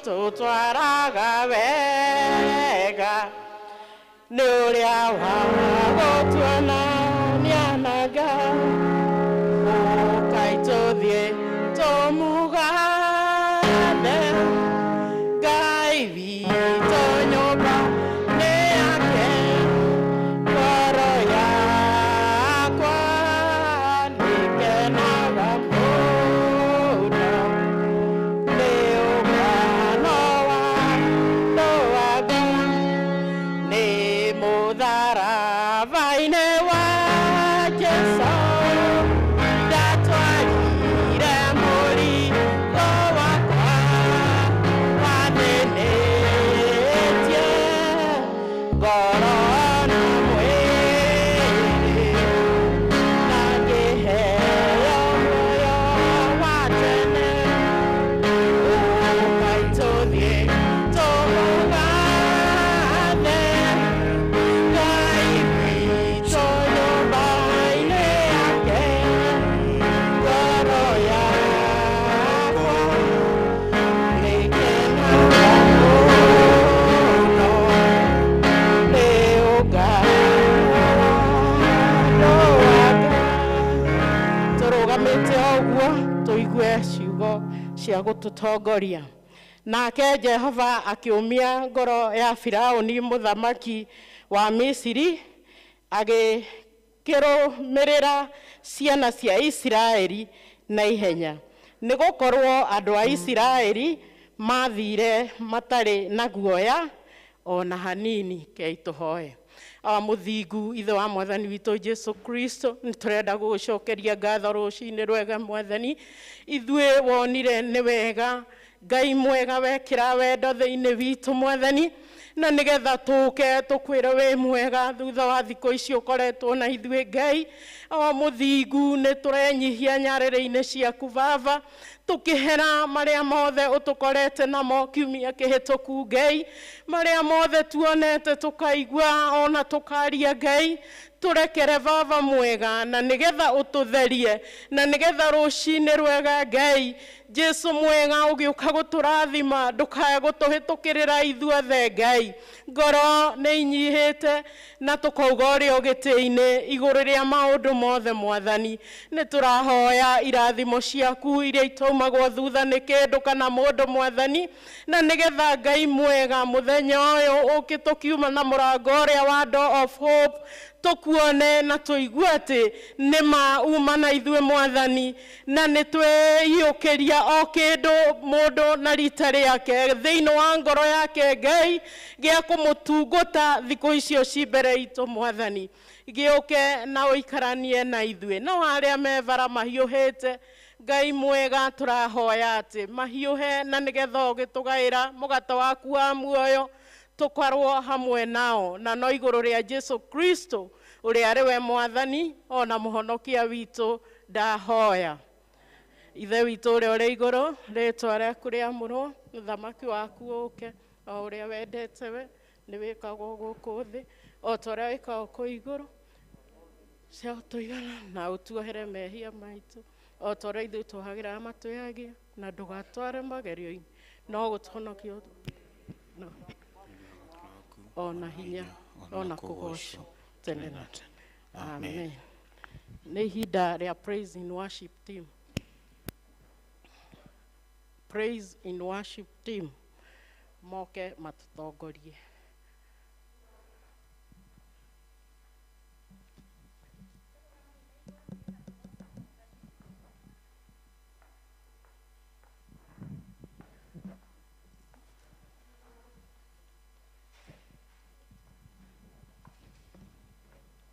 tutwaraga wega nuria wagotuana nianaga ukaituthie tomugane Ngai witũ nyũmba nĩ yake ngoro yakwa nĩkenaga mũno nĩ ũngano wa ndũaga nĩ mũtharaba-inĩ wa Jesũ ndatwarire mũrigo wakwa wathĩnĩtie ngoro na mwĩrĩ na ngĩheo muoyo wa tene ũkaitũthiĩ tũmũgathe Ngai witũ nyũmba-inĩ yake ngoro yakwa nĩkenaga mũno nĩ ũngano wake tũrũgamĩte ũguo tũigue ciugo cia gũtũtongoria nake Jehova akiumia ngoro ya Firaũni mũthamaki wa Misiri agĩkĩrũmĩrĩra ciana cia Isiraeli na ihenya nĩgũkorwo andũ a Isiraeli mathire matarĩ na guoya ona hanini kei tũhoe mũthingu ithe wa mwathani witũ Jesu Kristo nĩtũrenda gũgũcokeria ngatho rũcinĩ rwega mwathani ithuĩ wonire nĩ wega Ngai mwega wekĩra wendo thĩinĩ witũ mwathani na nĩgetha tũke tũkwĩre wĩ mwega thutha wa thikũ ici ũkoretwo na ithuĩ Ngai mũthingu nĩtũrenyihia nyarĩrĩ-inĩ ciaku baba tũkĩhera marĩa mothe ũtũkorete namo kiumia kĩhĩtũku Ngai marĩa mothe tuonete tũkaigua ona tũkaria Ngai tũrekere baba mwega na nĩgetha ũtũtherie na nĩgetha rũcinĩ rwega Ngai Jesu mwega ũgĩũka gũtũrathima ndũkae gũtũhĩtũkĩrĩra ithuothe Ngai ngoro nĩ inyihĩte na tũkauga ũrĩ ũgĩtĩ-inĩ igũrũ rĩa maũndũ mothe mwathani nĩtũrahoya irathimo ciaku iria itaumagwo thutha nĩ kĩndũ kana mũndũ mwathani na nĩgetha Ngai mwega mũthenya ũyũ ũkĩ tũkiuma na mũrango ũrĩa wa Door of Hope tũkuone na tũigue atĩ nĩma uma na ithuĩ mwathani na nĩtwĩiyũkĩria o kĩndũ mũndũ na rita rĩake thĩinĩ wa ngoro yake Ngai gĩa kũmũtungũta thikũ icio ci mbere itũ mwathani gĩũke na ũikaranie na ithuĩ no arĩa mebara mahiũhĩte Ngai mwega tũrahoya atĩ mahiũhe na nĩgetha ũgĩtũgaĩra mũgate waku wa muoyo tũkorwo hamwe nao na no igũrũ rĩa Jesu Kristo ũrĩa arĩ we mwathani ona mũhonokia witũ ndahoya ithe witũ ũrĩa ũrĩ igũrũ rĩĩtwa rĩaku rĩamũrwo ũthamaki waku ũke o ũrĩa wendete we nĩ wĩkagwo gũkũ thĩ o ta ũrĩa wĩkagwo kũu igũrũ cia tũigana na ũtuohere mehia maitũ o ta ũrĩa ithuĩ tũhagĩra matwĩhagia na ndũgatware magerio-inĩ no gũtũhonokia ona hinya ona kũgocwo tene na tene amen nĩ ihinda rĩa praise in worship team praise in worship team moke matũtongorie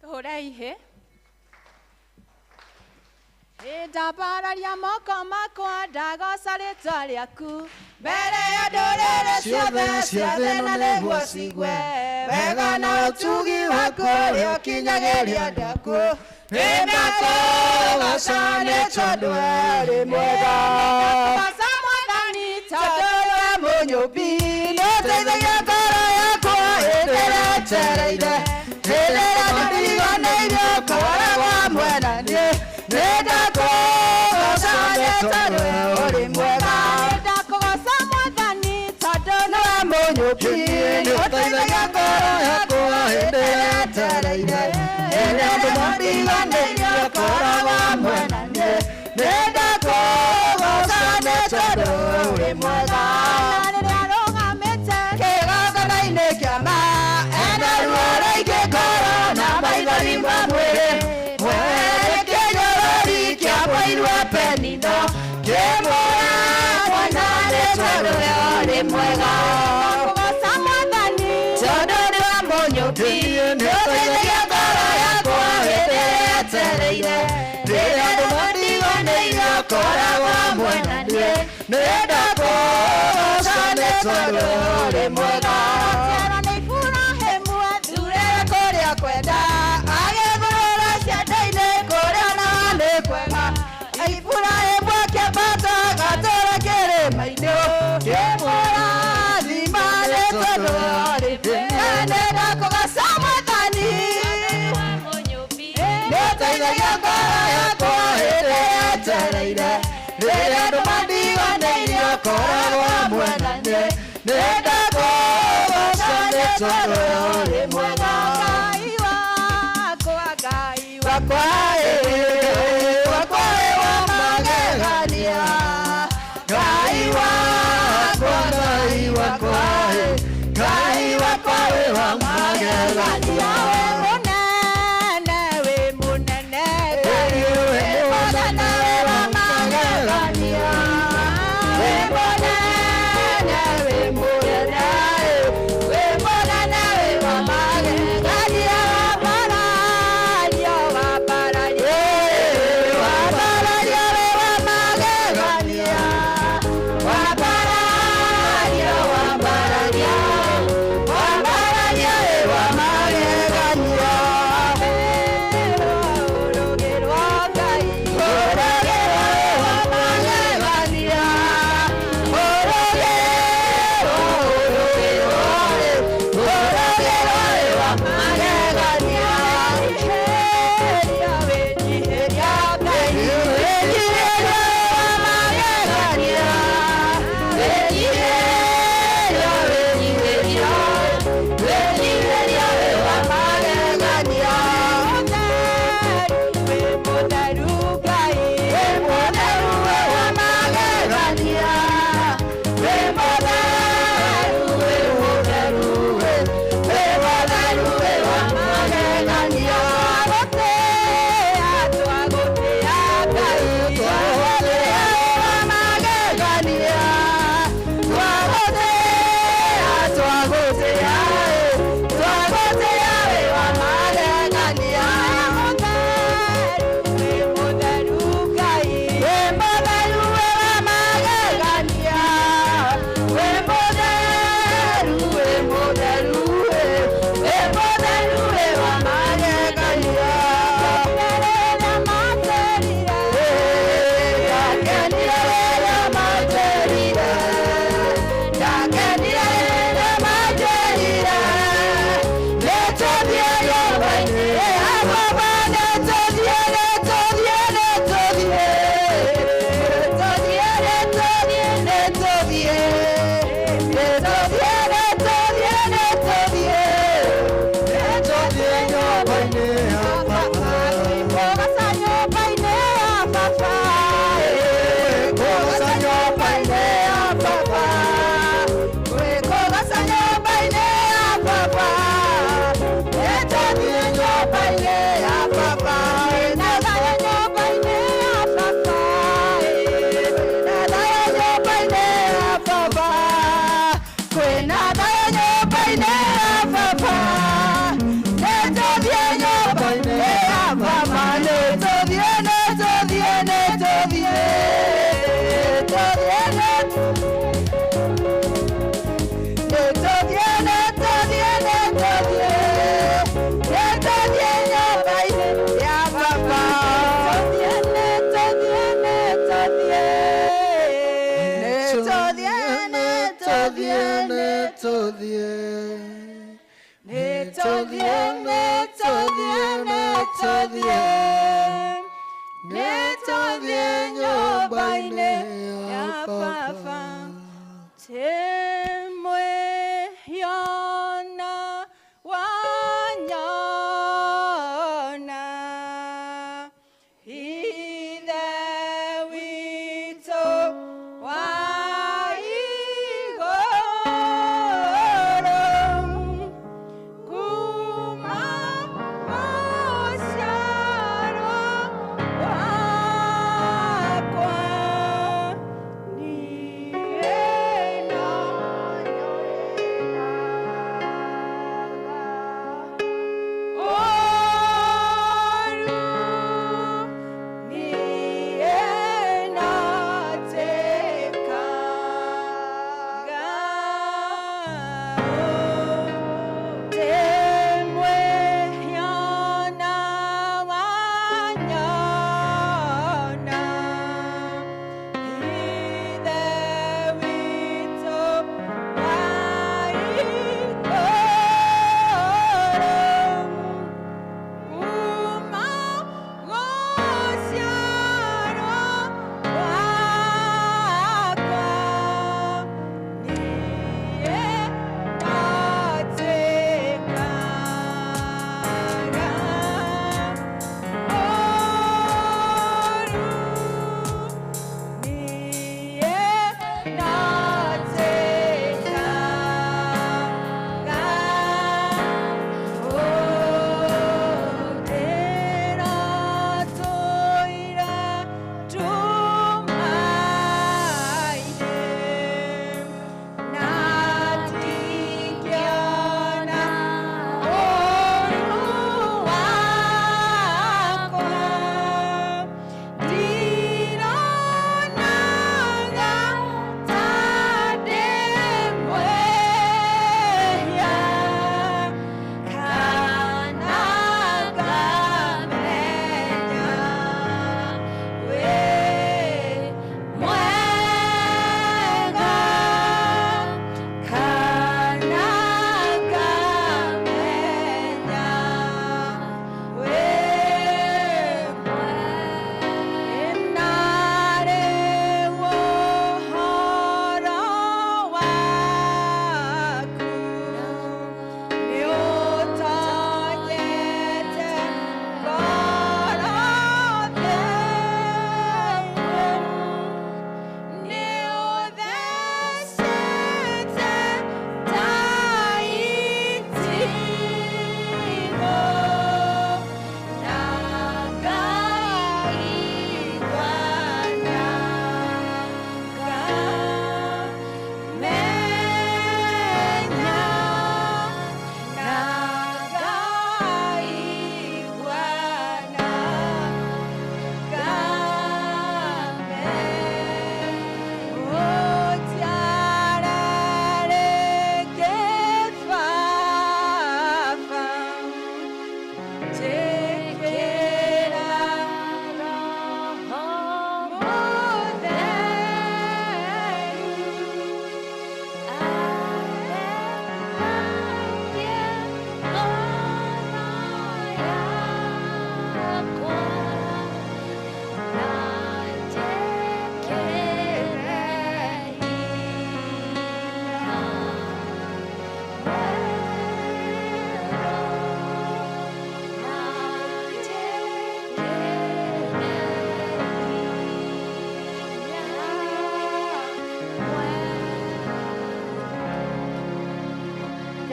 Hooray, ndabararia moko makwa ndagoca rĩtwa rĩaku mbere ya ndũrĩrĩ ciothe na nĩguo cigue wega na ũtugi waku ũrĩa ũkinyagĩria ndaku nĩndakũgoca nĩ tondũ ũrĩ mwega ndakũgoca mwathani tondũ we mũnyũmbi nĩũteithagia ngoro yakwa hĩndĩ ĩrĩa njereire hĩndĩ ĩrĩa ndiriganĩirio koragwo mwena niĩ nĩndakũgoca nĩ tondũ we ũrĩ mwega nĩndakũgoca mwathani tondũ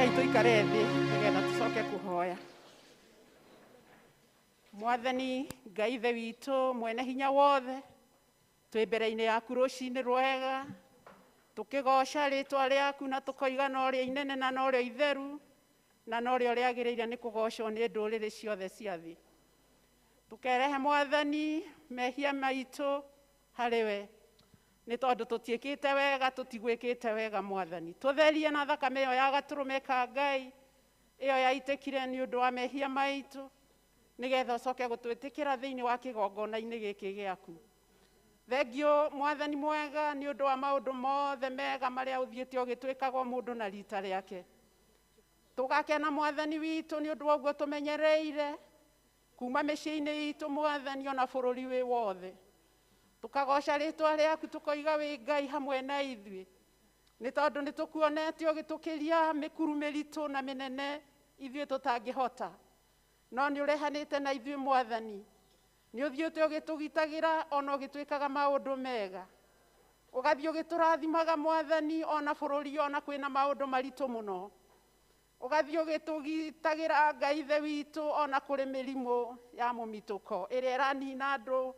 Rekei tuikare thĩ nĩgetha tũcoke kũhoya. Mwathani Ngai ithe witũ mwene hinya wothe, twĩ mbere-inĩ yaku rũcinĩ rwega, tũkĩgoca rĩtwa rĩaku na tũkoiga no rĩo inene na no rĩo itheru na no rĩo rĩagĩrĩire nĩ kũgocwo nĩ ndũrĩrĩ ciothe cia thĩ. Tũkerehe Mwathani mehia maitũ harĩ we, nĩ tondũ tũtiĩkĩte wega, tũtigwĩkĩte wega Mwathani. Tũtherie na thakame ĩyo ya gatũrũme ka Ngai ĩyo yaitĩkire nĩ ũndũ wa mehia maitũ, nĩgetha ũcoke gũtwĩtĩkĩra thĩinĩ wa kĩgongona-inĩ gĩkĩ gĩaku. Thengio Mwathani mwega nĩ ũndũ wa maũndũ mothe mega marĩa ũthiĩte ũgĩtwĩkaga o mũndũ na rita rĩake. Tũgakena Mwathani witũ nĩ ũndũ wa ũguo tũmenyereire kuma mĩciĩ-inĩ itũ Mwathani ona bũrũri wĩ wothe. Tũkagoca rĩtwa rĩaku tũkoiga wĩ Ngai hamwe na ithuĩ, nĩ tondũ nĩ tũkuonete ũgĩtũkĩria mĩkuru mĩritũ na mĩnene ithuĩ tũtangĩhota, no nĩ ũrehanĩte na ithuĩ Mwathani. Nĩ ũthiĩte ũgĩtũgitagĩra ona ũgĩtwĩkaga maũndũ mega, ũgathiĩ ũgĩtũrathimaga Mwathani ona bũrũri ona kwĩna maũndũ maritũ mũno, ũgathiĩ ũgĩtũgitagĩra Ngai ithe witũ ona kũrĩ mĩrimũ ya mũmitũko ĩrĩa ĩranina andũ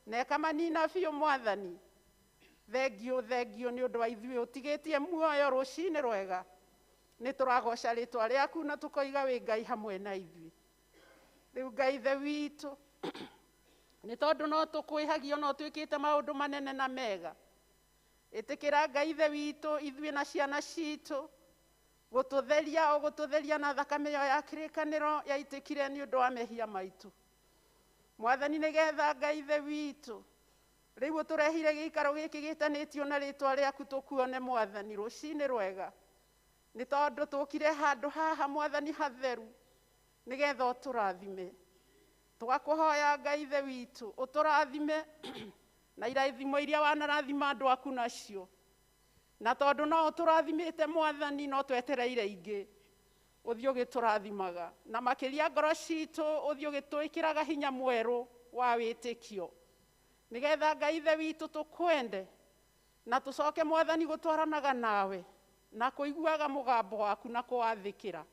na ĩkamanina biũ Mwathani. Thengio nĩ ũndũ wa ithuĩ ũtigĩtie muoyo rũcinĩ rwega, nĩ tũragoca rĩtwa rĩaku na tũkoiga wĩ Ngai hamwe na ithuĩ. Rĩu Ngai ithe witũ, nĩ tondũ no tũkwĩhagia no twĩkĩte maũndũ manene na mega, ĩtĩkĩra Ngai ithe witũ ithuĩ na ciana citũ gũtũtheria na thakame ĩyo ya kĩrĩkanĩro yaitĩkire nĩ ũndũ wa mehia maitũ Mwathani, nĩgetha Ngai ithe witũ rĩu ũtũrehire gĩikaro gĩkĩ gĩtanĩtio na rĩtwa rĩaku tũkuone Mwathani rũcinĩ rwega, nĩ tondũ tũkire handũ haha Mwathani hatheru nĩgetha ũtũrathime. Tũgakũhoya Ngai ithe witũ ũtũrathime na irathimo iria wanarathima andũ aku nacio, na tondũ no ũtũrathimĩte Mwathani no twetereire ingĩ ũthiĩ ũgĩtũrathimaga, na makĩria ngoro citũ ũthiĩ ũgĩtwĩkĩraga hinya mwerũ wa wĩtĩkio, nĩgetha Ngai ithe witũ tũkwende na tũcoke Mwathani gũtwaranaga nawe na kũiguaga mũgambo waku na kũwathĩkĩra.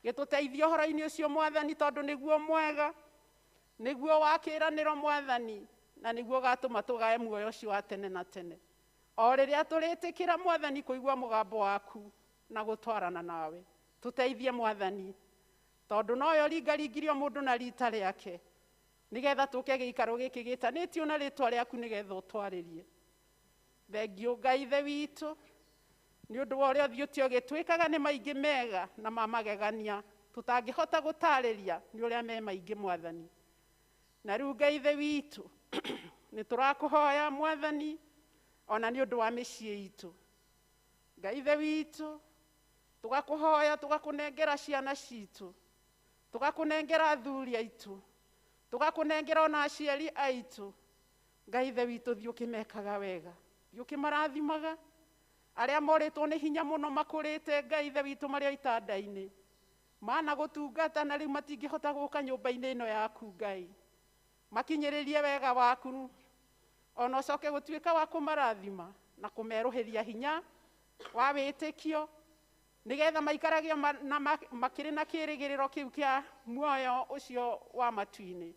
Gĩtũteithie ũhoro-inĩ ũcio Mwathani, tondũ nĩguo mwega, nĩguo wa kĩĩranĩro Mwathani, na nĩguo gatũma tũgae muoyo ũcio wa tene na tene, o rĩrĩa tũrĩtĩkĩra Mwathani kũigua mũgambo waku na gũtwarana nawe. Tũteithie Mwathani, tondũ noyo ringaringirio mũndũ na rita rĩake, nĩgetha tũke gĩikaro gĩkĩ gĩtanĩtio na rĩtwa rĩaku nĩgetha ũtwarĩrie. Thengio Ngai ithe witũ nĩ ũndũ wa ũrĩa ũthiĩte ũgĩtwĩkaga nĩ maingĩ mega na ma magegania tũtangĩhota gũtarĩria nĩ ũrĩa me maingĩ Mwathani. Na rĩu Ngai ithe witũ nĩ tũrakũhoya Mwathani ona nĩ ũndũ wa mĩciĩ itũ. Ngai ithe witũ tũgakũhoya, tũgakũnengera ciana citũ, tũgakũnengera athuri aitũ, tũgakũnengera ona aciari aitũ. Ngai ithe witũ thiĩ ũkĩmekaga wega, thiĩ ũkĩmarathimaga. Arĩa morĩtwo nĩ hinya mũno makũrĩte Ngai ithe witũ marĩ o itanda-inĩ, mana gũtungata na rĩu matingĩhota gũka nyũmba-inĩ ĩno yaku Ngai, makinyĩrĩrie wega waku ona ũcoke gũtuĩka wa kũmarathima na kũmerũhĩria hinya wa wĩtĩkio, nĩgetha maikarage na makĩrĩ na kĩĩrĩgĩrĩro kĩu kĩa muoyo ũcio wa matu-inĩ.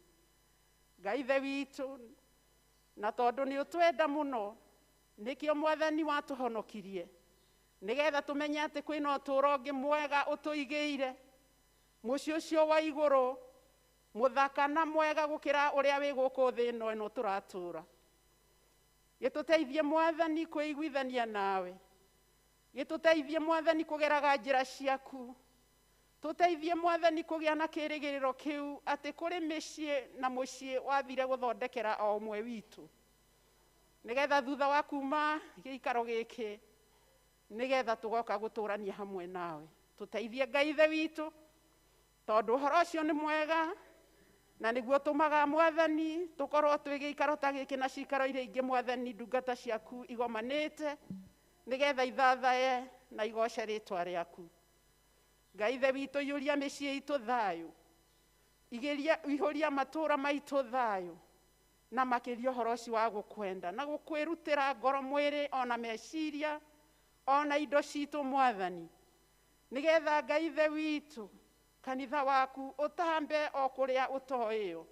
Ngai ithe witũ, na tondũ nĩ ũtwenda mũno, nĩkĩo Mwathani watũhonokirie, nĩgetha tũmenye atĩ kwĩna ũtũũro ũngĩ mwega ũtũigĩire, mũciĩ ũcio wa igũrũ mũthaka na mwega gũkĩra ũrĩa wĩ gũkũ thĩ ĩno tũratũũra. Gĩtũteithie Mwathani kwĩiguithania nawe, gĩtũteithie Mwathani kũgeraga njĩra ciaku, tũteithie Mwathani kũgĩa na kĩĩrĩgĩrĩro kĩu atĩ kũrĩ mĩciĩ na mũciĩ wathire gũthondekera o ũmwe witũ, nĩgetha thutha wa kuma gĩikaro gĩkĩ nĩgetha tũgoka gũtũũrania hamwe nawe. Tũteithie Ngai ithe witũ, tondũ ũhoro ũcio nĩ mwega na nĩguo tũmaga Mwathani tũkorwo twĩ gĩikaro ta gĩkĩ na ciikaro iria ingĩ Mwathani ndungata ciaku igomanĩte, nĩgetha ithathaye na igoce rĩtwa rĩaku. Ngai ithe witũ, iyũria mĩciĩ itũ thayũ, ihũria matũũra maitũ thayũ, na makĩria ũhoro ũcio wa gũkwenda na gũkwĩrutĩra ngoro, mwĩrĩ ona meciria ona indo citũ Mwathani, nigetha Ngai ithe witũ kanitha waku utambe o kuria utoĩyo,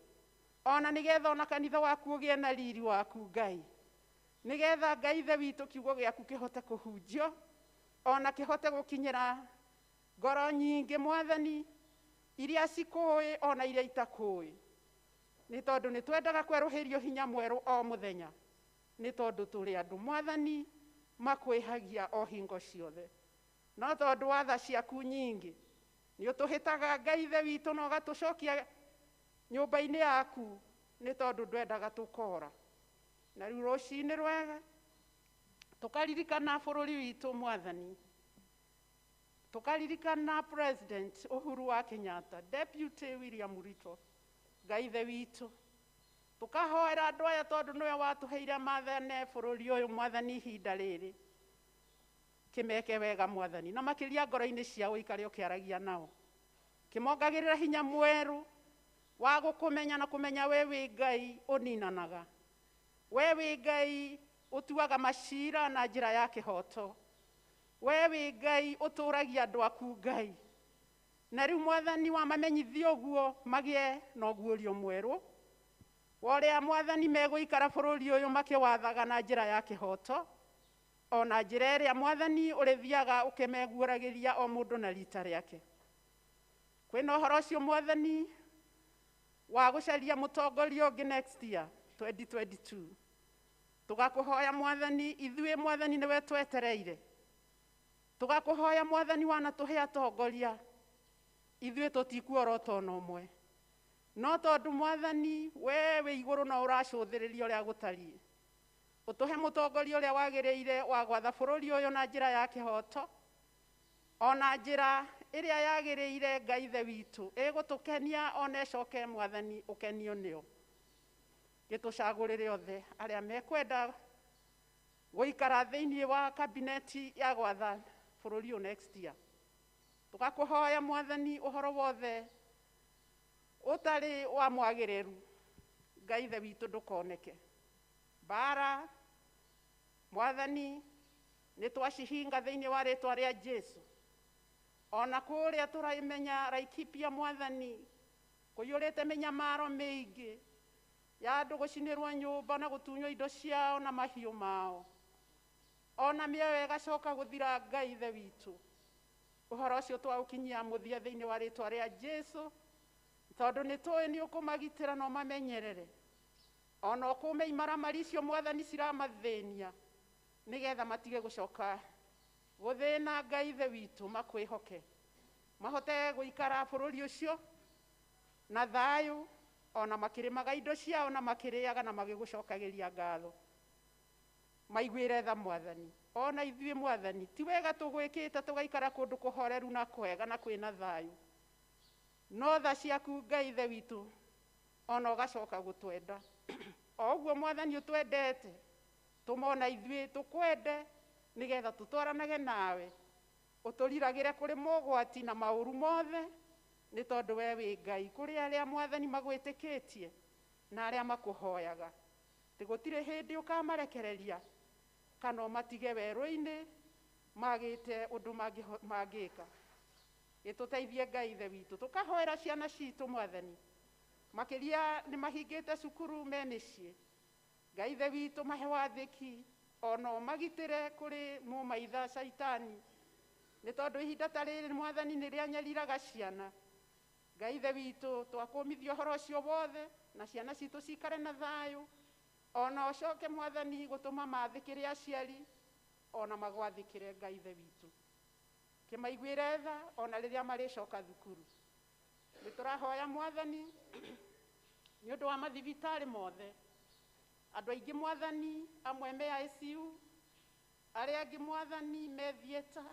ona nigetha ona kanitha waku ũgĩe na riri waku Ngai, nigetha Ngai ithe witũ kiugo gĩaku kĩhote kũhunjio, ona kĩhote gũkinyĩra ngoro nyingĩ Mwathani, iria cikũĩ ona iria itakũĩ, nĩ tondũ nĩ twendaga kwerũhĩrio hinya mwerũ o mũthenya, nĩ tondũ tũrĩ andũ Mwathani makwĩhagia o hingo ciothe, no tondũ wa tha ciaku nyingĩ nĩ ũtũhĩtaga Ngai ithe witũ na ũgatũcokia nyũmba-inĩ yaku, nĩ tondũ ndwendaga tũkora. Na rĩu rũcinĩ rwega tũkaririkana bũrũri witũ Mwathani, tũkaririkana President Uhuru wa Kenyatta, Deputy William Ruto, Ngai ithe witũ, tũkahoera andũ aya tondũ nĩwe watũheire maathane bũrũri ũyũ Mwathani ihinda rĩrĩ, kĩmeke wega Mwathani, na makĩria ngoro-inĩ ciao ũikare ũkĩaragia nao, kĩmongagĩrĩra hinya mwerũ wa gũkũmenya na kũmenya we wĩ Ngai ũninanaga, we wĩ Ngai ũtuaga macira na njĩra ya kĩhoto, we wĩ Ngai ũtũragia andũ aku Ngai. Na rĩu Mwathani wamamenyithia ũguo magĩe na ũguũrio mwerũ wa ũrĩa Mwathani megũikara bũrũri ũyũ makĩwathaga na njĩra ya kĩhoto, ona njĩra ĩrĩa Mwathani ũrĩthiaga ũkĩmeguũragĩria o mũndũ na rita rĩake. Kwĩna ũhoro ũcio Mwathani wa gũcaria mũtongoria ũngĩ next year 2022, tũgakũhoya Mwathani, ithuĩ Mwathani nĩwe twetereire, tũgakũhoya Mwathani wanatũhe atongoria, ithuĩ tũtikuora ũtona ũmwe, no tondũ Mwathani we wĩ igũrũ na ũracũthĩrĩria ũrĩa gũtariĩ, ũtũhe mũtongoria ũrĩa wagĩrĩire wa gwatha bũrũri ũyũ na njĩra ya kĩhoto, ona njĩra ĩrĩa yagĩrĩire Ngai ithe witũ, ĩgũtũkenia ona ĩcoke Mwathani ũkenio nĩo. Gĩtũcagũrĩre othe arĩa mekwenda gũikara thĩinĩ wa kabineti ya gwatha bũrũri ũyũ next year. Tũgakũhoya Mwathani ũhoro wothe ũtarĩ wa mwagĩrĩru Ngai ithe witũ ndũkoneke. Bara Mwathani nĩ twacihinga thĩinĩ wa rĩtwa rĩa Jesu, ona kũrĩa tũraimenya Laikipia Mwathani kũiyũrĩte mĩnyamaro mĩingĩ ya andũ gũcinĩrwo nyũmba na gũtunywo indo ciao na mahiũ mao, ona mĩoyo ĩgacoka gũthira Ngai ithe witũ. Ũhoro ũcio twaũkinyia mũthia thĩinĩ wa rĩtwa rĩa Jesu, tondũ nĩ tũĩ nĩ ũkũmagitĩra na ũmamenyerere, ona ũkũme imaramari icio Mwathani ciramathĩnia, nĩgetha matige gũcoka gũthĩna Ngai ithe witũ, makwĩhoke mahote gũikara bũrũri ũcio na thayũ, ona makĩrĩmaga indo ciao na makĩrĩaga na magĩgũcokagĩria ngatho, maiguĩre tha Mwathani. Ona ithuĩ Mwathani ti wega tũgwĩkĩte tũgaikara kũndũ kũhoreru na kwega na kwĩna thayũ, no tha ciaku Ngai ithe witũ ona ũgacoka gũtwenda o ũguo Mwathani ũtwendete, tũmona ithuĩ tũkwende nĩgetha tũtwaranage nawe, ũtũriragĩre kũrĩ mogwati na maũru mothe, nĩ tondũ we wĩ Ngai kũrĩ arĩa Mwathani magwĩtĩkĩtie na arĩa makũhoyaga. Gũtirĩ hĩndĩ ũkamarekereria kana ũmatige werũ-inĩ magĩte ũndũ mangĩka. Gĩtũteithie Ngai ithe witũ. Tũkahoera ciana citũ Mwathani, makĩria nĩ mahingĩte cukuru me mĩciĩ, Ngai ithe witũ mahe wathĩki, ona ũmagitĩre kũrĩ mũmaitha caitani, nĩ tondũ ihinda ta rĩrĩ Mwathani nĩ rĩanyariraga ciana. Ngai ithe witũ twakũmithia ũhoro ũcio wothe na ciana citũ cikare na thayũ, ona ũcoke Mwathani gũtũma mathĩkĩre aciari, ona magwathĩkĩre Ngai ithe witũ, kĩmaiguĩre tha ona rĩrĩa marĩcoka thukuru. Nĩ tũrahoya Mwathani nĩ ũndũ wa mathibitarĩ mothe, andũ aingĩ Mwathani amwe me ICU, arĩa angĩ Mwathani me thieta,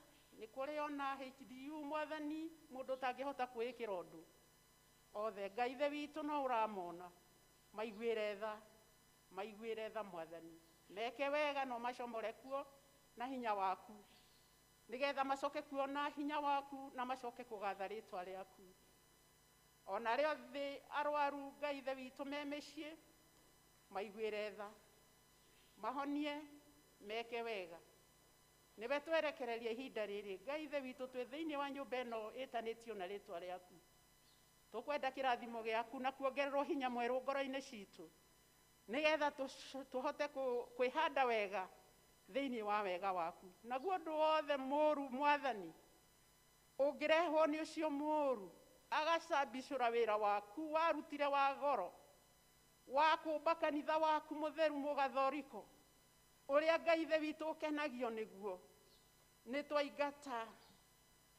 nĩ kũrĩ ona HDU Mwathani mũndũ ũtangĩhota kwĩĩkĩra ũndũ. Othe Ngai ithe witũ no ũramona, maiguĩre tha Mwathani, meke wega no macomore kuo na hinya waku, nĩgetha macoke kuona hinya waku na macoke kũgatha rĩtwa rĩaku. Ona arĩa thĩ arwaru Ngai ithe witũ me mĩciĩ, maiguĩre tha, mahonie, meke wega, Niwe twerekereria ihinda riri Ngai ithe witũ twĩ thĩinĩ wa nyũmba ĩno ĩtanĩtio na rĩtwa rĩaku. Tũkwenda kĩrathimo gĩaku na kuongererwo hinya mwerũ ngoro-inĩ citũ, nĩgetha tũhote kwĩhanda wega thĩinĩ wa wega waku. Naguo ũndũ wothe mũũru Mwathani ũngĩrehwo nĩ ũcio mũũru agacambicũra wĩra waku warutire wa goro wa kũmba kanitha waku mũtheru mũgathoriko ũrĩa Ngai ithe witũ ũkenagio nĩguo,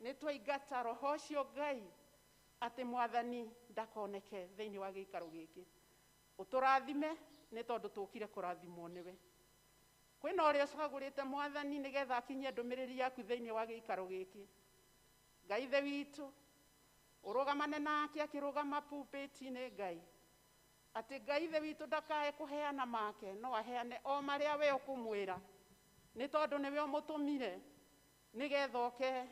nĩtwaingata roho ũcio Ngai atĩ Mwathani ndakoneke thĩinĩ wa gĩikaro gĩkĩ. Ũtũrathime nĩ tondũ tũkire kũrathimwo nĩwe. Kwĩna ũrĩa ũcagũrĩte Mwathani nĩgetha akinyie ndũmĩrĩri yaku thĩinĩ wa gĩikaro gĩkĩ. Ngai ithe witũ ũrũgamane nake akĩrũgama pulpit-inĩ Ngai, atĩ Ngai ithe witũ ndakae kũheana make, no aheane o marĩa we ũkũmwĩra, nĩ tondũ nĩwe ũmũtũmire nĩgetha oke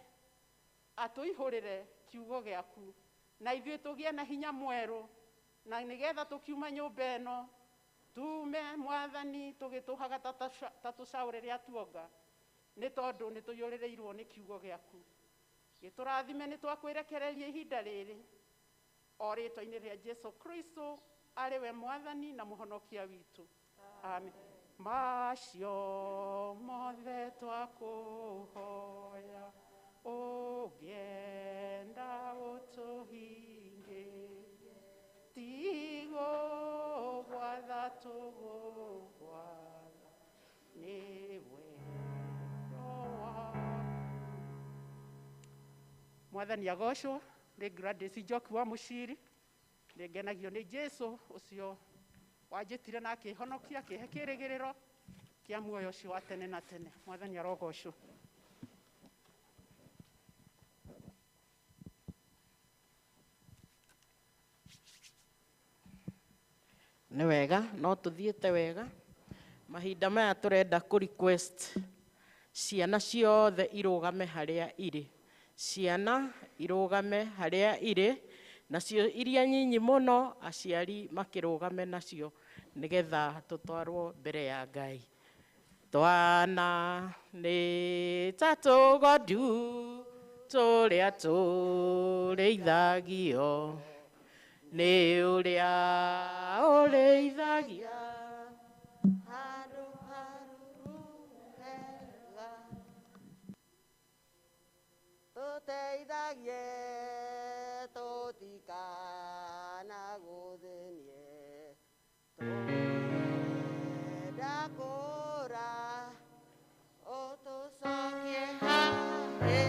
atũihũrĩre kiugo gĩaku na ithuĩ tũgĩe na hinya mwerũ, na nĩgetha tũkiuma nyũmba ĩno tume Mwathani tũgĩtũhaga ta tũcaũ rĩrĩa tuonga, nĩ tondũ nĩ tũiyũrĩrĩirwo nĩ kiugo gĩaku. Gĩtũrathime nĩ twakwĩrekereria ihinda rĩrĩ o rĩtwa-inĩ rĩa Jesu Kristo arĩ we Mwathani na mũhonokia witũ. Amen. Macio mothe twakũhoya ũngĩenda ũtũhingĩrie, tigũgwatha tũgũgwatha nĩ wendo waku. Mwathani agocwo. Nĩ Gladys Njoki wa Mũciri. Nĩngenagio nĩ Jesu ũcio wanjĩtire na akĩhonokia, akĩhe kĩĩrĩgĩrĩro kĩa muoyo ũcio wa tene na tene. Mwathani arogocwo. Nĩ wega, no tũthiĩte wega. Mahinda maya tũrenda request ciana ciothe irũgame harĩa irĩ. Ciana irũgame harĩa irĩ, nacio iria nyinyi mũno aciari makĩrũgame nacio nĩgetha tũtwarwo mbere ya Ngai. Twana nĩ ta tũgondu tũrĩa tũrĩithagio nĩ ũrĩa ũrĩithagia handũ haruru hega, tũteithagie tũtikanagũthĩnie, twenda kũra ũtũcokie harĩ we.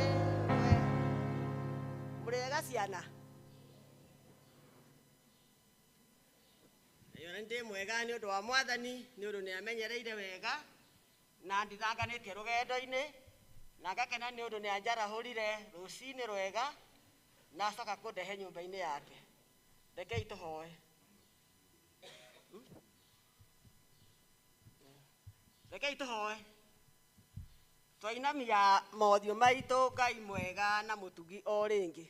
Mũrĩega ciana? Ndĩ mwega nĩ ũndũ wa Mwathani, nĩ ũndũ nĩ amenyereire wega na ndithanganĩtie rũgendo-inĩ, na ngakena nĩ ũndũ nĩ anjarahũrire rũcinĩ rwega na acoka kũndehe nyũmba-inĩ yake. Rekei tũhoe. Rekei tũhoe. Twainamia mothiũ maitũ Ngai mwega na mũtugi o rĩngĩ,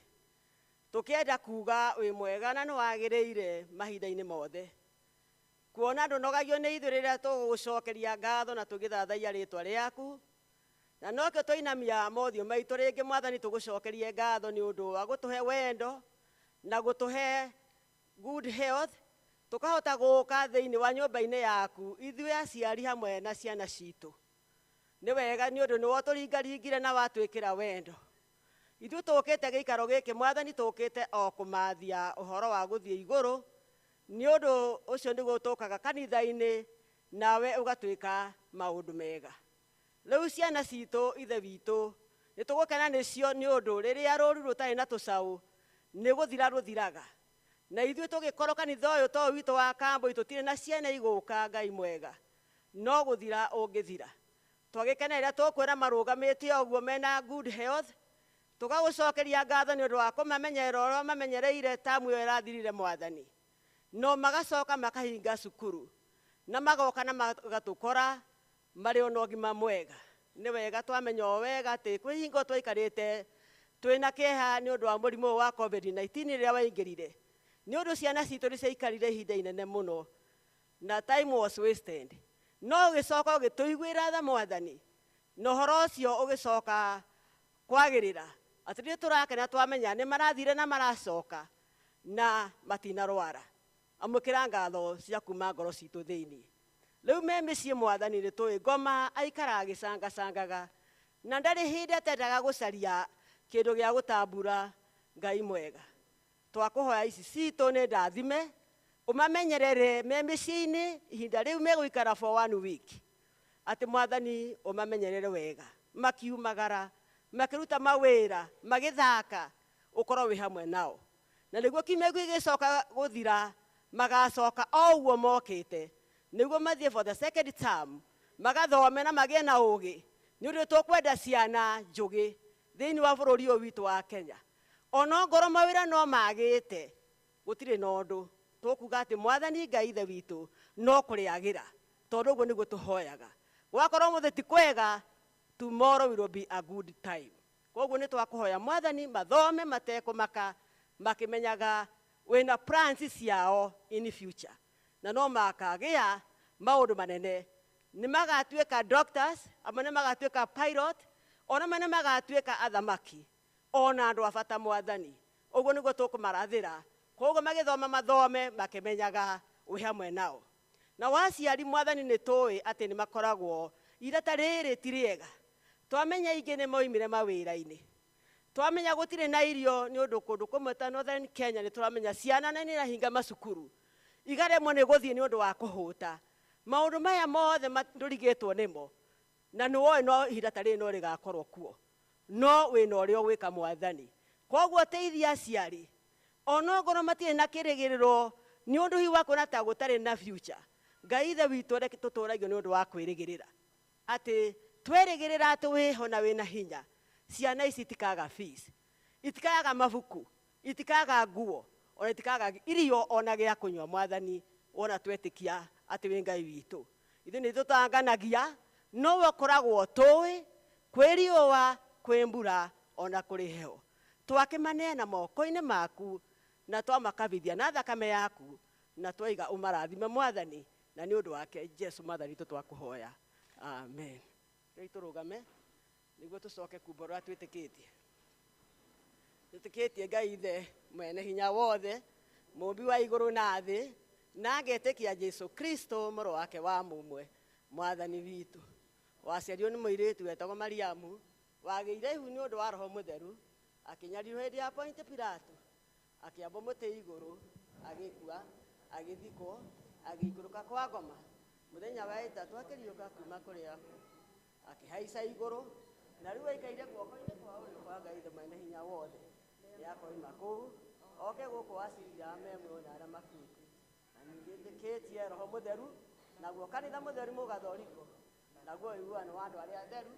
tũkĩenda kuuga wĩ mwega na nĩ wagĩrĩire mahinda-inĩ mothe, kuona ndũnogagio nĩ ithuĩ rĩrĩa tũgũgũcokeria ngatho na tũgĩthathaiya rĩtwa rĩaku, na nokĩo twainamia mothiũ maitũ rĩngĩ Mwathani tũgũcokerie ngatho nĩ ũndũ wa gũtũhe wendo na gũtũhe good health, tũkahota gũũka thĩinĩ wa nyũmba-inĩ yaku ithuĩ aciari hamwe na ciana citũ. Nĩ wega nĩ ũndũ nĩwe tũringaringire na watwĩkĩra wendo. Ithuĩ tũũkĩte gĩikaro gĩkĩ Mwathani, tũũkĩte o kũmathia ũhoro wa gũthiĩ igũrũ, nĩ ũndũ ũcio nĩguo tũũkaga kanitha-inĩ nawe ũgatwĩka maũndũ mega. Rĩu ciana citũ, ithe witũ, nĩ tũgũkena nĩcio nĩ ũndũ rĩrĩa rũũru rũtarĩ na tũcaũ nĩ gũthira rũthiraga, na ithuĩ tũgĩkorwo kanitha ũyũ to witũ wa Kambũi tũtirĩ na ciana igũũka Ngai mwega, no gũthira ũngĩthira. Twagĩkena rĩrĩa tũkwĩra marũgamĩte ũguo mena good health, tũgagũcokeria ngatho nĩ ũndũ wa kũmamenyerera ũrĩa mamenyereire tamu ĩyo ĩrathirire Mwathani, no magacoka makahinga cukuru na magoka na magatũkora marĩ ona ũgima mwega. Nĩ wega twamenya o wega atĩ kwĩ hingo twaikarĩte twĩna kĩeha nĩ ũndũ wa mũrimũ wa COVID-19 rĩrĩa waingĩrire, nĩ ũndũ ciana citũ nĩ ciaikarire ihinda inene mũno na time was wasted, no ũgĩcoka ũgĩtũiguĩra tha Mwathani no horo cio ugicoka kwagirira ati ni turakena twamenya ni marathire na maracoka na matinarwara amukira ngatho cia kuma ngoro citu thiini riu me micii mwathani ni tui ngoma aikara agicangacangaga na ndari hindi atendaga gucaria kindu gia gutambura Ngai mwega twakuhoya ici citu ni ndathime umamenyerere me micii-ini ihinda riu meguikara for 1 week ati mwathani umamenyerere wega makiumagara makiruta mawira magithaka ukorwo wi hamwe nao na niguo kimegu gicoka guthira magacoka o uguo mokite niguo mathie for the second term magathome na magie na ugi ni undu tukwenda ciana njugi thiini wa bururi uyu witu wa Kenya ono ngoro mawira no magite gutire na undu tukuga ati mwathani Ngai ithe witu no kuriagira tondu uguo niguo tuhoyaga wakorwo mutheti kwega tomorrow will be a good time koguo ni twakuhoya mwathani mathome matekumaka makimenyaga wina plans ciao in future na no makagia maundu manene ni magatuika doctors amane magatuika pilot ona mane magatuika athamaki ona andu abata mwathani uguo niguo tukumarathira koguo magithoma mathome makimenyaga wi hamwe nao na waciari mwathani ni tui ati ni makoragwo irata riri ti riega twamenya ingi ni moimire mawira-ini twamenya gutire na irio ni undu kundu kumwe ta Northern Kenya ni turamenya ciana na ni rahinga macukuru igaremwo ni guthie ni undu wa kuhuta maundu maya mothe ndurigitwo nimo na ni woi no irata riri no rigakorwo kuo no wina urio gwika mwathani koguo teithia aciari ono ngoro matire na kirigiriro ni undu hi wakona ta gutare na future Ngai ithe witu reke tuturagio ni undu wa kwirigirira ati twerigirira ati wiho na wina hinya ciana ici itikaga fees itikaga mabuku itikaga nguo ona itikaga irio ona gia kunywa mwathani ona twetikia ati wi Ngai witu ithu ni tutanganagia no wakoragwo tui kwiriwa kwimbura ona kuri heo twakimaneana moko-ini maku na twamakabithia na thakame yaku na twaiga umarathime mwathani na ni undu wake Jesu mwathani twakuhoya amen rei turugame niguo tucoke kumbora twitikitie Ngai ithe mwene hinya wothe mumbi wa iguru na thi na ngetikia Jesu Kristo moro wake wa mumwe mwathani witu waciario ni muiritu wetagwo Mariamu wageire ihu ni undu wa roho mutheru akinyario hindi ya Point Pilato akiambo muti iguru agikua agithikwo agikuruka kwa ngoma muthenya wa itatu akiriuka kuma kuria akihaica iguru na riu aikaire guoko-ini kwa urio kwa Ngai ithe mwene hinya wothe yakoima kuu oke guku waciria memwe na aria makuite na ningitikitie roho mutheru naguo kanitha mutheru mugathoriko naguo iguano wa andu aria atheru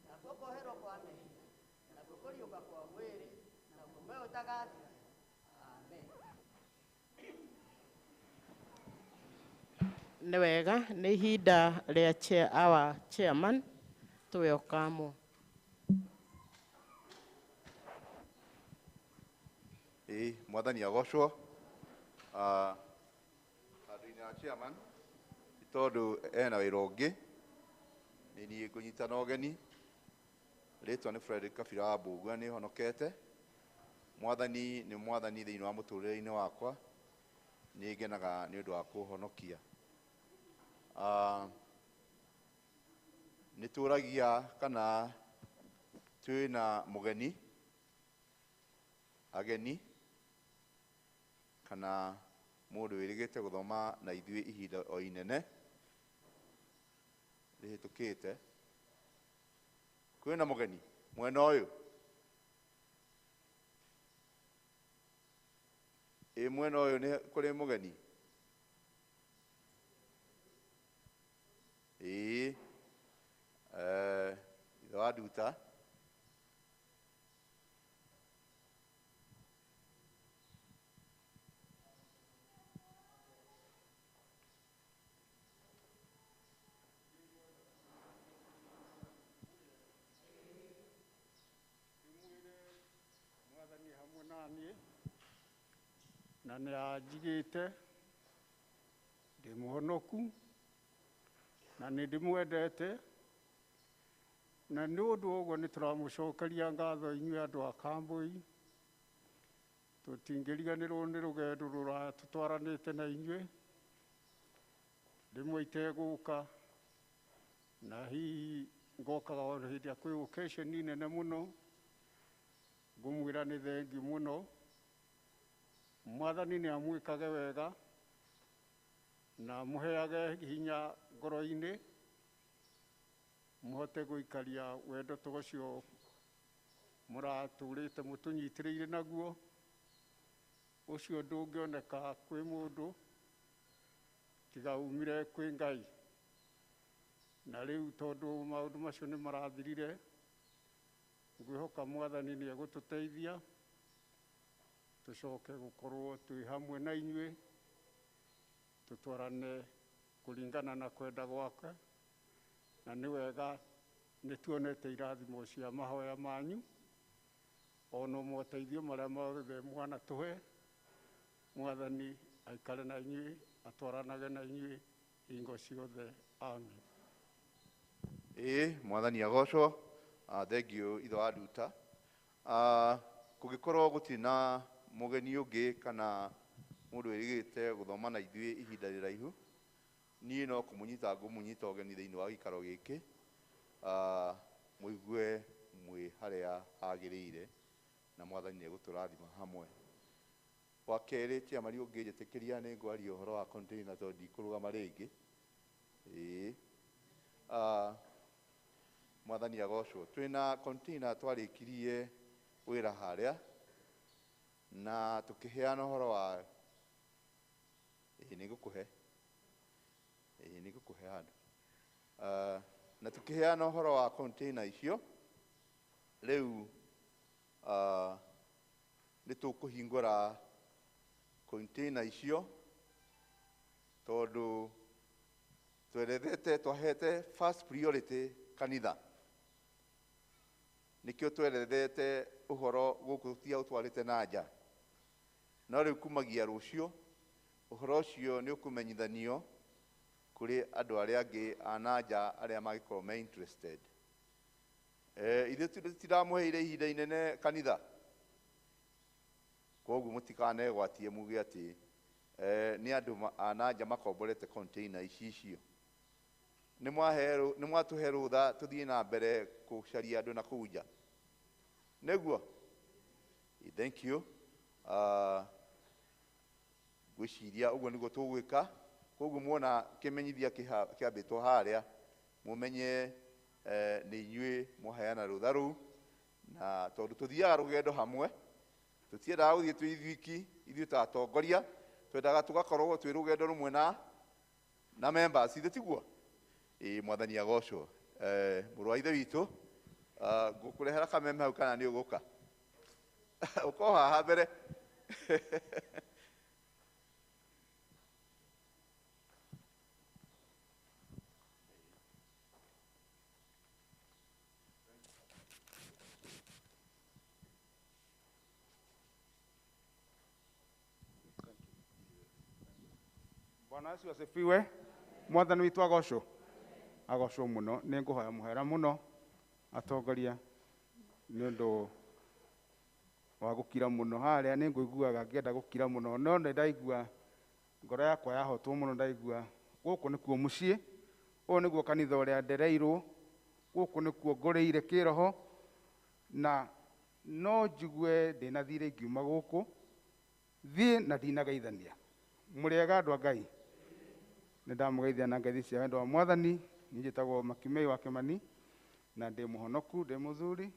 na tukoherwo kwa mehia naguo kuriuka kwa mwiri naguo moyo utagathira amen. Nĩ wega nĩ ihinda rĩa our chairman tuwe okamo. Mwathani agocwo andũ-inĩ a chairman tondu ena wĩra ũngĩ nĩ niĩ ngũnyitana ũgeni rĩtwa nĩ Frederick Kabira wa Mbugua nĩ honokete mwathani nĩ mwathani thĩinĩ wa mũtũrĩre-inĩ wakwa nĩ ngenaga nĩ ũndũ wa kũhonokia nĩ tũragia kana twĩna mũgeni ageni kana mũndũ wĩrĩgĩte gũthoma na ithuĩ ihinda o inene rĩhĩtũkĩte kwĩna mũgeni mwena ũyũ mwena ũyũ nĩ kũrĩ mũgeni ithe wa nduta na nĩ anjigĩte ndĩ mũhonoku na nĩ ndĩmwendete na nĩ ũndũ ũguo nĩ tũramũcokeria ngatho inyuĩ andũ a Kambui. Tũtingĩriganĩrwo nĩ rũgendo rũraya tũtwaranĩte na inyuĩ, rĩmwe itegũka, na hihi ngokaga o hĩndĩ ĩrĩa kwĩ occasion nene mũno, ngũmwĩra nĩ thengiũ mũno. Mwathani nĩ amwĩkage wega na mũheage hinya ngoro-inĩ, mũhote gũikaria wendo tũcio mũratũrĩte mũtũnyitĩrĩire naguo. Ũcio ndũngĩoneka kwĩ mũndũ tiga umire kwĩ Ngai. Na rĩu tondũ maũndũ macio nĩ marathirire, ngwĩhoka Mwathani nĩ egũtũteithia tũcoke gũkorwo twĩ hamwe na inyuĩ, tũtwarane kũringana na kwenda gwake. Na nĩ wega nĩ tuonete irathimo cia mahoya manyu, ona moteithio marĩa mothe mwanatũhe. Mwathani aikare na inyuĩ, atwaranage na inyuĩ hingo ciothe. Amen. Mwathani agocwo. Thengiũ ithe wa nduta. Kũngĩkorwo gũtirĩ na mũgeni ũngĩ kana mũndũ wĩrĩgĩte gũthoma na ithuĩ ihinda rĩraihu, niĩ no kũmũnyita ngũmũnyita ũgeni thĩinĩ wa gĩikaro gĩkĩ, mũigue mwĩ harĩa hagĩrĩire, na Mwathani nĩ egũtũrathima hamwe. Wa kerĩ, Ciamari ũngĩnjĩtĩkĩria nĩ ngwaria ũhoro wa container tondũ ndikũrũgama rĩngĩ. Mwathani agocwo. Twĩna container twarĩkirie wĩra harĩa na tũkĩheana ũhoro wa nĩ ngũkũhe handũ, na tũkĩheana ũhoro wa container icio. Rĩu nĩ tũkũhingũra container icio tondũ twahete first priority kanitha. Nĩkĩo twerethete ũhoro gũkũ tia ũtwarĩte na nja. No rĩu kumagia rũciũ ũhoro ũcio nĩ ũkũmenyithanio kũrĩ andũ arĩa angĩ a na nja arĩa magĩkorwo me interested. Ithuĩ tũtiramũheire ihinda inene kanitha, koguo mũtikanegwatie muge atĩ nĩ andũ a na nja makomborete container icio. Nĩ mwatũhe rũtha tũthiĩ na mbere gũcaria andũ na kũu nja. Nĩguo? Thank you. Gwĩciria ũguo nĩguo tũgwĩka. Koguo muona kĩmenyithia kĩambĩtwo harĩa, mũmenye nĩ inyuĩ mũheana rũtha rũu, na tondũ tũthiaga rũgendo hamwe, tũtiendaga gũthiĩ twĩ ithuiki, ithuĩ ta atongoria, twendaga tũgakorwo twĩ rũgendo rũmwe na members, ithe tiguo? Mwathani agocwo. Mũrũ wa ithe witũ, ngũkũrehera kameme hau kana nĩ ũgũka? Ũkorwo haha mbere. Bwana Yesu asifiwe. Mwathani witũ agocwo. Agocwo mũno. Nĩ ngũhoya mũhera mũno atongoria nĩ ũndũ wa gũkira mũno harĩa. Nĩ ngũiguaga ngĩenda gũkira mũno, no nĩ ndaigua ngoro yakwa yahotwo mũno. Ndaigua gũkũ nĩkuo mũciĩ, ũũ nĩguo kanitha ũrĩa ndereirwo, gũkũ nĩkuo ngũrĩire kĩroho, na no njigue ndĩna thirĩ ingiuma gũkũ thiĩ na ndinageithania. Mũrĩega andũ a Ngai? Nĩ ndamũgeithia na ngeithi cia wendo wa Mwathani. Niĩ njĩtagwo Makimei wa Kĩmani na ndĩ mũhonoku, ndĩ mũthuri,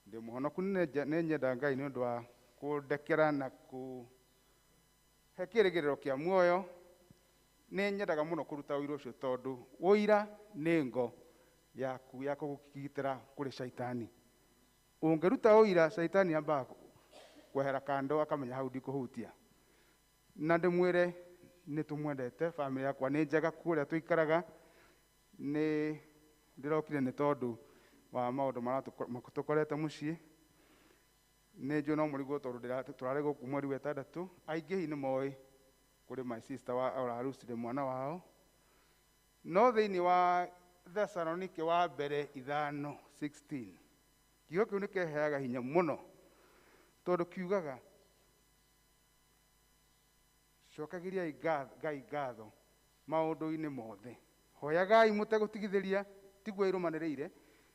ndĩ mũhonoku. Nĩ nyenda Ngai nĩ ũndũ wa kũndekera na kũhe kĩĩrĩgĩrĩro kĩa muoyo. Nĩ nyendaga mũno kũruta ũira ũcio tondũ ũira nĩ ngo yaku ya kũgũkĩgitĩra kũrĩ caitani. Ũngĩruta ũira, caitani ambaga kwehera kando akamenya hau ndikũhutia. Na ndĩmwĩre nĩ tũmwendete, family yakwa nĩ njega kũrĩa tũikaraga. Nĩ ndĩrokire nĩ tondũ wa maũndũ marĩa tũkorete mũciĩ. Nĩ njũĩ no mũrigwo tondũ tũrarĩ gũkũ mweri wa 6. Aingĩ nĩ moĩ kũrĩ my sister ũrarucire mwana wao. No thĩinĩ wa Thessalonike wa mbere 5:16. Kiugo kĩu nĩ kĩheaga hinya mũno tondũ kiugaga cokagĩriai Ngai ngatho maũndũ-inĩ mothe, hoyagai mũtegũtigithĩria, tiguo ĩrũmanĩrĩire,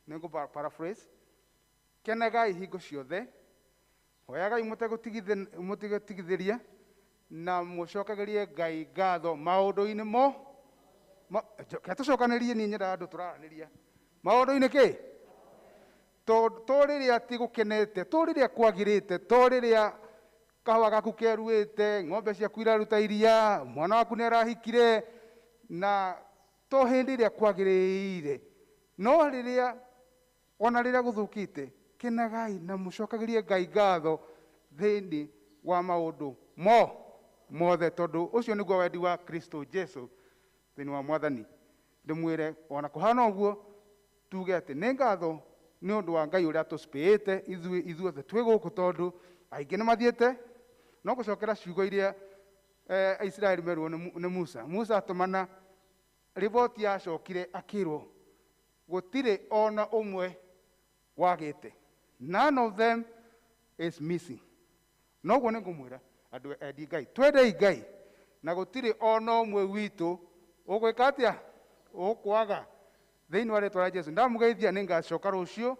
nĩngũ paraphrase, kenagai hingo ciothe, hoyagai mũtegũtigithĩria, na mũcokagĩrie Ngai ngatho maũndũ-inĩ tũcokanĩrie niĩ nyenda andũ tũraranĩria maũndũ-inĩ kĩ? To rĩrĩa ti gũkenete, to rĩrĩa kwagĩrĩte, to rĩrĩa kahũa gaku keruĩte, ng'ombe ciaku iraruta iria, mwana waku nĩ arahikire, na to hĩndĩ ĩrĩa kwagĩrĩire, no rĩrĩa ona rĩrĩa gũthũkĩte, kenagai na mũcokagĩrie Ngai ngatho thĩinĩ wa maũndũ mothe, tondũ ũcio nĩguo wendi wa Kristo Jesu thĩinĩ wa Mwathani. Ndĩmwĩre ona kũhana ũguo, tuge atĩ nĩ ngatho nĩ ũndũ wa Ngai ũrĩa tũcipĩĩte ithuothe twĩ gũkũ, tondũ aingĩ nĩ mathiĩte, no gũcokera ciugo iria Isiraeli merwo nĩ Musa. Musa atũmana riboti yacokire akĩrwo gũtirĩ ona ũmwe wagĩte, none of them is missing. Noguo nĩ ngũmwĩra andũ endi Ngai, twendei Ngai, na gũtirĩ ona ũmwe witũ ũgwĩka atĩa, ũkwaga thĩinĩ wa rĩĩtwa rĩa Jesu. Ndamũgeithia nĩ ngacoka rũciũ,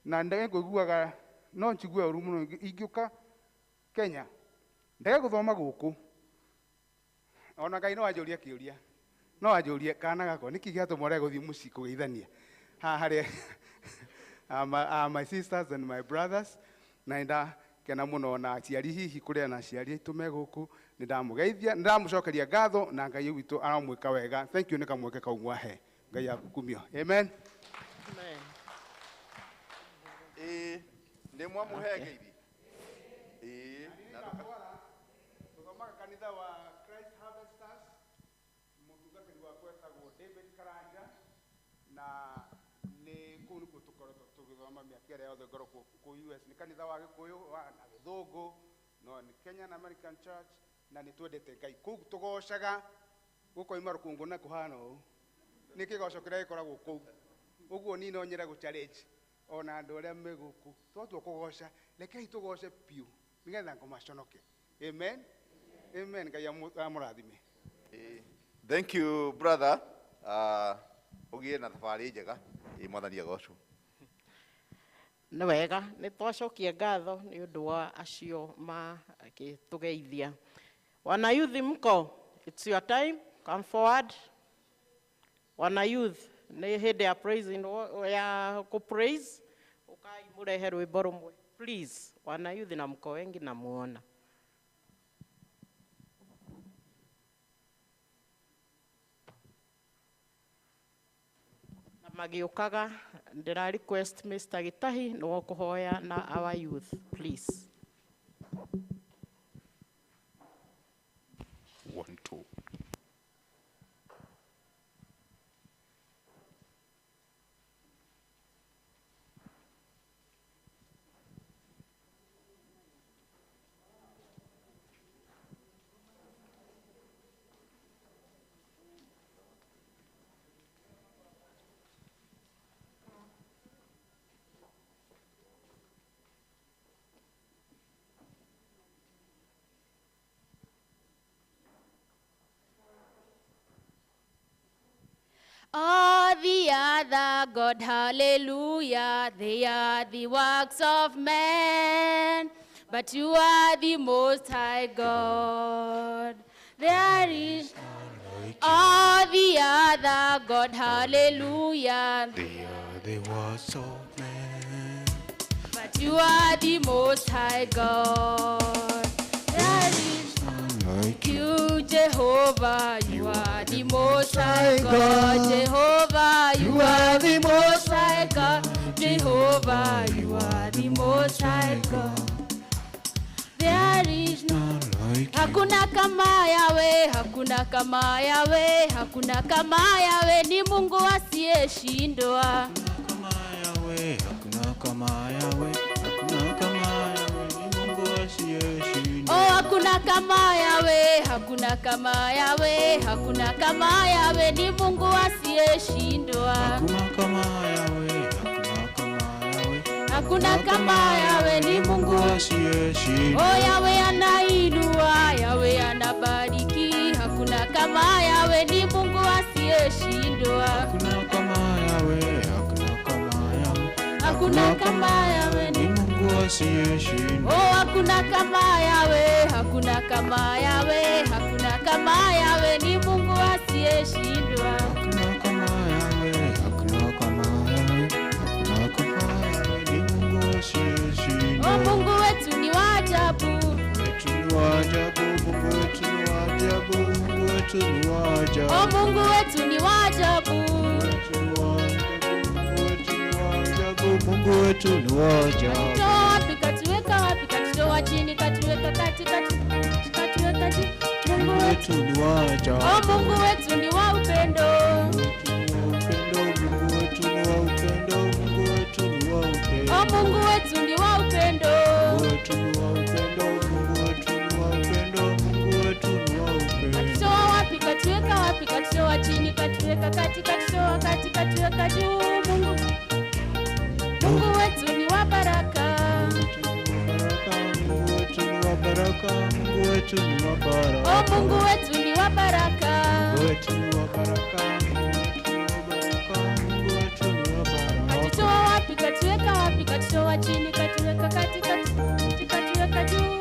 na ndĩngũiguaga no njigue ũru mũno ingĩũka Kenya ndege gũthoma gũkũ. Ona Ngai no anjũrie kĩũria, no anjũrie kana gakwa nĩkĩ gĩatũma ũrege gũthiĩ mũciĩ kũgeithania haha harĩa my sisters and my brothers, na ndakena mũno na aciari hihi kũrĩa na aciari aitũ me gũkũ. Nĩ ndamũgeithia, nĩ ndamũcokeria ngatho, na Ngai witũ aramwĩka wega. Thank you nĩ kamweke kau mwahe. Ngai akukumio. Amen. Nĩ mwamũhengeithi tũthomaga kanitha wa Christ Harvesters, mũtungatĩri wa kwetagwo David Karanja, na nĩ kũu nĩkuo tũkoretwo tũgĩthoma mĩaka ĩrĩa yothe ngorwo kũu US. Nĩ kanitha wa Gĩkũyũ na Gĩthũngũ, no nĩ Kenyan American Church, na nĩ twendete Ngai. Kũu tũgocaga gũkoima rũkũngũ na kũhana ũũ, nĩ kĩgoco kĩrĩa gĩkoragwo kũu. Ũguo niĩ no nyende gũ-challenge ona andũ arĩa me gũkũ, twatua kũgoca, rekei tũgoce piũ nĩgetha ngũmaconoke. Amen. Amen. Ngai amũrathime. Thank you brother. Ũgĩe na thabarĩ njega. Mwathani agocwo. Nĩ wega nĩ twacokia ngatho nĩ ũndũ wa acio magĩtũgeithia. Wana youth mko, it's your time, come forward. Wana youth nĩ hĩndĩ ya praising ya ku-praise, ukai mũrehe rwĩmbo rũmwe please. Wana youth na mko wengi na muona. Na magiũkaga ndĩra request Mr. Gitahi no kũhoya na our youth please. 1 2. All the other God, hallelujah, they are the works of man, but you are the most high God. There is all the other God, hallelujah, they are the works of man, but you are the most high God. There is like you, Jehovah, you are the most high God. Jehovah, you are the most high God. Jehovah, you are the most high God. There is no like hakuna kama yawe, hakuna kama yawe, hakuna kama yawe, ni Mungu asiyeshindwa. kama Yahweh, hakuna kama Yahweh, hakuna kama Yahweh, ni Mungu asiyeshindwa. Oh, hakuna kama yawe, hakuna hakuna kama yawe, hakuna kama yawe, ni Mungu asiyeshindwa. Hakuna kama yawe, hakuna kama yawe, ni Mungu asiyeshindwa. Oh, yawe anainua, yawe anabariki, hakuna kama yawe, ni Mungu asiyeshindwa. Hakuna kama yawe, hakuna kama yawe, ni Mungu asiyeshindwa. Oh, hakuna kama yawe, hakuna kama yawe, hakuna kama yawe, ni Mungu asiyeshindwa. Hakuna kama yawe, hakuna kama yawe, ni Mungu asiyeshindwa. Oh, Mungu wetu ni wa ajabu, wetu ni wa ajabu, Mungu wetu ni wa ajabu, Mungu wetu ni wa ajabu. Oh, Mungu wetu ni wa ajabu, Mungu wetu ni wa ajabu. Toa wapi katuweka wapi, katutoa chini katuweka kati katuweka juu. Mungu wetu ni wa ajabu. Oh, Mungu wetu ni wa upendo, Mungu wetu ni wa upendo, Mungu wetu ni wa upendo. Oh, Mungu wetu ni wa upendo, Mungu wetu ni wa upendo, Mungu wetu ni wa upendo, Mungu wetu ni wa upendo. Katutoa wapi katuweka wapi, katutoa chini katuweka kati katutoa kati katuweka juu. Mungu wetu ni wa baraka, Mungu wetu ni wa baraka, Mungu wetu ni wa baraka. Oh, Mungu wetu ni wa baraka, Mungu wetu ni wa baraka, Mungu wetu ni wa baraka. katutoa wapi katuweka wapi, katutoa chini katuweka kati katuweka juu.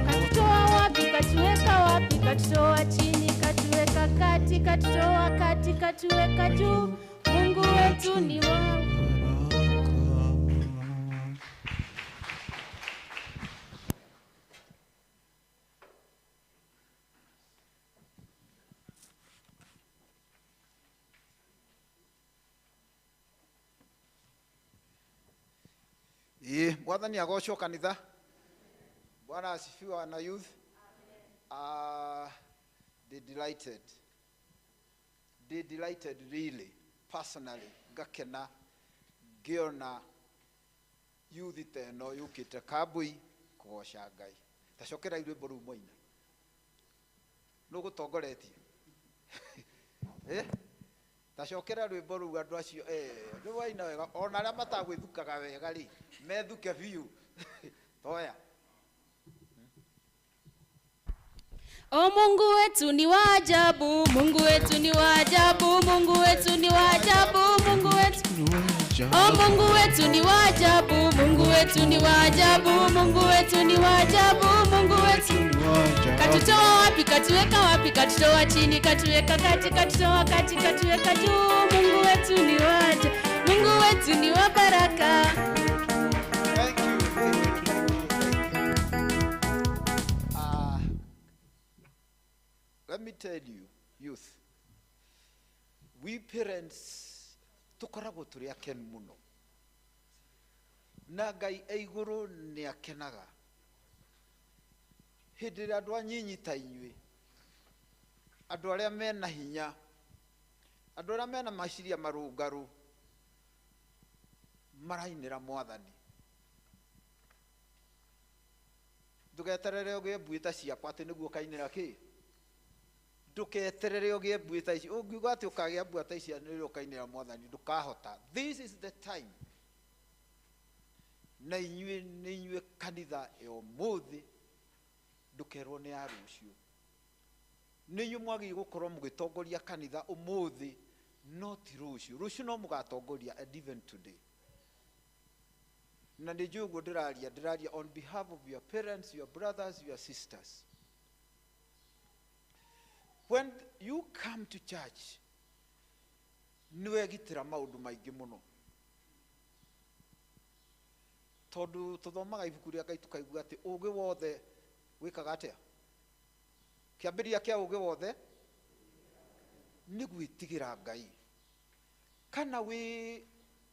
Katutoa wapi katuweka wapi, katutoa chini katuweka kati katutoa kati katuweka juu. Mungu wetu ni wa Mwathani agocwo kanitha. Bwana asifiwe na youth. They delighted really personally gakena giona youth teno yukite kabui kugoca Ngai. Tacokera irwimbo ru moina. No gutongoretie. Tacokera rwimbo ru andu acio ni waina wega ona aria matagwithukaga wega ri methuke biu. Toya. Oh, Mungu wetu ni wa ajabu, Mungu wetu ni wa ajabu, Mungu wetu ni wa ajabu, Mungu wetu ni wa ajabu. Oh, Mungu wetu ni wa ajabu, Mungu wetu ni wa ajabu, Mungu wetu ni wa ajabu, Mungu wetu ni wa ajabu. Katutoa wapi katuweka wapi, katutoa chini katuweka kati katutoa kati katuweka juu. Mungu wetu ni wa ajabu, Mungu wetu ni wa baraka. Thank you. Let me tell you, youth, we parents tukoragwo turi akenu muno na Ngai eiguru ni akenaga hindi ria andu anyinyi ta inyui, andu aria mena hinya, andu aria mena maciria marungaru marainira Mwathani. Ndugeterere ugie mbuita ciakwa ati niguo kainira ki. Nduketerere ugie mbuita ici. Ungiuga ati ukagia mbuita ici niguo kainira Mwathani ndukahota. This is the time. Na inyue kanitha umuthi ndukerwo ni arucio. Ninyu mwagi gukorwo mugitongoria kanitha umuthi not rucio. Rucio no mugatongoria and even today. Na ndijugo ndiraria on behalf of your parents, your brothers, your sisters. When you come to church, niwe gitira maundu maingi muno. Tondu tuthomaga ibuku ria Ngai tukaigua ati ugi wothe wikaga atia. Kiambiria kia ugi wothe ni gwitigira Ngai. Kana wi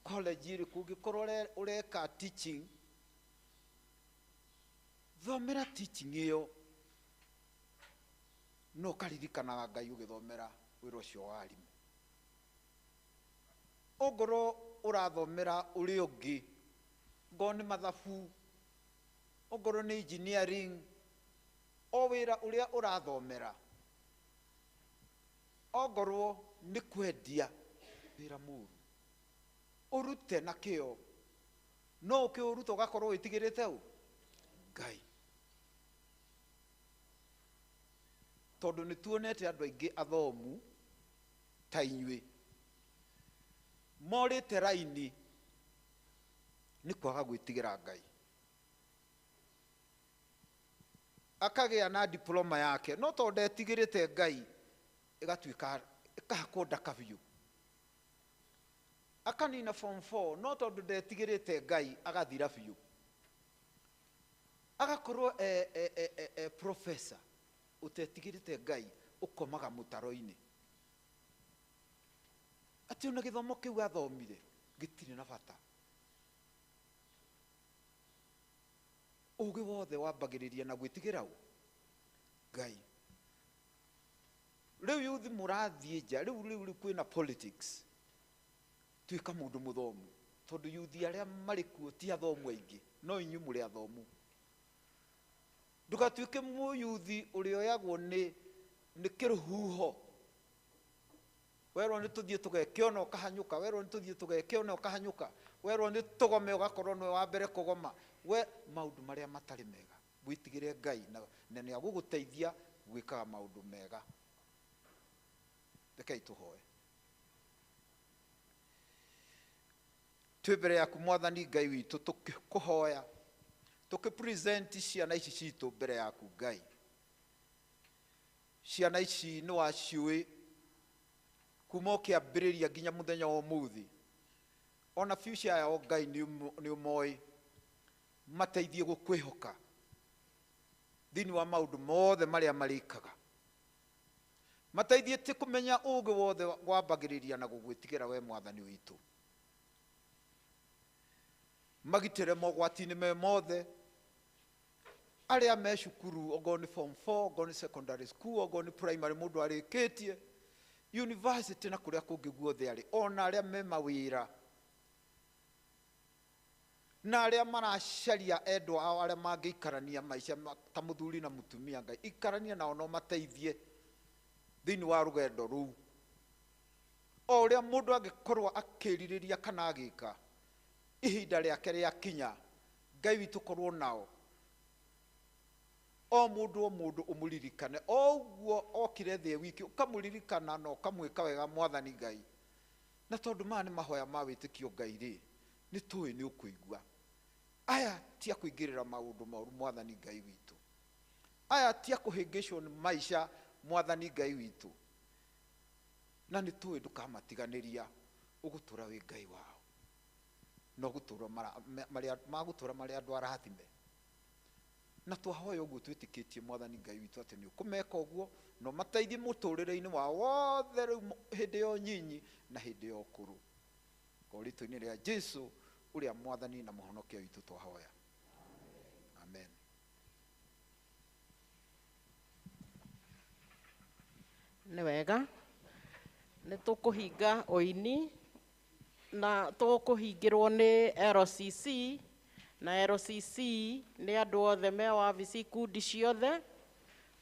college iri kungikorwo ureka teaching, thomera teaching iyo no karirikanaga Ngai ugithomera wira ucio wa arimu. Ongoro urathomera uri ungi ngo ni mathabu, ongoro ni engineering, o wĩra ũrĩa ũrathomera ongorwo nĩ kwendia wĩra mũru ũrute na kĩo no ũkĩũruta ũgakorwo wĩtigĩrĩte ũ Ngai tondũ nĩ tuonete andũ aingĩ athomu ta inyuĩ morĩte raini nĩ kwaga gwĩtigĩra Ngai akagĩa na diploma yake no tondũ ndetigĩrĩte Ngai ĩgatuĩka ĩkahakwo ndaka biũ akanina form 4 no tondũ ndetigĩrĩte Ngai agathira biũ agakorwo professor ũtetigĩrĩte Ngai ũkomaga mũtaro-inĩ atĩ ona gĩthomo kĩu athomire gĩtirĩ na bata ũgĩ wothe wambagĩrĩria na gwĩtigĩra Ngai rĩu youth mũrathiĩ nja rĩu kwĩna politics tuĩka mũndũ mũthomu tondũ youth arĩa marĩ kuo ti athomu aingĩ no inyuĩ mũrĩ athomu ndũgatuĩke mũyuthi ũrĩa oyagwo nĩ kĩrũhuho werwo nĩ tũthiĩ tũgeke ona ũkahanyũka werwo nĩ tũthiĩ tũgeke ona ũkahanyũka werwo nĩ tũgome ũgakorwo nĩ wa mbere kũgoma we maũndũ marĩa matarĩ mega wĩtigĩre Ngai na nĩ agũgũteithia gwĩkaga maũndũ mega rekei tũhoe twĩ mbere yaku Mwathani Ngai witũ tũkĩkũhoya tũkĩpresent ciana ici citũ mbere yaku Ngai ciana ici nĩ waciũĩ kuma ũkĩambĩrĩria nginya mũthenya wa ũmũthĩ ona future yao Ngai nĩ ũmoĩ mateithie gũkwĩhoka thĩinĩ wa maũndũ mothe marĩa marĩkaga mateithie tĩ kũmenya ũũgĩ wothe wambagĩrĩria na gũgwĩtigĩra we Mwathani witũ magitĩre mogwati-inĩ me mothe arĩa me cukuru ogo nĩ form 4 ogo nĩ secondary school ogo nĩ primary mũndũ arĩkĩtie university na kũrĩa kũngĩ guothe arĩ ona arĩa me mawĩra na arĩa maracaria endwa ao arĩa mangĩikarania maica ta mũthuri na mũtumia Ngai ikarania nao no mateithie thĩinĩ wa rũgendo rũu o ũrĩa mũndũ angĩkorwo akĩrirĩria kana agĩka ihinda rĩake rĩakinya Ngai witũ korwo nao o mũndũ ũmũririkane o ũguo okire thĩ wiki ũkamũririkana na ũkamwĩka wega Mwathani Ngai na tondũ maya nĩ mahoya ma wĩtĩkio Ngai rĩ nĩ tũĩ nĩ ũkũigua aya tia kũingĩrĩra maũndũ moru Mwathani Ngai witũ aya tia kũhĩngĩcwo nĩ maica Mwathani Ngai witũ na nĩ tũĩ ndũkamatiganĩria ũgũtũra wĩ Ngai wao no gũtũra magũtũra marĩ andũ arathime na twahoya ũguo twĩtĩkĩtie Mwathani Ngai witũ atĩ nĩ ũkũmeka ũguo no mateithie mũtũrĩre-inĩ wao wothe rĩu hĩndĩ ya ũnyinyi na hĩndĩ ya ũkũrũ rĩĩtwa-inĩ rĩa Jesũ ũrĩa Mwathani na mũhonokia witũ twahoya amen. Nĩ wega nĩ tũkũhinga ũini na tũkũhingĩrwo nĩ LCC na LCC nĩ andũ othe me wabici ikundi ciothe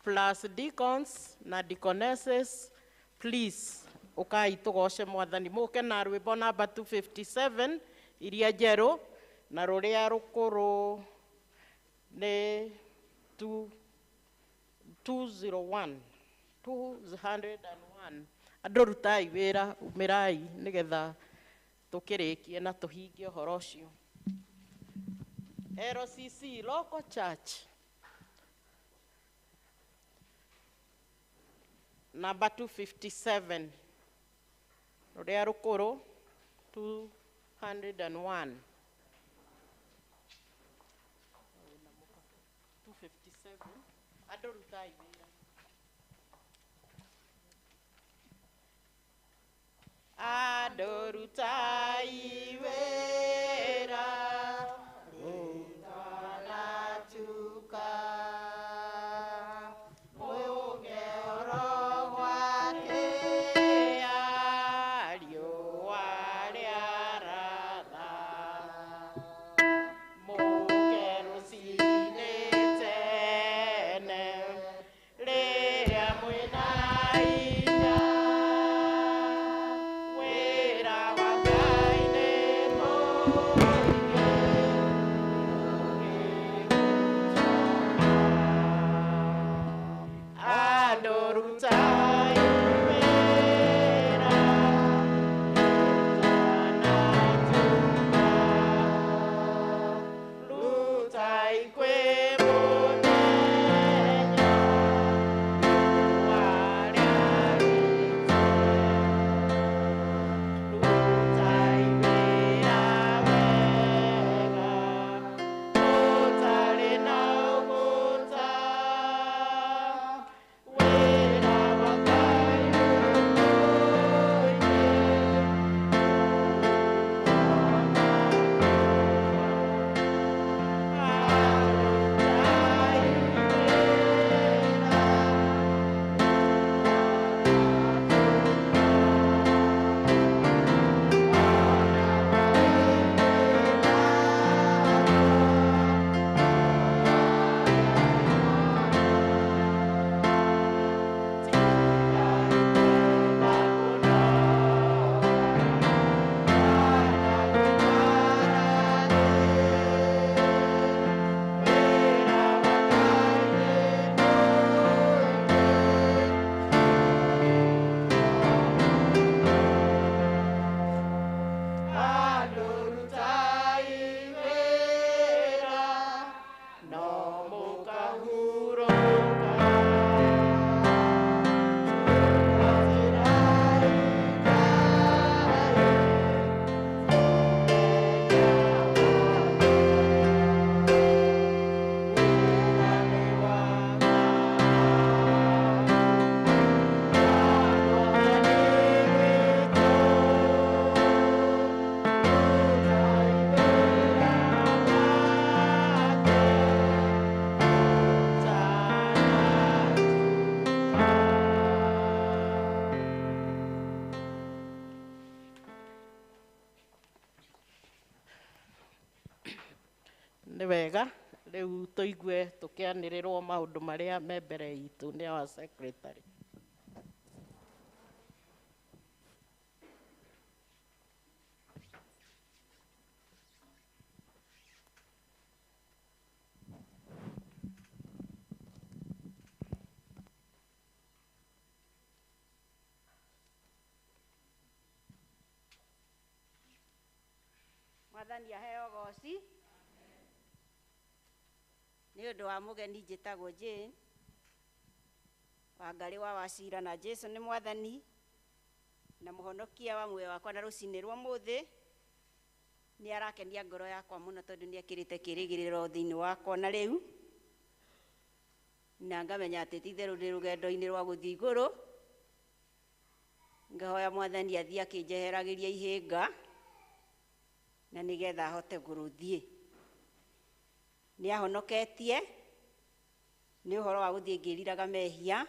plus deacons na deaconesses please ũkai tũgoce Mwathani mũke na rwĩmbo namba 257 iria njerũ na rũrĩa rũkũrũ nĩ 201 andũ rutai wĩra umĩrai nĩgetha tũkĩrĩkie na tũhingie ũhoro ũcio. LCC Local Church number 257 rũrĩa rũkũrũ 201 andũ rutai wĩra. Andũ rutai wĩra rutanatuka mũge ũrogwa kĩa riũa rĩaratha mũge rũcinĩ tene nĩ wega rĩu tũigue tũkĩanĩrĩrwo maũndũ marĩa me mbere itũ nĩ our secretary. Mwathani aheo goci. Nĩ ũndũ wa mũgeni njĩtagwo Jane Wangarĩ wa Wacira, na Jesu nĩ Mwathani na mũhonokia wa muoyo wakwa, na rũcinĩ rwa mũthĩ nĩ arakenia ngoro yakwa mũno tondũ nĩ ekĩrĩte kĩrĩgĩrĩro thĩinĩ wakwa na rĩu, na ngamenya atĩ ti itherũ ndĩ rũgendo-inĩ rwa gũthiĩ igũrũ. Ngahoya Mwathani athiĩ akĩnjeheragĩria ihĩnga na nĩgetha hote gũrũthiĩ. Nĩ ahonoketie nĩ ũhoro wa gũthiĩ ngĩriraga mehia,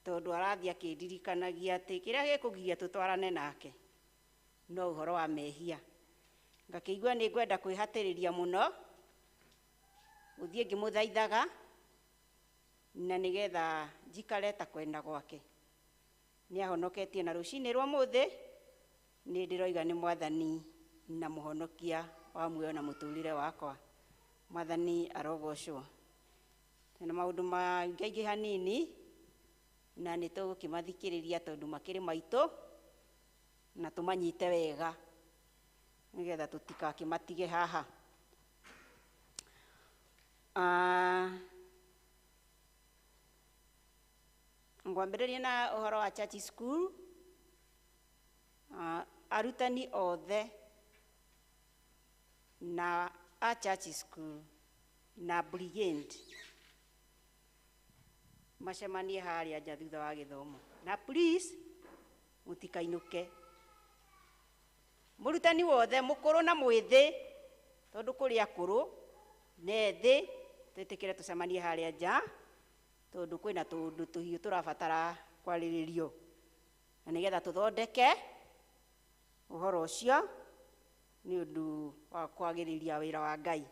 tondũ arathiĩ akĩndirikanagia atĩ kĩrĩa gĩkũgiria tũtwarane nake no ũhoro wa mehia. Ngakĩigua nĩ ngwenda kwĩhatĩrĩria mũno gũthiĩ ngĩmũthaithaga na nĩgetha njikare ta kwenda gwake. Nĩ ahonoketie na rũcinĩ rwa mũthĩ nĩ ndĩroiga nĩ Mwathani na mũhonokia wa muoyo na mũtũrĩre wakwa. Mwathani arogocwo. Na maũndũ maingĩ hanini na nĩ tũgũkĩmathikĩrĩria tondũ makĩrĩ maitũ na tũmanyite wega nĩgetha tũtikakĩmatige haha. Ngwambĩrĩria na ũhoro wa church school. Arutani othe na a church school na brigade macemanie harĩa nja thutha wa gĩthomo, na please mũtikainũke. Mũrutani wothe mũkũrũ na mwĩthĩ, tondũ kũrĩ akũrũ na ethĩ, twĩtĩkĩre tũcemanie harĩa nja tondũ kwĩna tũndũ tũhiũ tũrabatara kwarĩrĩrio na nĩgetha tũthondeke ũhoro ũcio nĩ ũndũ wa kwagĩrĩria wĩra wa Ngai.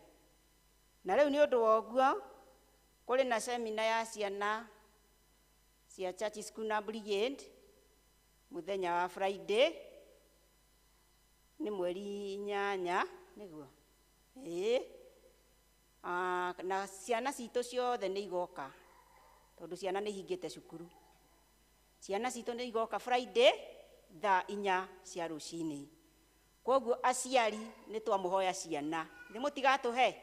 Na rĩu nĩ ũndũ wa ũguo kũrĩ na semina ya ciana cia church school na brigade mũthenya wa Friday, nĩ mweri 8 nĩguo na ciana citũ ciothe nĩ igoka tondũ ciana nĩ ihingĩte cukuru. Ciana citũ nĩ igoka Friday thaa 4 cia rũcinĩ. Koguo aciari nĩ twamũhoya ciana nĩ mũtigatũhe,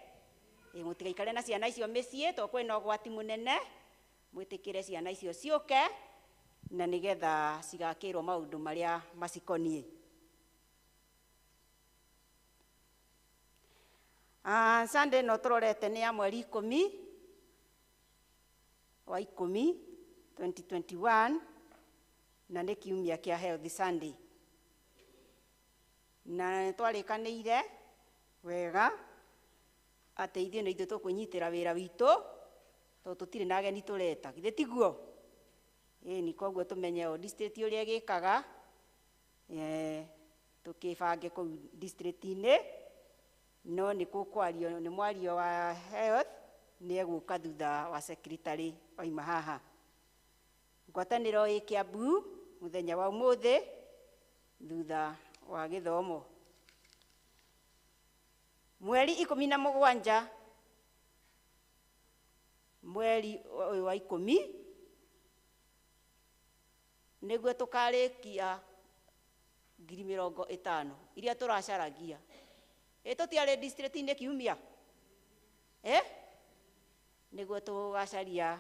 mũtigaikare na ciana icio mĩciĩ tondũ kwĩna ũgwati mũnene. Mwĩtĩkĩre ciana icio ciũke na nĩgetha cigakĩrwo maũndũ marĩa macikoniĩ. Sunday no tũrorete nĩ ya mweri 10 wa 10 2021 na nĩ kiumia kĩa Health Sunday. Na twarĩkanĩire wega atĩ ithuĩ nĩ ithuĩ tũkwĩnyitĩra wĩra witũ tondũ tũtirĩ na ageni tũreta, githĩ tiguo? Nĩ koguo tũmenye o district ũrĩa ĩgĩkaga, tũkĩbange kũu district-inĩ, no nĩ kũkwario nĩ mwario wa health nĩ egũka thutha wa secretary oima haha. Ngwatanĩro ĩ Kiambu mũthenya wa ũmũthĩ thutha wa gĩthomo. Mweri 17 mweri wa 10 nĩguo tũkarĩkia 50,000 iria tũracaragia. Tũtiarĩ district-inĩ kiumia nĩguo tũgacaria,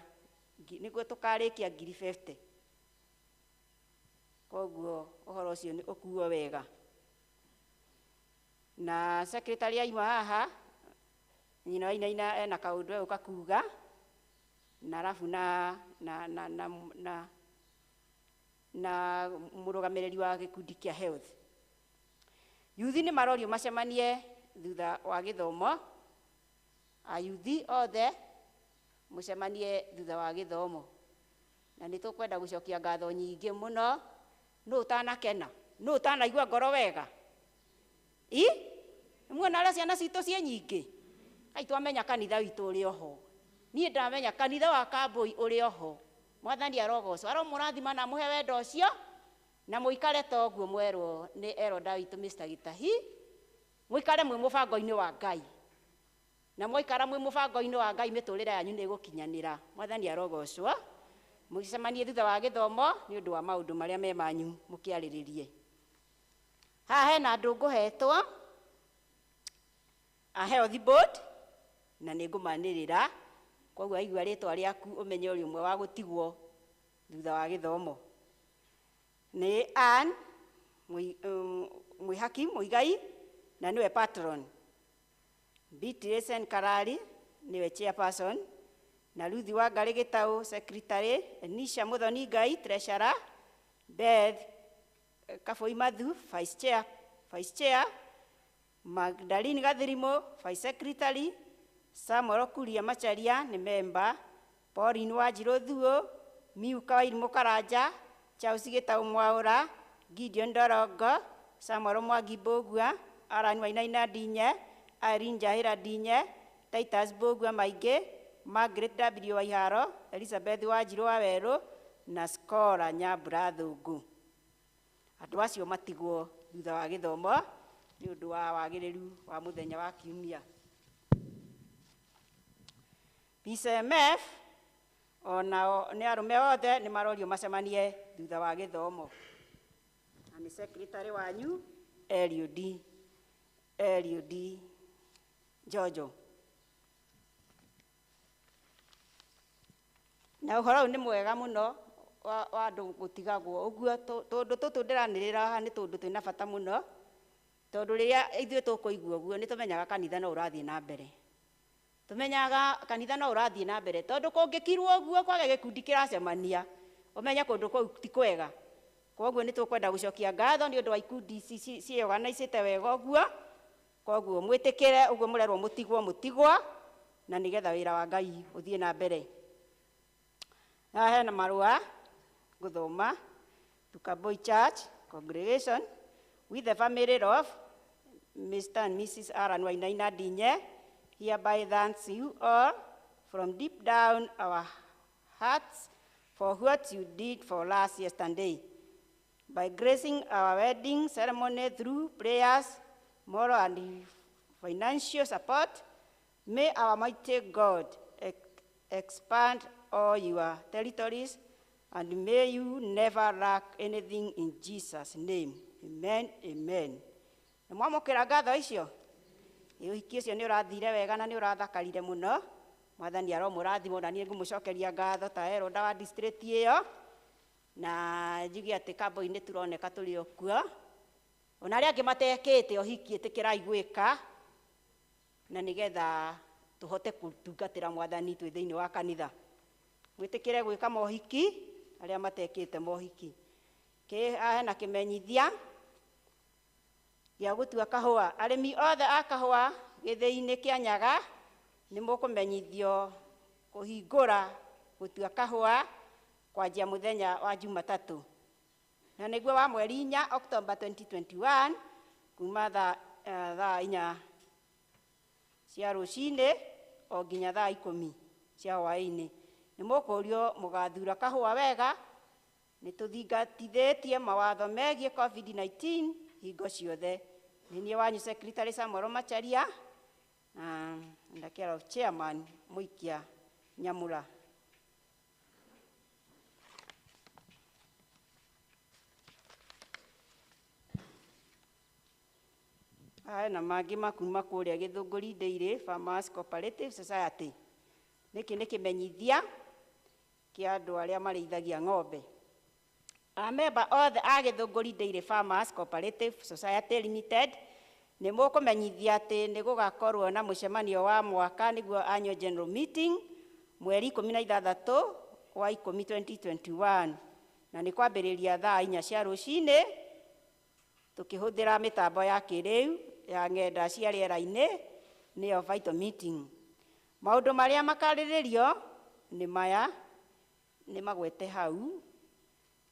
nĩguo tũkarĩkia 50,000. Koguo ũhoro ũcio nĩ ũkuo wega. Na secretary aima haha nyina wainaina ena kaũndũ egũka kuga, na arabu na mũrũgamĩrĩri wa gĩkundi kĩa health. Yuthi nĩ marorio macemanie thutha wa gĩthomo. Ayuthi othe mũcemanie thutha wa gĩthomo. Na nĩ tũkwenda gũcokia ngatho nyingĩ mũno. Nũ ũtanakena? Nũ ũtanaigua ngoro wega? Muona arĩa ciana citũ ciĩ nyingĩ? ai twamenya kanitha witũ ũrĩ oho niĩ ndamenya kanitha wa Kambui ũrĩ oho mwathani arogocwo aromũrathima na mũhe wendo ũcio na mũikare ta ũguo mwerwo nĩ eroda witũ Mr. Gitahi mũikare mwĩ mũbango-inĩ wa Ngai na mwaikara mwĩ mũbango-inĩ wa Ngai mĩtũrĩre yanyu nĩ ĩgũkinyanĩra mwathani arogocwo mũgĩcemanie thutha wa gĩthomo nĩ ũndũ wa maũndũ marĩa me manyu mũkĩarĩrĩrie haha hena andũ ngũhetwo a health board na nĩ ngũmanĩrĩra koguo aigua rĩtwa rĩaku ũmenye ũrĩ ũmwe wa gũtigwo thutha wa gĩthomo nĩ Ann Mwĩhaki Mũigai na nĩwe patron Beatrice Karari nĩwe chairperson na Ruthi wa Ngarĩ Gĩtaũ secretary Nisha Mũthoni Ngai treasurer Beth Kabũi Mathu vice chair Magdalene Gathirimo vice secretary Samuel Kuria Macharia nĩ member Pauline Wanjirũ Thuo Miuka Wairimũ Karanja Charles Gĩtaũ Mwaũra Gideon Ndorogo Samuel Mwangi Mbũgua Aran Wainaina Ndinye Irene Njahĩra Ndinye Titus Mbũgua Maingĩ Margaret W Waiharo Elizabeth Wanjirũ Wawerũ na Skora Nyambura Thũngũ andũ acio matigwo thutha wa gĩthomo nĩ ũndũ wa wagĩrĩru wa mũthenya wa kiumia PCMF onao nĩ arũme othe nĩ marorio macemanie thutha wa gĩthomo na nĩ secretary wanyu Eliud Jojo na ũhoro nĩ mwega mũno wa andũ gũtigagwo ũguo tondũ tũtũ ndĩranĩrĩra haha nĩ tondũ twĩna bata mũno tondũ rĩrĩa ithuĩ tũkũigua ũguo nĩ tũmenyaga kanitha no ũrathiĩ na mbere tumenyaga kanitha no ũrathiĩ na mbere tondũ kũngĩkirwo ũguo kwage gĩkundi kĩracemania ũmenye kũndũ kũu ti kwega koguo nĩ tũkwenda gũcokia ngatho nĩ ũndũ wa ikundi ciĩorganizĩte wega ũguo koguo mwĩtĩkĩre ũguo mũrerwo mũtigwo na nĩgetha wĩra wa Ngai ũthiĩ na mbere na hena marũa gũthoma to Kambui Church congregation with the family of Mr. and Mrs. Aran Wainaina Ndinye hereby thanks you all from deep down our hearts for what you did for us yesterday by gracing our wedding ceremony through prayers, moral and financial support. May our mighty God expand all your territories and may you never lack anything in Jesus' name. Amen, amen. Mwamũkĩra ngatho icio ũhiki ũcio nĩ ũrathire wega na nĩ ũrathakarire mũno mwathani aromũrathimo na niĩ ngũmũcokeria ngatho ta eroda wa district ĩyo na njuge atĩ Kambui nĩ turoneka tũrĩ okuo ona arĩa angĩ matekĩte ũhiki ĩtĩkĩrai gwĩka na nĩgetha tũhote kũtungatĩra mwathani twĩ thĩinĩ wa kanitha mwĩtĩkĩre gwĩka mohiki arĩa matekĩte mohiki hena kĩmenyithia gĩa gũtua kahũa arĩmi othe a kahũa gĩthĩ-inĩ kĩa Nyaga nĩ mũkũmenyithio kũhingũra gũtua kahũa kwanjia mũthenya wa Jumatatũ na nĩguo wa mweri 4 October 2021 kuma thaa 4 cia rũcinĩ o nginya thaa 10 cia hwaĩ-inĩ nĩ mũkũrio mũgathura kahũa wega nĩ tũthingatithĩtie mawatho megiĩ COVID-19 hingo ciothe nĩ niĩ wanyu secretary Samuel Macharia and care of chairman Mũikia Nyamũra. Na mangĩ makuma kũrĩa Gĩthũngũri Dairy Farmers Cooperative Society nĩkĩ nĩ kĩmenyithia kĩa andũ arĩa marĩithagia ng'ombe. Amemba othe a Gĩthũngũri Dairy Farmers Cooperative Society Limited nĩ mũkũmenyithia atĩ nĩ gũgakorwo na mũcemanio wa mwaka nĩguo annual general meeting mweri 16 wa 10 2021 na nĩ kwambĩrĩria thaa 4 cia rũcinĩ tukĩhũthĩra mĩtambo ya kĩrĩu ya ng'enda cia rĩera-inĩ nĩyo vital meeting. Maũndũ marĩa makarĩrĩrio nĩ maya nĩ magwete hau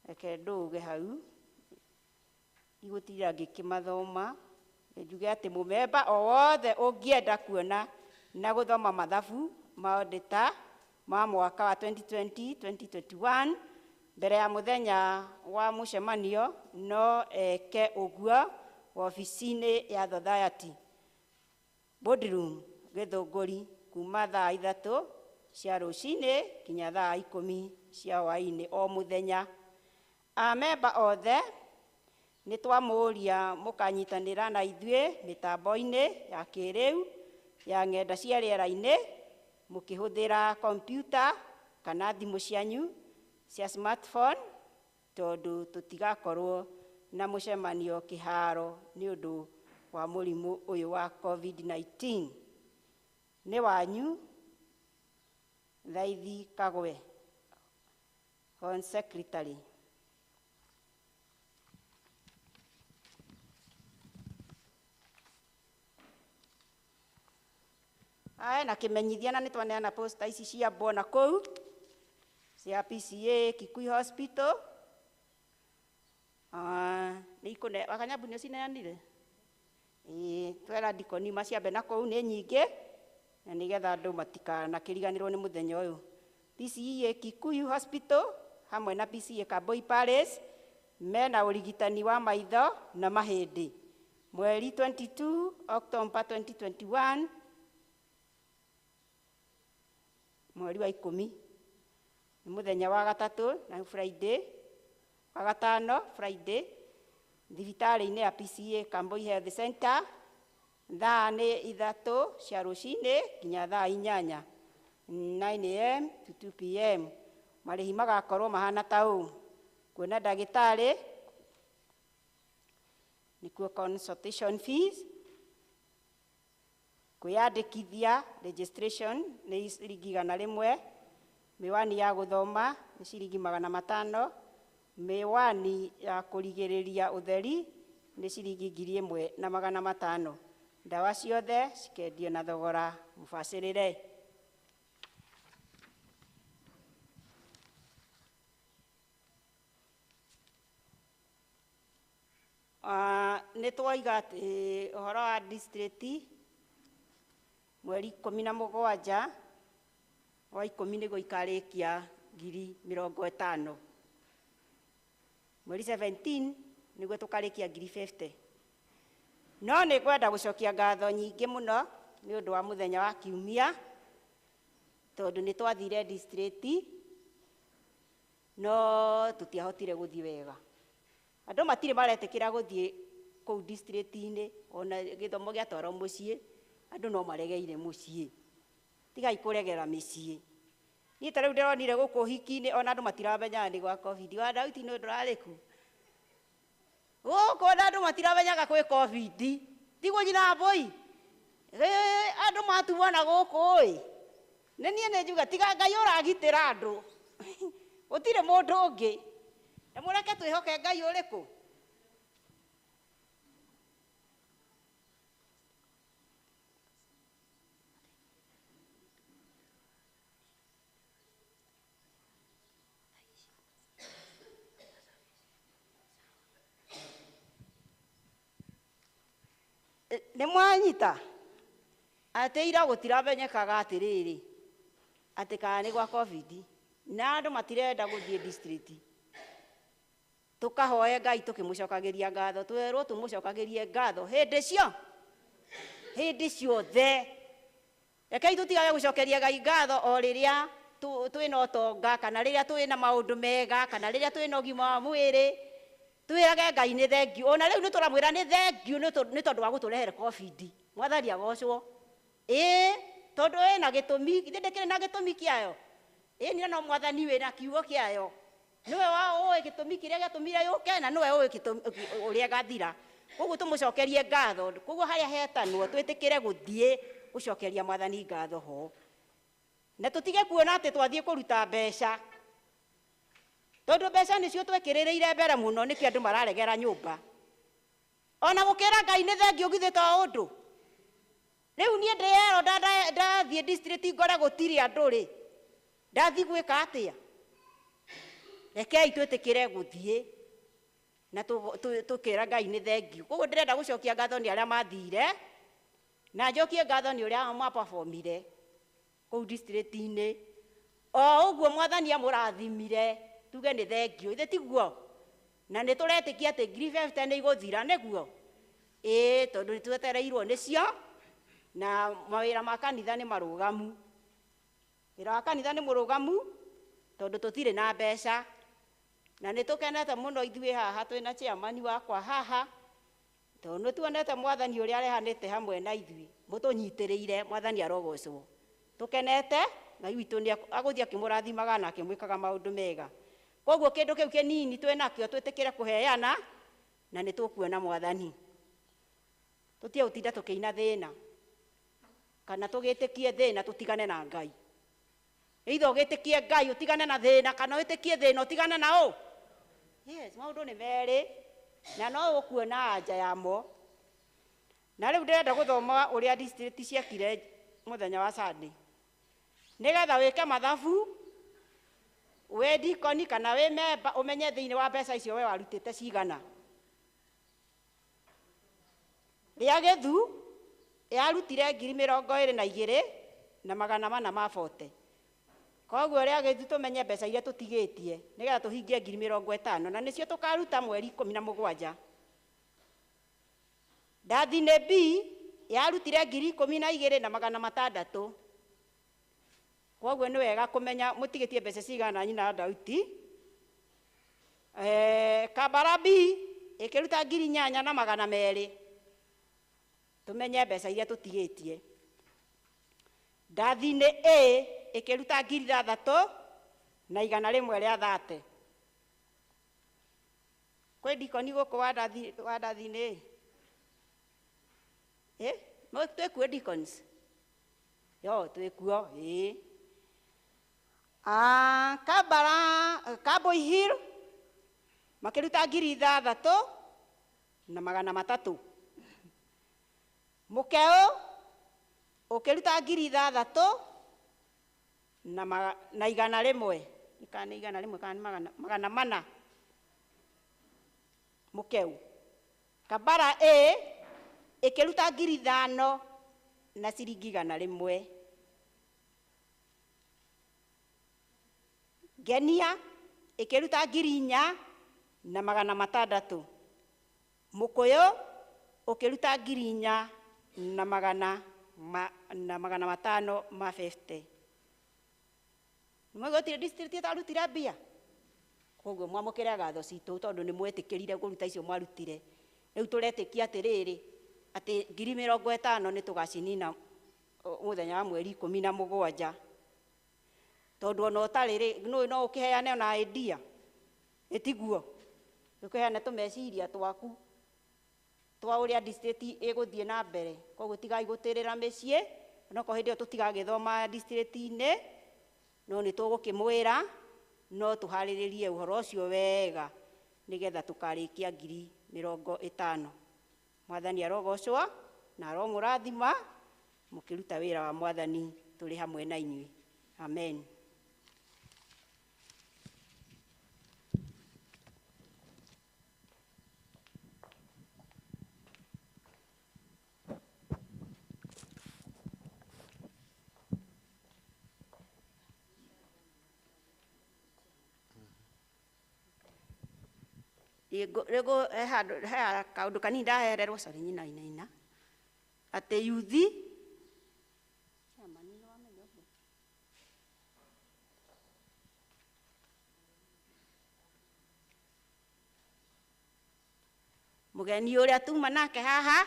reke ndũge hau igũtira ngĩkĩmathoma njuge atĩ mũmemba o wothe ũngĩenda kuona na guthoma mathabu ma auditor ma mwaka wa 2020-2021 mbere ya muthenya wa mucemanio no eke uguo ofici-inĩ ya society boardroom Githunguri kuma thaa 3 cia rũcinĩ kinya thaa 10 cia hwaĩ-inĩ o muthenya. Amemba othe nĩ twamũria mũkanyitanĩra na ithuĩ mĩtambo-inĩ ya kĩrĩu ya ng'enda cia rĩera-inĩ mũkĩhũthĩra kompyuta kana thimũ cianyu cia smartphone tondũ tũtigakorwo na mũcemanio kĩharo nĩ ũndũ wa mũrimũ ũyũ wa COVID-19. Nĩ wanyu Thaithi Kagwe, Hon Secretary. Na kĩmenyithia na nĩ twaneana posta ici cia bona kũu cia PCA Kikuyu Hospital. Nĩ ikũne Wakanyambu nĩ cineanire twera ndikoni maciambe na kũu nĩ nyingĩ na nĩgetha andũ matikanakĩriganĩrwo nĩ mũthenya ũyũ. PCA Kikuyu Hospital hamwe na PCA Kambui Palace mena ũrigitani wa maitho na mahĩndĩ mweri 22 October 2021 mweri wa 10 nĩ mũthenya wa gatatũ na Friday wa gatano Friday thibitarĩ-inĩ ya PCA Kambui Health Center thaa nĩ 3 cia rũcinĩ nginya thaa 8 9 am to 2 pm. Marĩhi magakorwo mahana ta ũũ: kuona ndagĩtarĩ nĩkuo consultation fees, kwĩyandĩkithia registration nĩ ciringi 100, miwani ya gũthoma nĩ ciringi 500, miwani ya kũrigĩrĩria ũtheri nĩ ciringi 1,500. Ndawa ciothe cikendio na thogora mũbacĩrĩre. Nĩ twoiga atĩ ũhoro wa district mweri 17 wa 10 nĩguo ikarĩkia 50,000, mweri 17 nĩguo tũkarĩkia 50,000. No nĩ kwenda gũcokia ngatho nyingĩ mũno nĩ ũndũ wa mũthenya wa kiumia tondũ nĩ twathire district no tũtiahotire gũthiĩ wega. Andũ matirĩ maretĩkĩra gũthiĩ kũu district-inĩ, ona gĩthomo gĩatwarwo mũciĩ andũ no maregeire mũciĩ, tigai kũregera mĩciĩ. Niĩ ta rĩu ndĩronire gũkũ ũhiki-inĩ ona andũ matiramenya nĩ gwa COVID. Wa Daudi nĩ ndũrarĩ ku gũkũ ona andũ matiramenyaga kwĩ COVID, tiguo nyina Mbũi andũ matuo na gũkũ ĩ. Nĩ niĩ nĩ njuga tiga Ngai ũragitĩra andũ gũtirĩ mũndũ ũngĩ, na mũreke twĩhoke Ngai ũrĩkũ. Nĩ mwanyita atĩ ira gũtiramenyekaga atĩrĩrĩ atĩ kana nĩ gwa COVID na andũ matirenda gũthiĩ district. Tũkahoe Ngai tũkĩmũcokagĩria ngatho, twerwo tũmũcokagĩrie ngatho hĩndĩ ciothe. Rekei tũtigage gũcokeria Ngai ngatho o rĩrĩa twĩna ũtonga kana rĩrĩa twĩna maũndũ mega kana rĩrĩa twĩna ũgima wa mwĩrĩ. Twĩrage Ngai nĩ thengiũ. Ona rĩu nĩ tũramwĩra nĩ thengiũ nĩ tondũ wa gũtũrehera COVID. Mwathani agocwo. Tondũ ĩna gĩtũmi, githĩ ndĩkĩrĩ na gĩtũmi kĩayo? Nĩ no Mwathani wĩna kiugo kĩayo. Nĩwe ũĩ gĩtũmi kĩrĩa gĩatũmire yũke na nĩwe ũĩ ũrĩa gathira. Koguo tũmũcokerie ngatho. Koguo harĩa hetanwo twĩtĩkĩre gũthiĩ gũcokeria Mwathani ngatho ho. Na tũtige kuona atĩ twathiĩ kũruta mbeca. Tondũ mbeca nĩcio twekĩrĩrĩire mbere mũno nĩkĩo andũ mararegera nyũmba. Ona gũkĩra Ngai nĩ thengiũ githĩ to ũndũ. Rĩu niĩ ndĩyero ndathiĩ district ngore gũtirĩ andũ rĩ, ndathiĩ gwĩka atĩa? Rekei twĩtĩkĩre gũthiĩ na tũkĩra Ngai nĩ thengiũ. Koguo ndĩrenda gũcokia ngatho nĩ arĩa mathire na njokie ngatho nĩ ũrĩa mwaperformire kũu district-inĩ. O ũguo mwathani amũrathimire, tuge nĩ thengio, ithe tiguo? Na nĩ tũretĩkia atĩ 50 nĩ igũthira, nĩguo? Ĩĩ, tondũ nĩ twetereirwo nĩcio, na mawĩra ma kanitha nĩ marũgamu. Wĩra wa kanitha nĩ mũrũgamu, tondũ tũtirĩ na mbeca. Na nĩ tũkenete mũno ithuĩ haha twĩna chairman wakwa haha, tondũ nĩ tuonete mwathani ũrĩa arehanĩte hamwe na ithuĩ, mũtũnyitĩrĩire, mwathani arogocwo. Tũkenete, Ngai witũ nĩ agũthiĩ akĩmũrathimaga na akĩmwĩkaga maũndũ mega. Koguo kĩndũ kĩu kĩnini twĩnakĩo twĩtĩkĩre kũheana, na nĩ tũkuona mwathani. Tũtige gũtinda tũkĩina thĩna, kana tũgĩtĩkie thĩna tũtigane na Ngai. Either ũgĩtĩkie Ngai ũtigane na thĩna, kana ũgĩtĩkie thĩna ũtigane na ũ? Yes, maũndũ nĩ merĩ, na no ũkuona anja yamo. Na rĩu ndĩrenda gũthoma ũrĩa district ciekire mũthenya wa Sunday. Nĩgetha wĩke mathabu, wĩ ndikoni kana wĩ memba, ũmenye thĩinĩ wa mbeca icio we warutĩte cigana. Rĩa Gĩthu yarutire 22,440. Koguo rĩa Gĩthu tũmenye mbeca iria tũtigĩtie, nĩgetha tũhingie 50,000, na nĩcio tũkaruta mweri 17. Ndathi-inĩ B yarutire 12,600. Koguo nĩ wega kũmenya mũtigĩtie mbeca cigana nyina Dauti. Kambara B ĩkĩruta 8,200. Tũmenye mbeca iria tũtigĩtie. Ndathi-inĩ A ĩkĩruta 6,130. Kwĩ ndikoni gũkũ wa ndathi-inĩ A? Twĩkuo deacons? Yo, twĩkuo, ĩĩ. Kamboi Hill makĩruta 3,300. Mũkeo ũkĩruta 3,100. Kana nĩ 100 kana nĩ 400. Mũkeo. Kambara A ĩkĩruta 5,000 na ciringi 100. Ngenia ĩkĩruta 4,600. Mũkũyũ ũkĩruta 4,550. Nĩmũgũtire district ĩtarutire mbia? Koguo mwamũkĩre ngatho citũ tondũ nĩ mwetĩkĩrire kũruta icio mwarutire. Rĩu tũretĩkia atĩrĩrĩ, atĩ 50,000 nĩ tũgacinina mũthenya wa mweri 17. Tondũ ona ũtarĩ no ũkĩheane ona idea. Ĩtiguo. Ũkĩheane tũmeciria twaku twa ũrĩa district ĩgũthiĩ na mbere. Koguo tigai gũtĩrĩra mĩciĩ, onako hĩndĩ ĩyo tũtigagĩthoma district-inĩ, no nĩ tũgũkĩmwĩra, no tũharĩrĩrie ũhoro ũcio wega, nĩgetha tũkarĩkia 50,000. Mwathani arogocwo na aromũrathima, mũkĩruta wĩra wa Mwathani tũrĩ hamwe na inyuĩ. Amen. Rĩgo he kaũndũ kanini ndahererwo sorry nyina atĩ yuthi mũgeni ũrĩa tuma nake haha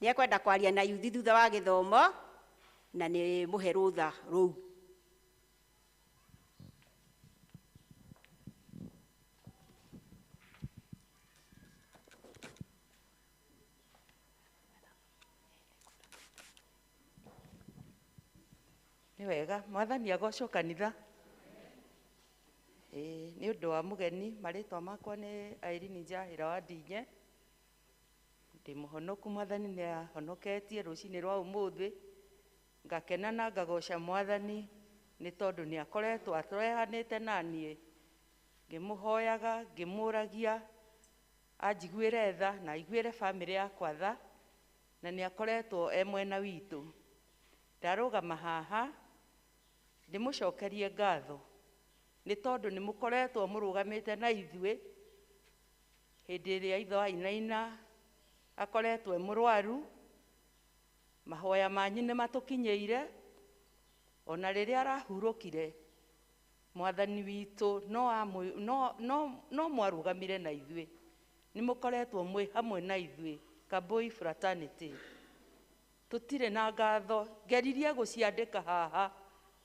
nĩ ekwenda kwaria na yuthi thutha wa gĩthomo na nĩ mũhe rũtha rũu. Nĩ wega, Mwathani agocwo kanitha. Nĩ ũndũ wa mũgeni, marĩtwa makwa nĩ Irene Njahĩra wa Ndinye. Ndĩ mũhonoku, Mwathani nĩ ahonoketie rũcinĩ rwa ũmũthĩ. Ngakena na ngagoca Mwathani nĩ tondũ nĩ akoretwo atũrehanĩte na niĩ. Ngĩmũhoyaga, ngĩmũragia, anjiguĩre tha na aiguĩre bamĩrĩ yakwa tha. na nĩ akoretwo mwena witũ. Ndarũgama haha ndĩmũcokerie ngatho nĩ tondũ nĩ mũkoretwo mũrũgamĩte na ithuĩ hĩndĩ ĩrĩa ithe wa Inaina akoretwo mũrwaru. Mahoya manyu nĩ matũkinyĩire, ona rĩrĩa arahurũkire Mwathani witũ no mwarũgamire na ithuĩ. Nĩ mũkoretwo mwĩ hamwe na ithuĩ, Kambui fraternity. Tũtirĩ na ngatho, ngeririe gũciandĩka haha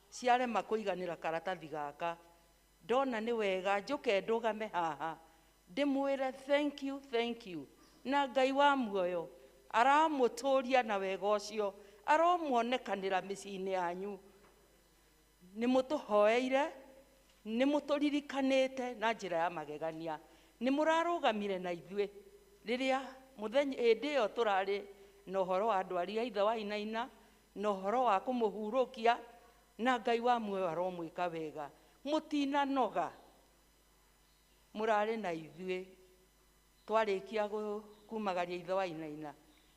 ciarema kũiganĩra karatathi gaka. Ndona nĩ wega njũke ndũgame haha ndĩmwĩre thank you, na Ngai wa muoyo aramũtũria na wega ũcio, aromuonekanĩra mĩciĩ-inĩ yanyu. Nĩ mũtũhoeire, nĩ mũtũririkanĩte na njĩra ya magegania, nĩ mũrarũgamire na ithuĩ rĩrĩa mũthenya hĩndĩ ĩyo tũrarĩ na ũhoro wa ndwari ya ithe wa Inaina, na ũhoro wa kũmũhurũkia, na Ngai wa muoyo aromwĩka wega. Mũtinanoga, mũrarĩ na ithuĩ twarĩkia kumagaria ithe wa Inaina.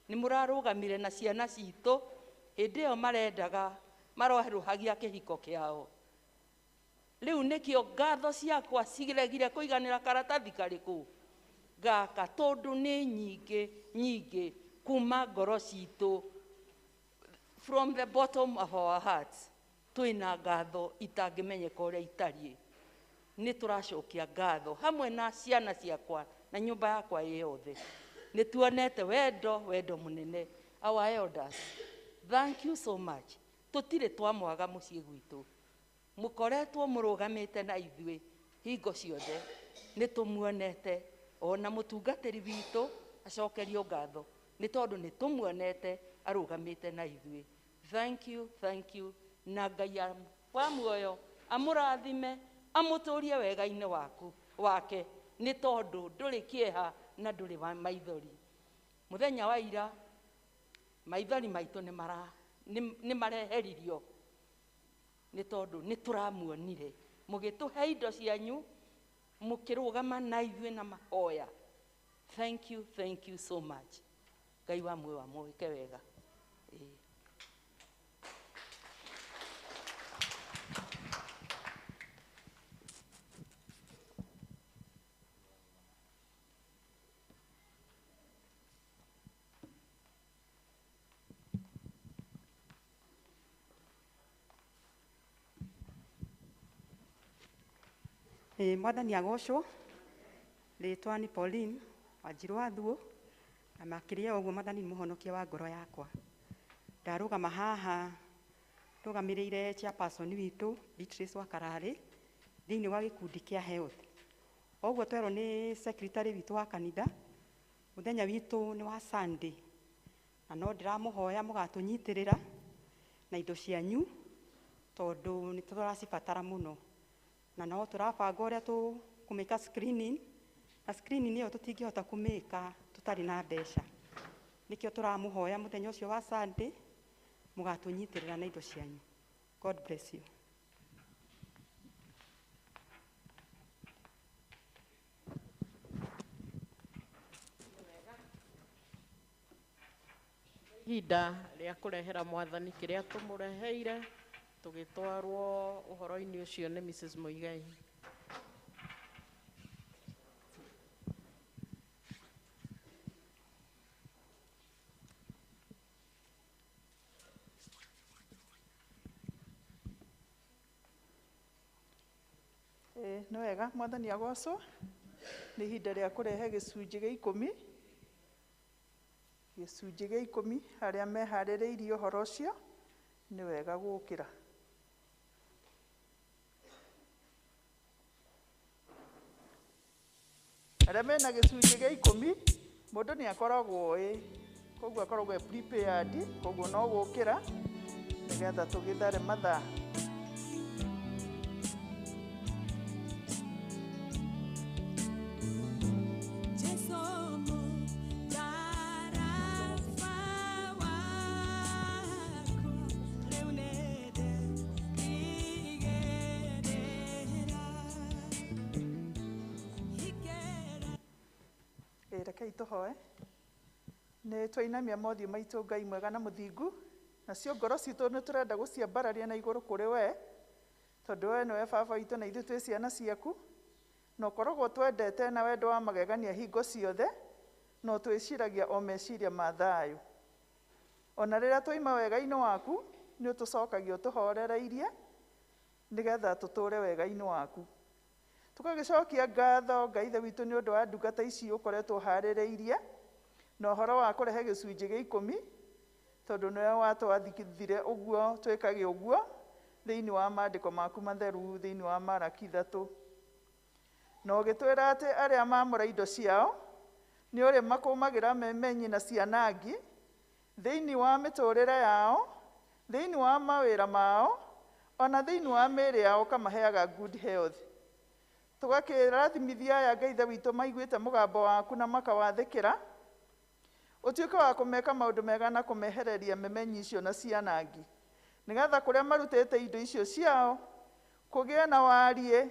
Nĩ mũrarũgamire na ciana citũ hĩndĩ ĩyo marendaga maroherũhagia kĩhiko kĩao. Rĩu nĩkĩo ngatho ciakwa ciregire kũiganĩra karatathi karĩkũ gaka, tondũ nĩ nyingĩ kuma ngoro citũ, from the bottom of our hearts. Twĩna ngatho itangĩmenyeka ũrĩa itariĩ. Nĩ tũracokia ngatho hamwe na ciana ciakwa na nyũmba yakwa yothe. Nĩ tuonete wendo mũnene. Our elders, thank you so much. Tũtirĩ twamwaga mũciĩ gwitũ. Mũkoretwo mũrũgamĩte na ithuĩ hingo ciothe. Nĩ tũmuonete, ona mũtungatĩri witũ acokerio ngatho nĩ tondũ nĩ tũmuonete arũgamĩte na ithuĩ. Thank you, na Ngai wa muoyo amũrathime, amũtũrie wega-inĩ wake, nĩ tondũ ndũrĩ kĩeha na ndũrĩ maithori. Mũthenya wa ira maithori maitũ nĩ mareheririo nĩ tondũ nĩ tũramuonire mũgĩtũhe indo cianyu, mũkĩrũgama na ithuĩ na mahoya. Thank you so much. Ngai wa muoyo amwĩke wega. Mwathani agocwo. Rĩtwa nĩ Pauline Wanjirũ wa Thuo, na makĩria ũguo Mwathani nĩ mũhonokia wa ngoro yakwa. Ndarũgama haha rũgamĩrĩire chairperson witũ Beatrice wa Kararĩ thĩinĩ wa gĩkundi kĩa health. Ũguo twerwo nĩ secretary witũ wa kanitha, mũthenya witũ nĩ wa Sunday, na no ndĩramũhoya mũgatũnyitĩrĩra na indo cianyu tondũ nĩ tũracibatara mũno. Na no tũrabanga ũrĩa tũkũmĩka screening, na screening ĩyo tũtingĩhota kũmĩka tũtarĩ na mbeca. Nĩkĩo tũramũhoya mũthenya ũcio wa Sunday mũgatũnyitĩrĩra na indo cianyu. God bless you. Ihinda rĩa kũrehera Mwathani kĩrĩa tũmũreheire, tũgĩtwarwo ũhoro-inĩ ũcio nĩ Mrs. Muigai. Nĩ wega, Mwathani agocwo. Nĩ ihinda rĩa kũrehe gĩcunjĩ gĩa 10. Gĩcunjĩ gĩa 10 arĩa meharĩrĩirie ũhoro ũcio nĩ wega gũkĩra. Arĩa mena gĩcunjĩ gĩa 10 mũndũ nĩ akoragwo koguo akoragwo prepared, koguo no gũkĩra nĩgetha tũgĩthare mathaa. Rekei tũhoe. nĩ twainamia mothiũ maitũ Ngai mwega na mũthingu, nacio ngoro citũ nĩ tũrenda gũciambararia na igũrũ kũrĩ we, tondũ we nĩwe baba witũ na ithuĩ twĩ ciana ciaku, na ũkoragwo twendete na wendo wa magegania hingo ciothe, no twĩciragia o meciria ma thayũ. Ona rĩrĩa twaima wega-inĩ waku, nĩ ũtũcokagia ũtũhorereirie, nĩgetha tũtũũre wega-inĩ waku. Tũgagĩcokia ngatho Ngai Ithe witũ nĩ ũndũ wa ndungata ici ũkoretwo harĩrĩirie, na ũhoro wa kũrehe gĩcunjĩ gĩa 10, tondũ nĩwe watwathithire ũguo twĩkage ũguo thĩinĩ wa maandĩko maku matheru thĩinĩ wa Malaki 3. Na ũgĩtwĩra atĩ arĩa mamũra indo ciao nĩ ũrĩ makũmagĩra memenyi na cianangi thĩinĩ wa mĩtũũrĩre yao, thĩinĩ wa mawĩra mao, ona thĩinĩ wa mĩĩrĩ yao ũkamaheaga good health. Tũgakĩrathimithia aya Ngai Ithe witũ maiguĩte mũgambo waku na makawathĩkĩra, ũtuĩke wa kũmeka maũndũ mega na kũmehereria memenyi icio na cianangi, nĩgetha kũrĩa marutĩte indo icio ciao kũgĩe na wariĩ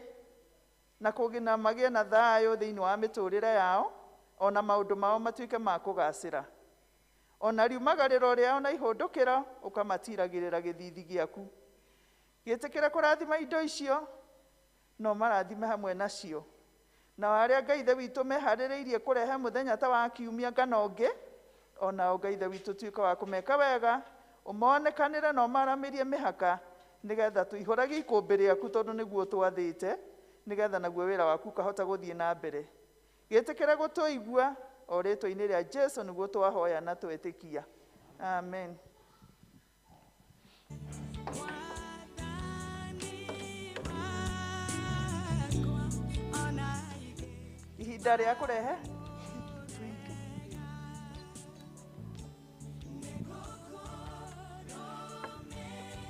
na kũgina magĩe na thayũ thĩinĩ wa mĩtũũrĩre yao, ona maũndũ mao matuĩke ma kũgacĩra. Ona riumagarĩro rĩao na ihũndũkĩro ũkamatiragĩrĩra gĩthithi gĩaku. Gĩtĩkĩre kũrathima indo icio, no marathime hamwe nacio. Na arĩa Ngai Ithe witũ meharĩrĩirie kũrehe mũthenya ta wa Kiumia ngano ngĩ, onao Ngai Ithe witũ tuĩka wa kũmeka wega, ũmonekanĩre na ũmaramĩrie mĩhaka, nĩgetha tũihũragie ikũmbĩ rĩaku tondũ nĩguo twathĩte, nĩgetha naguo wĩra waku kahota gũthiĩ na mbere. Gĩtĩkĩre gũtũigua o rĩtwa-inĩ rĩa Jesu nĩguo twahoya na twetĩkia. Amen. Ihinda rĩa kũrehe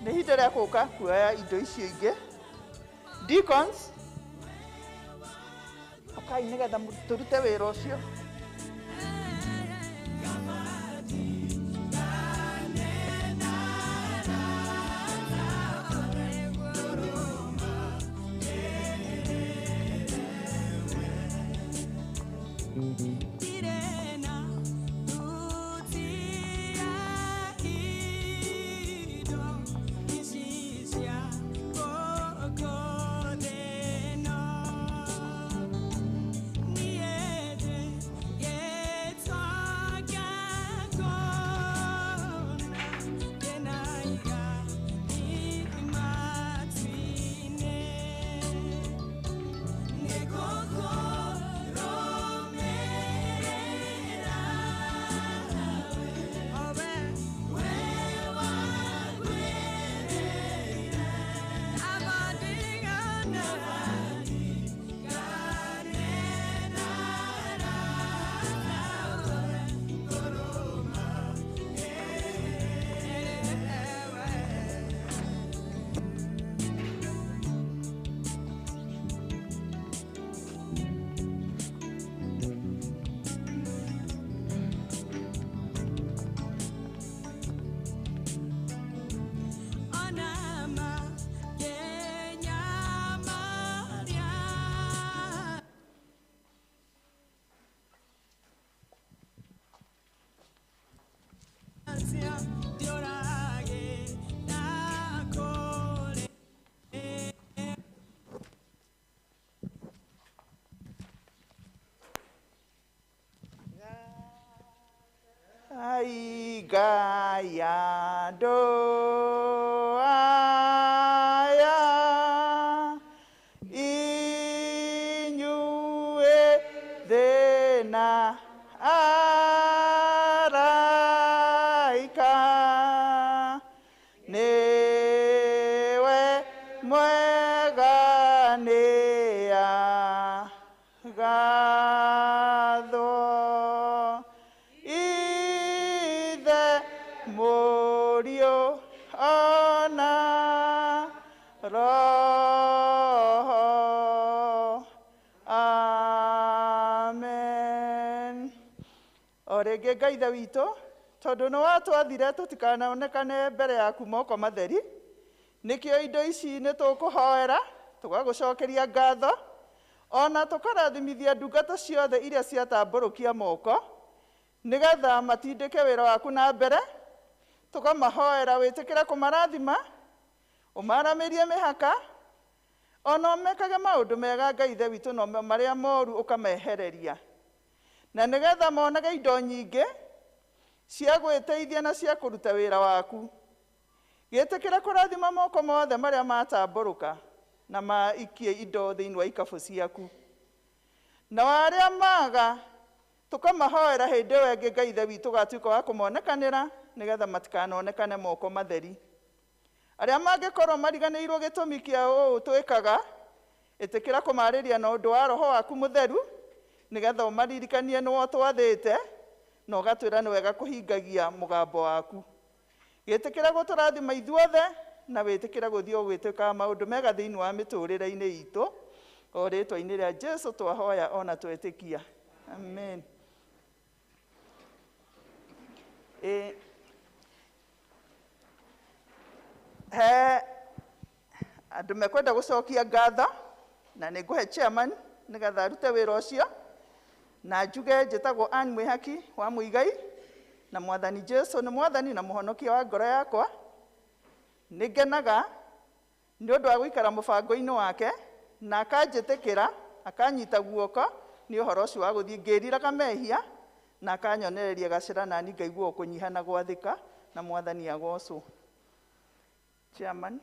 nĩ ihinda rĩa gũka kuoya indo icio ingĩ. Deacons, okai nĩgetha tũrute wĩra ũcio. Gaya do aya inyue thena araika newe mwega nea gatho Morio ona roho. Amen. O rĩngĩ Ngai Ithe witũ, tondũ nĩ watwathire tũtikanaonekane mbere yaku moko matheri, nĩkĩo indo ici nĩ tũkũhoera, tũgagũcokeria ngatho, ona tũkarathimithia ndungata ciothe iria ciatambũrũkia moko, nigetha matindike wira waku na mbere tukamahoera witikira kumarathima umaramirie mihaka ono mekage maundu mega Ngai ithe witu no maria moru ukamehereria na nigetha monage indo nyingi cia gwiteithia na cia kuruta wira waku gitikira kurathima moko mothe maria matamburuka na maikie indo thiini wa ikabu ciaku na waria maga tukamahoera hindi wengi Ngai ithe witu gatuika wa kumonekanira nigetha matikanonekane moko matheri aria mangikorwo mariganĩirwo gĩtũmi kĩa ũũ twĩkaga ĩtĩkĩra kũmarĩria na ũndũ wa roho waku mũtheru nigetha ũmaririkanie nĩwe twathĩte na ũgatwĩra nĩ wega kũhingagia mũgambo waku gĩtĩkĩra gũtũrathima ithuothe na wĩtĩkĩra gũthiĩ ũgwĩtĩkaga maũndũ mega thĩinĩ wa mĩtũrĩre-inĩ itũ o rĩtwa-inĩ rĩa Jesu twahoya ona twetĩkia amen. He andũ mekwenda gũcokia ngatho na nĩ ngũhe chairman nigetha arute wĩra ũcio na njuge njĩtagwo Ann Mwĩhaki wa Mũigai na Mwathani Jesu nĩ mwathani na mũhonokia wa ngoro yakwa nĩ ngenaga nĩ ũndũ wa gũikara mũbango-inĩ wake na akanjĩtĩkĩra akanyita guoko nĩ ũhoro ũcio wa gũthiĩ ngĩriraga mehia na akanyonereria gacĩra na ni ngaigua kũnyiha na gwathĩka na mwathani agocwo. Chairman.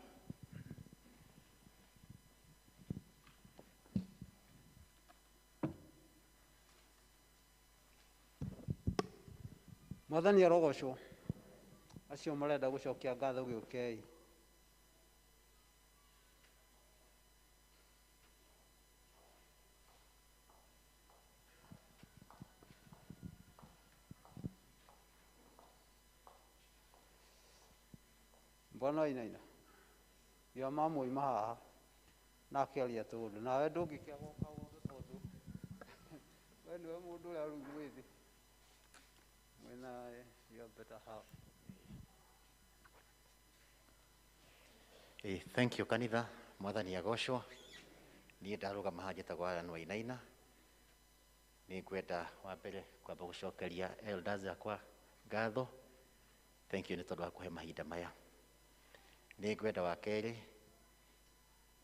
Mwathani arogocwo acio marenda gũcokia ngatho gĩũkei. Mbona inaina ya mamu imaha na kĩaria tũndũ nawe ndũngĩkĩa goka ũndũ tondũ we nĩwe mũndũ ũrĩa rĩu mwĩthĩ mwĩna your better half. Thank you kanitha mwathani agocwo niĩ ndarũgama haha njĩtagwo Alan Wainaina nĩ ngwenda wa mbere kwamba gũcokeria elders akwa ngatho. Thank you nĩ tondũ wa kũhe mahinda maya. Nĩ ngwenda wa kerĩ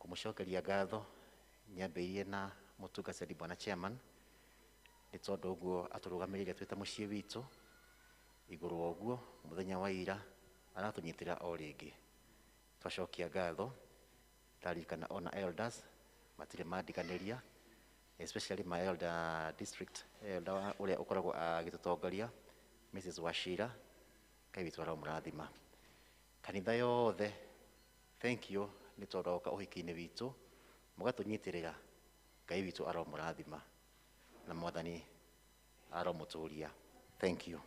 kũmũcokeria ngatho nyambĩrĩrie na mũtungatĩri bwana chairman nĩ tondũ ũguo atũrũgamĩrĩire twĩ ta mũciĩ witũ igũrũ wa ũguo mũthenya wa ira aratũnyitĩra o rĩngĩ twacokia ngatho taririkana ona elders matirĩ mandiganĩria especially my elder district elder ũrĩa ũkoragwo agĩtũtongoria Mrs. Wachira Ngai witũ aramũrathima kanitha yothe. Thank you nĩ tondũ oka ũhiki-inĩ witũ mũgatũnyitĩrĩra Ngai witũ aramũrathima na mwathani aramũtũria. Thank you.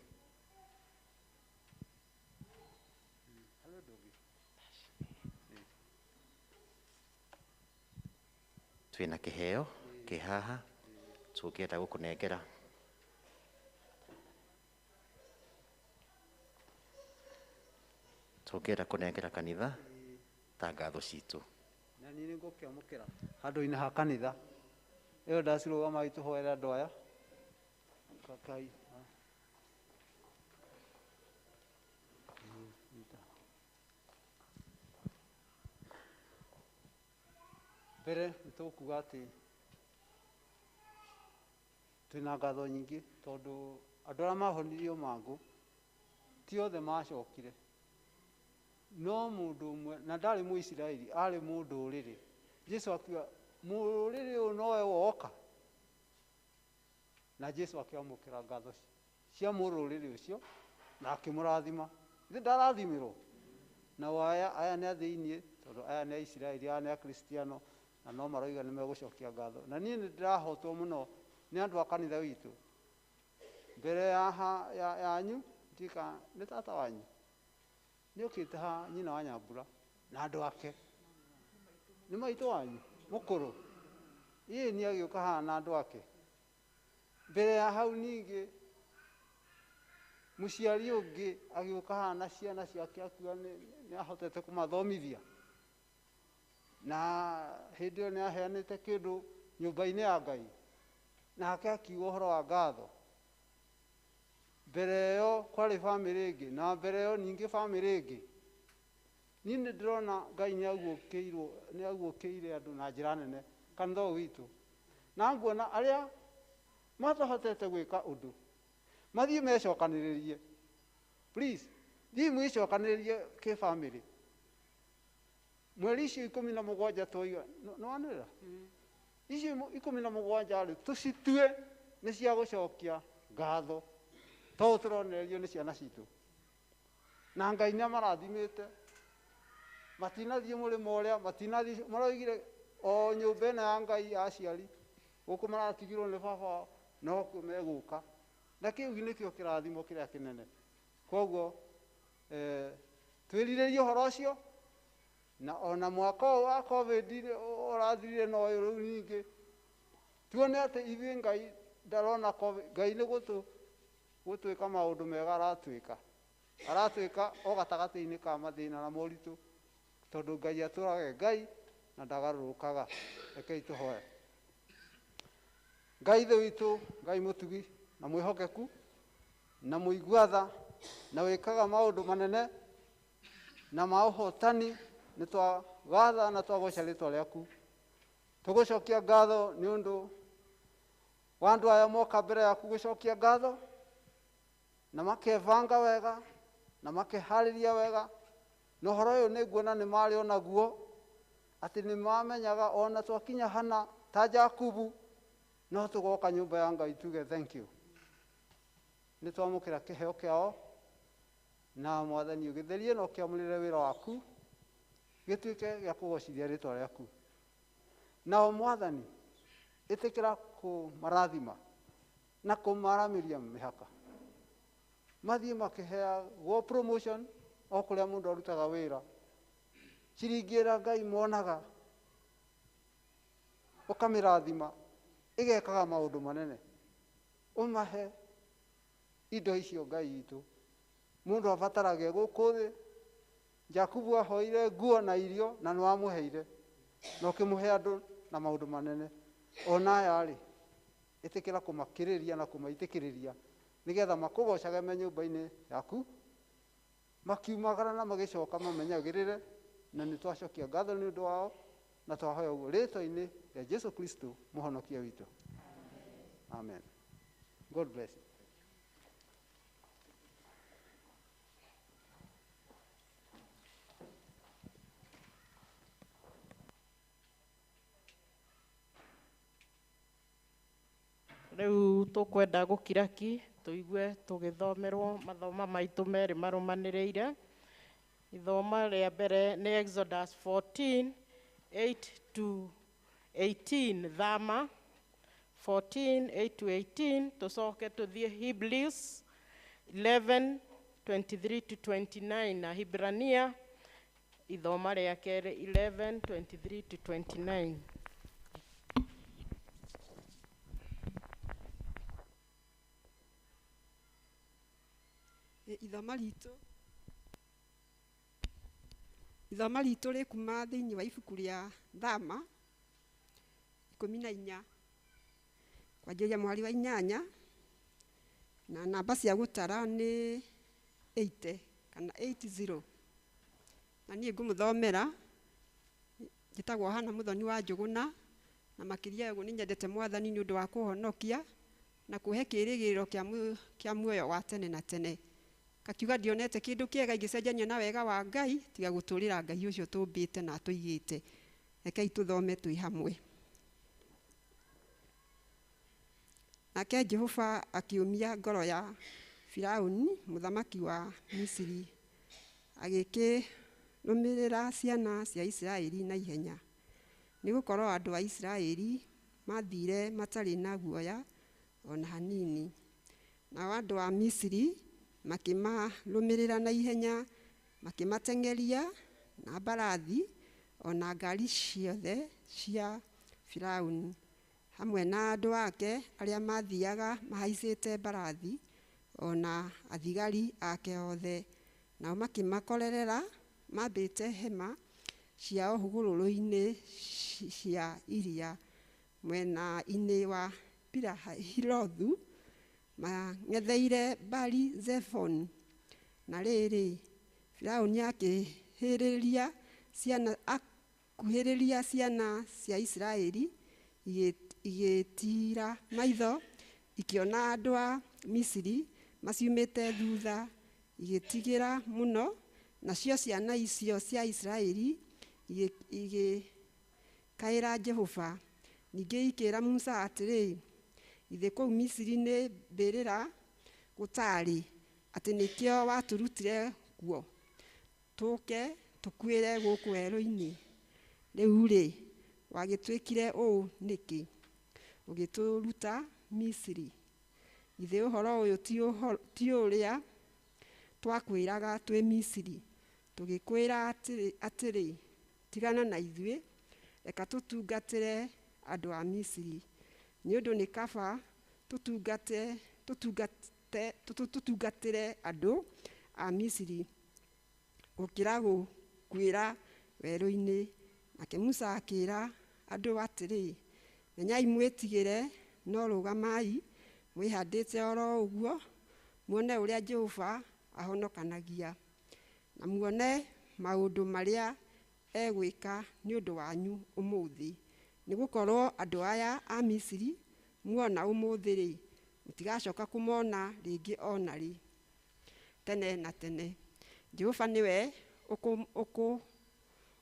Twĩna kĩheo kĩ haha tũngĩenda gũkũnengera. Tũngĩenda kũnengera kanitha ta ngatho citũ. Na niĩ nĩngũkĩamũkĩra handũ-inĩ ha kanitha ĩyo ndacirũgama itũhoera andũ aya Ngai. Mbere nĩtũkuga atĩ twĩna ngatho nyingĩ tondũ andũ arĩa mahonirio mangũ ti othe macokire no mũndũ ũmwe na ndarĩ Mũisiraeli arĩ mũndũ ũrĩrĩ. Jesu akiuga mũrĩrĩ ũyũ nowe woka na Jesu akĩamũkĩra ngatho cia mũrũrĩrĩ ũcio na akĩmũrathima. Ithe ndarathimirwo na aya nĩ athĩiniĩ tondũ aya nĩ Aisiraeli aya nĩ Akristiano na no maroiga nĩ megũcokia ngatho. Na niĩ nĩndĩrahotwo mũno nĩ andũ a kanitha witũ mbere yanyu ndika nĩ tata wanyu nĩ ũkĩte ha nyina wa Nyambura na andũ ake nĩ maitũ wanyu mũkũrũ ĩĩ nĩ agĩũka haha na andũ ake. Mbere ya hau ningĩ mũciari ũngĩ agĩũka haha na ciana ciake akiuga nĩ ahotete kũmathomithia na hĩndĩ ĩyo nĩ aheanĩte kĩndũ nyũmba-inĩ ya Ngai nake akiuga ũhoro wa ngatho. mbere ĩyo kwarĩ bamĩrĩ ĩngĩ na mbere ĩyo ningĩ bamĩrĩ ĩngĩ. Niĩ nĩ ndĩrona Ngai nĩ aguũkĩire andũ na njĩra nene kanitha ũyũ witũ, na nguona arĩa matahotete gwĩka ũndũ mathiĩ mecokanĩrĩrie. Please, thiĩ mwĩcokanĩrĩrie kĩ-bamĩrĩ. Mweri icio 17 twoiga nĩwanĩrĩra icio 17 tũcitue nĩ cia gũcokia ngatho tondũ tũronererio nĩ ciana citũ, na Ngai nĩ amarathimĩte. Matinathiĩ mũrĩmo ũrĩa, matinathiĩ, maroigire o nyũmba ĩno ya Ngai ya aciari gũkũ maratigirwo nĩ baba wao no kuo megũka, na kĩu nĩkĩo kĩrathimo kĩrĩa kĩnene. Koguo twĩrirĩrie ũhoro ũcio, na ona mwaka ũyũ wa COVID ũrathirire na ũyũ rĩu ningĩ tuone atĩ ithuĩ Ngai ndarona COVID, Ngai nĩ gũtwĩka maũndũ mega aratwĩka o gatagatĩ-inĩ ka mathĩna na moritũ, tondũ Ngai atũrage Ngai na ndagarũrũkaga. Rekei tũhoe. Ngai ithe witũ, Ngai mũtugi na mwĩhokeku na mũigua-tha na wĩkaga maũndũ manene na ma ũhotani, nĩ twagatha na twagooca rĩĩtwa rĩaku. Tũgũcokia ngatho nĩ ũndũ wa andũ aya moka mbere yaku gũcokia ngatho na makebanga wega na makeharĩria wega, na ũhoro ũyũ nĩ nguona nĩ marĩ o naguo, atĩ nĩ mamenyaga ona twakinya hana ta Jakubu no tũgoka nyũmba ya Ngai tuge thank you. Nĩ twamũkĩra kĩheo kĩao, na Mwathani ũgĩtherie na ũkĩamũrĩre wĩra waku gĩtuĩke gĩa kũgocithia rĩĩtwa rĩaku. Nao Mwathani ĩtĩkĩra kũmarathima na kũmaramĩria mĩhaka, mathiĩ makĩheagwo promotion o kũrĩa mũndũ arutaga wĩra. Ciringi ĩrĩa Ngai monaga ũkamĩrathima ĩgekaga maũndũ manene, ũmahe indo icio Ngai witũ. Mũndũ abataraga gũkũ thĩ, Jakubu ahoire nguo na irio na nĩ wamũheire, na ũkĩmũhe andũ na maũndũ manene. Ona aya-rĩ, ĩtĩkĩra kũmakĩrĩria na kũmaitĩkĩrĩria nĩgetha makũgocage me nyũmba-inĩ yaku, makiumagara na magĩcoka mamenyagĩrĩre, na nĩ twacokia ngatho nĩ ũndũ wao na twahoya ũguo rĩĩtwa-inĩ rĩa Jesu Kristo mũhonokia witũ. Amen. God bless you. Rĩu tũkwenda gũkiraki tũigue tũgĩthomerwo mathoma maitũ merĩ marũmanĩrĩire. Ithoma rĩa mbere nĩ Exodus 14:8-18, Thama 14:8-18, tũcoke tũthiĩ Hebrews 11:23-29 na Hibrania ithoma rĩa kerĩ 11:23-29. Ithoma ritũ rĩ kuma thĩinĩ wa ibuku rĩa Thama 14 kwanjĩrĩria mweri wa 8, na namba cia gũtara nĩ 80 kana 80. Na niĩ ngũmũthomera, njĩtagwo Hana Mũthoni wa Njũgũna, na makĩria ũguo nĩ nyendete Mwathani nĩ ũndũ wa kũhonokia na kũhe kĩĩrĩgĩrĩro kĩa muoyo wa tene na tene. Kakiuga ndionete kĩndũ kĩega ingĩcenjanio na wega wa Ngai tiga gũtũũrĩra Ngai ũcio tũmbĩte na tũigĩte. Rekei tũthome twĩ hamwe. Nake Jehova akĩũmia ngoro ya Firaũni mũthamaki wa Misiri, agĩkĩrũmĩrĩra ciana cia Isiraeli na ihenya, nĩ gũkorwo andũ a Isiraeli mathire matarĩ na guoya ona hanini. Nao andũ a Misiri makĩmarũmĩrĩra na ihenya, makĩmateng'eria na mbarathi ona ngari ciothe cia Firaũni, hamwe na andũ ake arĩa mathiaga mahaicĩte mbarathi ona athigari ake othe. Nao makĩmakorerera mambĩte hema ciao hũgũrũrũ-inĩ cia iria mwena-inĩ wa Pihahirothu, mang'etheire Bali Zephon. Na rĩrĩ, Firaũni akuhĩrĩria ciana cia Isiraeli igĩtira maitho, ikiona andũ a Misiri maciumĩte thutha, igĩtigĩra mũno, nacio ciana icio cia Isiraeli igĩkaĩra Jehova. Ningĩ ikĩra Musa atĩrĩ, ithe kũu Misiri nĩ mbĩrĩra gũtarĩ, atĩ nĩkĩo watũrutire kuo, tũke tũkuĩre gũkũ werũ-inĩ. Rĩu-rĩ, wagĩtwĩkire ũũ nĩkĩ, ũgĩtũruta Misiri? Ithe ũhoro ũyũ ti ũrĩa twakwĩraga twĩ Misiri, tũgĩkwĩra atĩrĩ, tigana na ithuĩ, reka tũtungatĩre andũ a Misiri, nĩ ũndũ nĩ kaba tũtungatĩre andũ a Misiri gũkĩra gũkuĩra werũ-inĩ. Nake Musa akĩra andũ atĩrĩ, menyai mwĩtigĩre, no rũgamai mwĩhandĩte oro ũguo, muone ũrĩa Jehova ahonokanagia, na muone maũndũ marĩa egwĩka nĩ ũndũ wanyu ũmũthĩ. Nĩ gũkorwo andũ aya a Misiri muona ũmũthĩ-rĩ, mũtigacoka kũmona rĩngĩ ona rĩ, tene na tene. Jehova nĩwe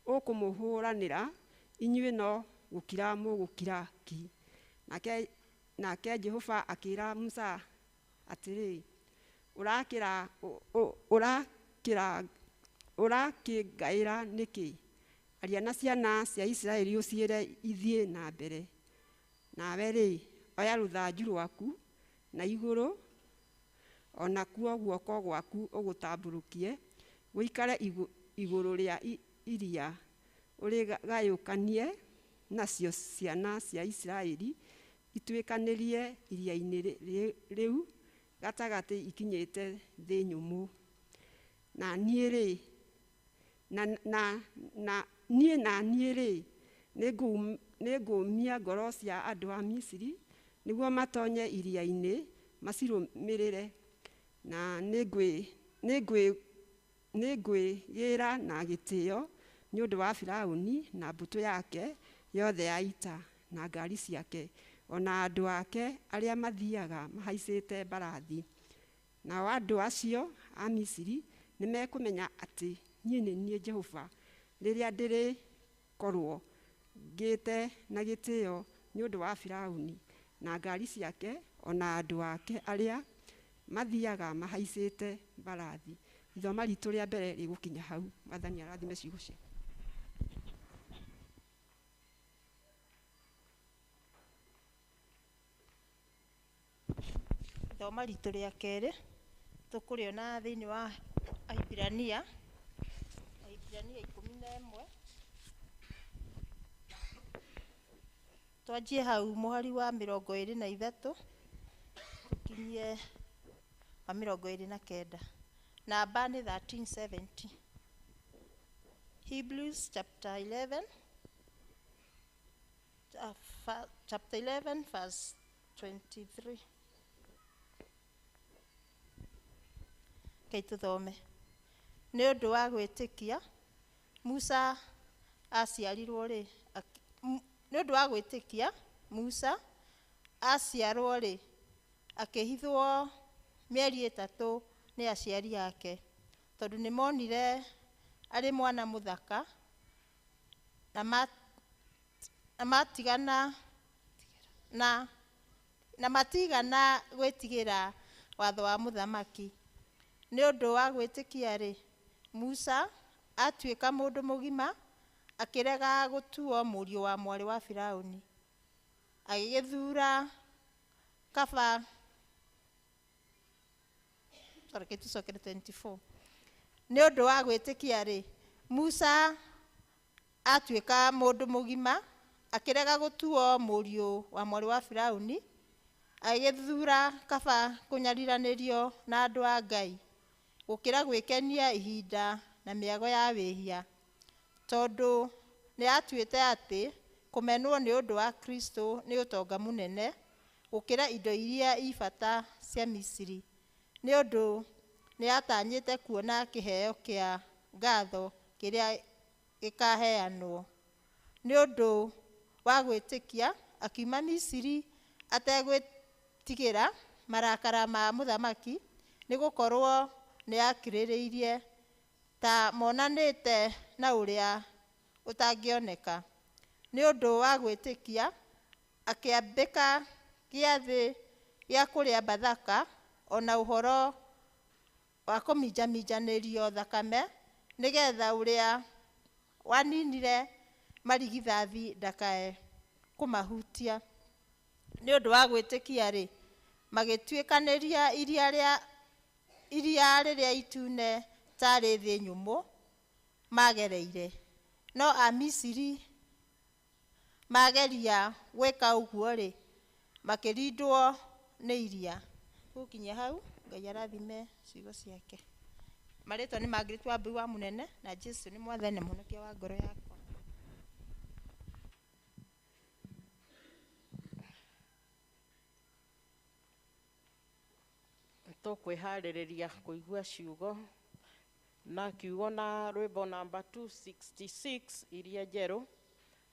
ũkũmũhũranĩra, inyuĩ no gũkira mũgũkira ki. Nake Jehova akĩra Musa atĩrĩ, ũrakĩngaĩra nĩkĩ? Aria na ciana cia Isiraeli ũciĩre ithiĩ na mbere. Nawe-rĩ, oya rũthanju rwaku na igũrũ, onakuo guoko gwaku ũgũtambũrũkie, gũikare igũrũ rĩa iria, ũrĩgayũkanie nacio ciana cia Isiraeli, ituĩkanĩrie iria-inĩ rĩu gatagatĩ ikinyĩte thĩ nyũmũ. Na niĩ-rĩ, nĩngũmia ngoro cia andũ a Misiri, nĩguo matonye iria-inĩ macirũmĩrĩre, na nĩngwĩgĩra na gĩtĩo nĩ ũndũ wa Firaũni na mbũtũ yake yothe ya ita, na ngari ciake, ona andũ ake arĩa mathiaga mahaicĩte mbarathi. Nao andũ acio a Misiri nĩmekũmenya atĩ niĩ nĩ niĩ Jehova, rĩrĩa ndĩrĩkorwo ngĩte na gĩtĩo nĩ ũndũ wa Firaũni na ngari ciake, ona andũ ake arĩa mathiaga mahaicĩte mbarathi. Ithoma ritũ rĩa mbere rĩgũkinya hau. Mwathani arathime ciugo ciake. Ithoma ritũ rĩa kerĩ tũkũrĩona thĩinĩ wa Ahibirania 11. Twanjie hau mũhari wa 23 tũkinyie wa 29. Namba nĩ 13:70. Hebrews chapter 11 verse 23. Tũthome. Nĩ ũndũ wa gwĩtĩkia Musa aciarirwo-rĩ, nĩ ũndũ wa gwĩtĩkia Musa aciarwo-rĩ, akĩhithwo mĩeri 3 nĩ aciari ake, tondũ nĩ monire arĩ mwana mũthaka na matigana gwĩtigĩra watho wa mũthamaki. Nĩ ũndũ wa gwĩtĩkia-rĩ, Musa atuĩka mũndũ mũgima, akĩrega gũtuo mũriũ wa mwarĩ wa Firaũni, agĩgĩthura kaba 24. Nĩ ũndũ wa gwĩtĩkia-rĩ, Musa atuĩka mũndũ mũgima, akĩrega gũtuo mũriũ wa mwarĩ wa Firaũni, agĩgĩthura kaba kũnyariranĩrio na andũ a Ngai, gũkĩra gwĩkenia ihinda na mĩago ya wĩhia, tondũ nĩ atuĩte atĩ kũmenwo nĩ ũndũ wa Kristo nĩ ũtonga mũnene, gũkĩra indo iria ibata cia Misiri, nĩ ũndũ nĩ atanyĩte kuona kĩheo kĩa ngatho kĩrĩa gĩkaheanwo. Nĩ ũndũ wa gwĩtĩkia akiuma Misiri ategwĩtigĩra marakara ma mũthamaki, nĩ gũkorwo nĩ akirĩrĩirie ta monanĩte na ũrĩa ũtangĩoneka. Nĩ ũndũ wa gwĩtĩkia akĩambĩka gĩathĩ gĩa kũrĩa Bathaka, ona ũhoro wa kũminjaminjanĩrio thakame, nĩgetha ũrĩa waninire marigithathi ndakae kũmahutia. Nĩ ũndũ wa gwĩtĩkia-rĩ, magĩtuĩkanĩria iria rĩrĩa itune tarĩ thĩ nyũmũ magereire. No Amisiri mageria gwĩka ũguo-rĩ, makĩrindwo nĩ iria. Gũkinyia hau, Ngai arathime ciugo ciake. Marĩtwa nĩ mangĩrĩtwo Wambui wa Mũnene, na Jesũ nĩ Mwathani na Mũhonokia wa ngoro yakwa. Tũkwĩharĩrĩria kũigua ciugo na kiugo na rwĩmbo namba 266 iria njerũ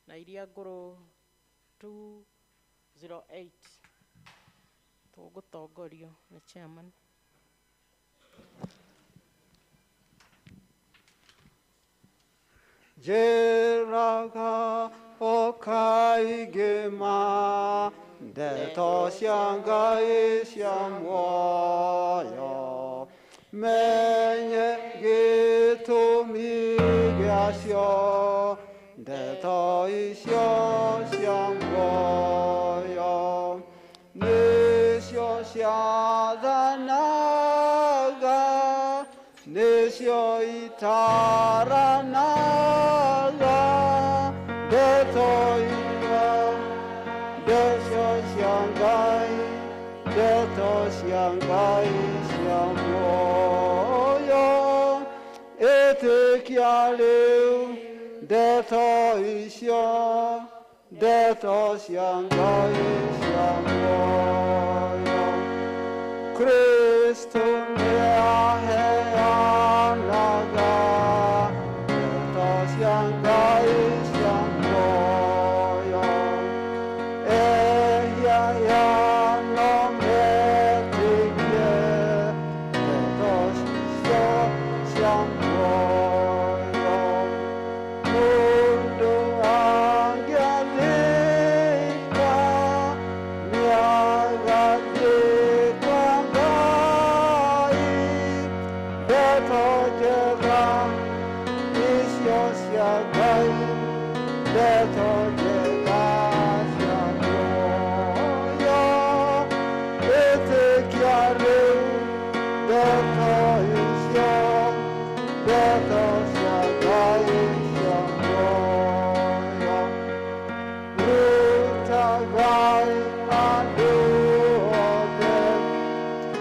na iria ngũrũ 208. Tũgũtongorio nĩ chairman. Jeraga okaigema ndeto cia Ngai cia muoyo, menye gĩtũmi gĩacio, ndeto icio cia muoyo nĩcio ciathanaga, nĩcio itaranaga, ndeto icio, ndeto cia Ngai, ndeto cia Ngai cia muoyo. Ĩtĩkia rĩu ndeto icio, ndeto cia Ngai cia muoyo. Kristo nĩaheanaga ndeto cia Ngai cia muoyo. Ehia yano metĩkie ndeto icio cia muoyo. Mũndũ angĩathĩka nĩagathiĩ kwa Ngai, ndeto njega icio cia Ngai, ndeto njega cia muoyo. Ĩtĩkia rĩu ndeto icio, ndeto cia Ngai cia muoyo. Rutagai andũ othe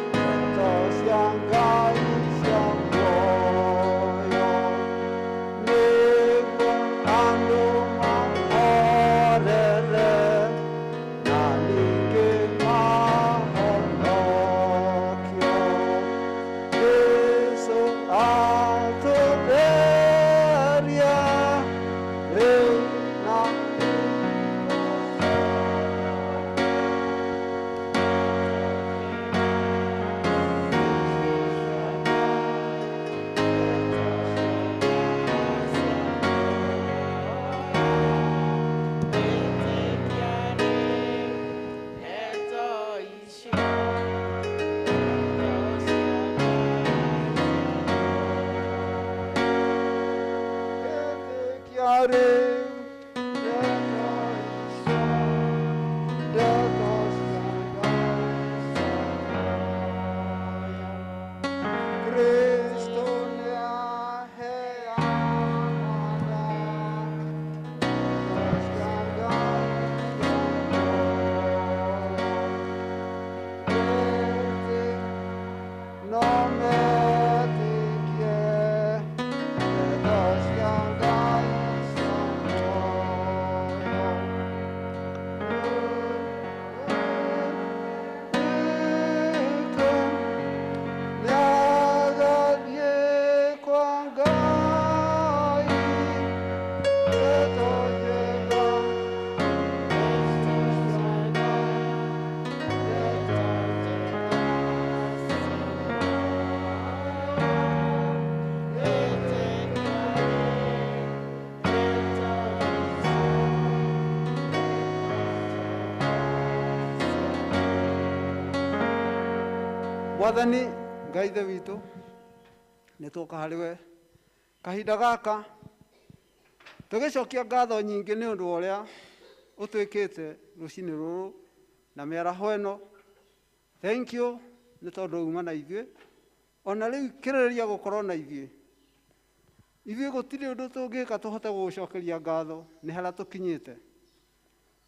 ndeto cia Ngai cia muoyo, nĩguo andũ mahorere na ningĩ mahonokio. Jesũ atũtheria rĩu na Mwathani Ngai ithe witũ nĩ tũka harĩ we kahinda gaka tũgĩcokia ngatho nyingĩ nĩ ũndũ wa ũrĩa ũtwĩkĩte rũcinĩ rũrũ na mĩaraho ĩno. Thank you nĩ tondũ uma na ithuĩ ona rĩu kĩrĩrĩria gũkorwo na ithuĩ gũtirĩ ũndũ tũngĩka tũhote gũgũcokeria ngatho nĩ harĩa tũkinyĩte.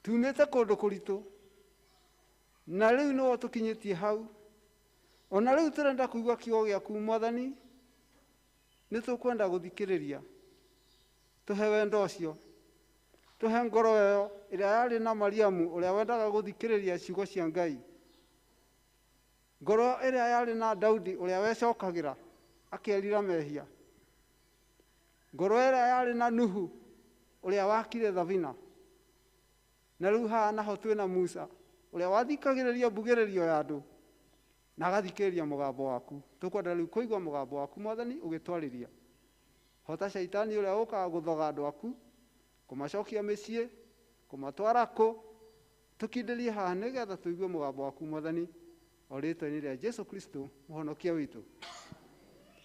Tumĩte kũndũ kũritũ na rĩu nĩwe tũkinyĩtie hau. Ona rĩu tũrenda kũigua kiugo gĩaku Mwathani, nĩ tũkwenda gũthikĩrĩria. Tũhe wendo ũcio, tũhe ngoro ĩyo ĩrĩa yarĩ na Mariamu ũrĩa wendaga gũthikĩrĩria ciugo cia Ngai, ngoro ĩrĩa yarĩ na Daudi ũrĩa wecokagĩra akĩerira mehia, ngoro ĩrĩa yarĩ na Nuhu ũrĩa wakire thabina, na rĩu haha naho twĩna Musa ũrĩa wathikagĩrĩria mbugĩrĩrio ya andũ na agathikĩrĩria mũgambo waku. Tũkwenda rĩu kũigua mũgambo waku Mwathani ũgĩtwarĩria. Hota shaitani ũrĩa ũkaga gũthoga andũ aku, kũmacokia mĩciĩ, kũmatwara kũ, tũkindĩrie haha nĩgetha tũigue mũgambo waku Mwathani, o rĩĩtwa-inĩ rĩa Jesu Kristo mũhonokia witũ.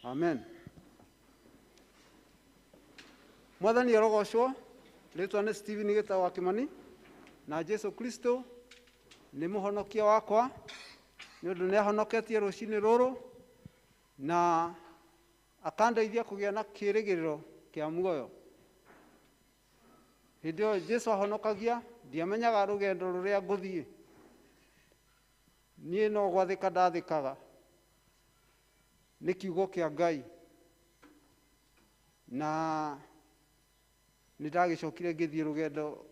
Amen. Mwathani arogocwo. Rĩĩtwa nĩ Stephen Gĩtaũ wa Kĩmani, na Jesu Kristo nĩ mũhonokia wakwa nĩ ũndũ nĩ ahonoketie rũcinĩ rũrũ na akandeithia kũgĩa na kĩĩrĩgĩrĩro kĩa muoyo. Hĩndĩ ĩyo Jesu ahonokagia, ndiamenyaga rũgendo rũrĩa ngũthiĩ. Niĩ no gwathĩka ndathĩkaga nĩ kiugo kĩa Ngai, na nĩ ndagĩcokire ngĩthiĩ rũgendo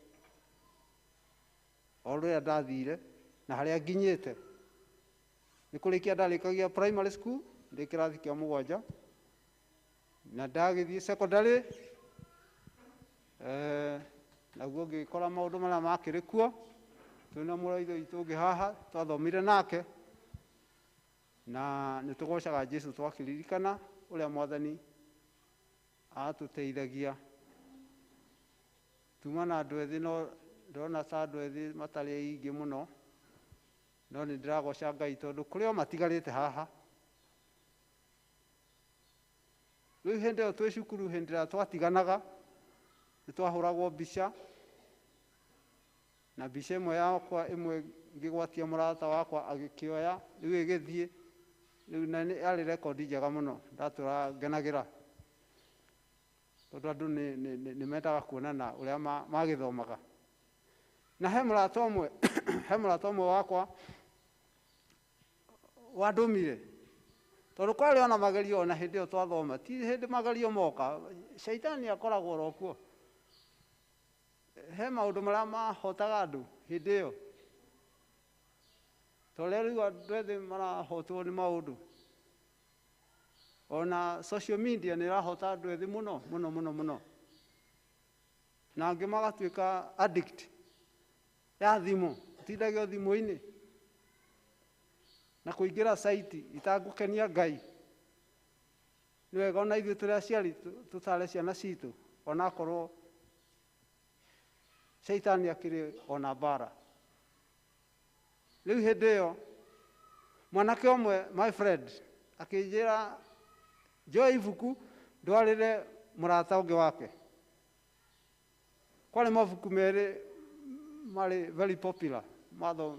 o rũrĩa ndathire na harĩa nginyĩte. Nĩ kũrĩkia ndarĩkagia primary school ndĩ kĩrathi kĩa 7 na ndagĩthiĩ secondary, naguo ngĩkora maũndũ marĩa makĩrĩ kuo. Twĩna mũraitho witũ ũngĩ haha twathomire nake, na nĩ tũgocaga Jesu twakĩririkana ũrĩa Mwathani atũteithagia. Tuma na andũ ethĩ no ndona ta andũ ethĩ matarĩ aingĩ mũno, no nĩ ndĩragoca Ngai tondũ kũrĩ o matigarĩte haha. Rĩu hĩndĩ ĩyo twĩ cukuru, hĩndĩ ĩrĩa twatiganaga nĩ twahũragwo mbica, na mbica ĩmwe yakwa ĩmwe ngĩgwatia mũrata wakwa agĩkĩoya, rĩu ĩgĩthiĩ, rĩu na yarĩ rekondi njega mũno ndatũra ngenagĩra, tondũ andũ nĩ mendaga kuonana ũrĩa magĩthomaga. Na he mũrata ũmwe wakwa wandũmire, tondũ kwarĩ ona magerio ona hĩndĩ ĩyo twathoma, ti hĩndĩ magerio moka, shaitani akoragwo oro kuo. He maũndũ marĩa mahotaga andũ hĩndĩ ĩyo, tondũ rĩu andũ ethĩ marahotwo nĩ maũndũ. Ona social media nĩ ĩrahota andũ ethĩ mũno mũno mũno mũno, na angĩ magatuĩka addict ya thimũ, tindagio thimũ-inĩ na kũingĩra site itangũkenia Ngai. Nĩ wega ona ithuĩ tũrĩ aciari tũtare ciana citũ onakorwo shaitani akĩrĩ ona mbara. Rĩu hĩndĩ ĩyo mwanake ũmwe, my friend, akĩnjĩra njoe ibuku ndwarĩre mũrata ũngĩ wake. Kwarĩ mabuku merĩ marĩ very popular,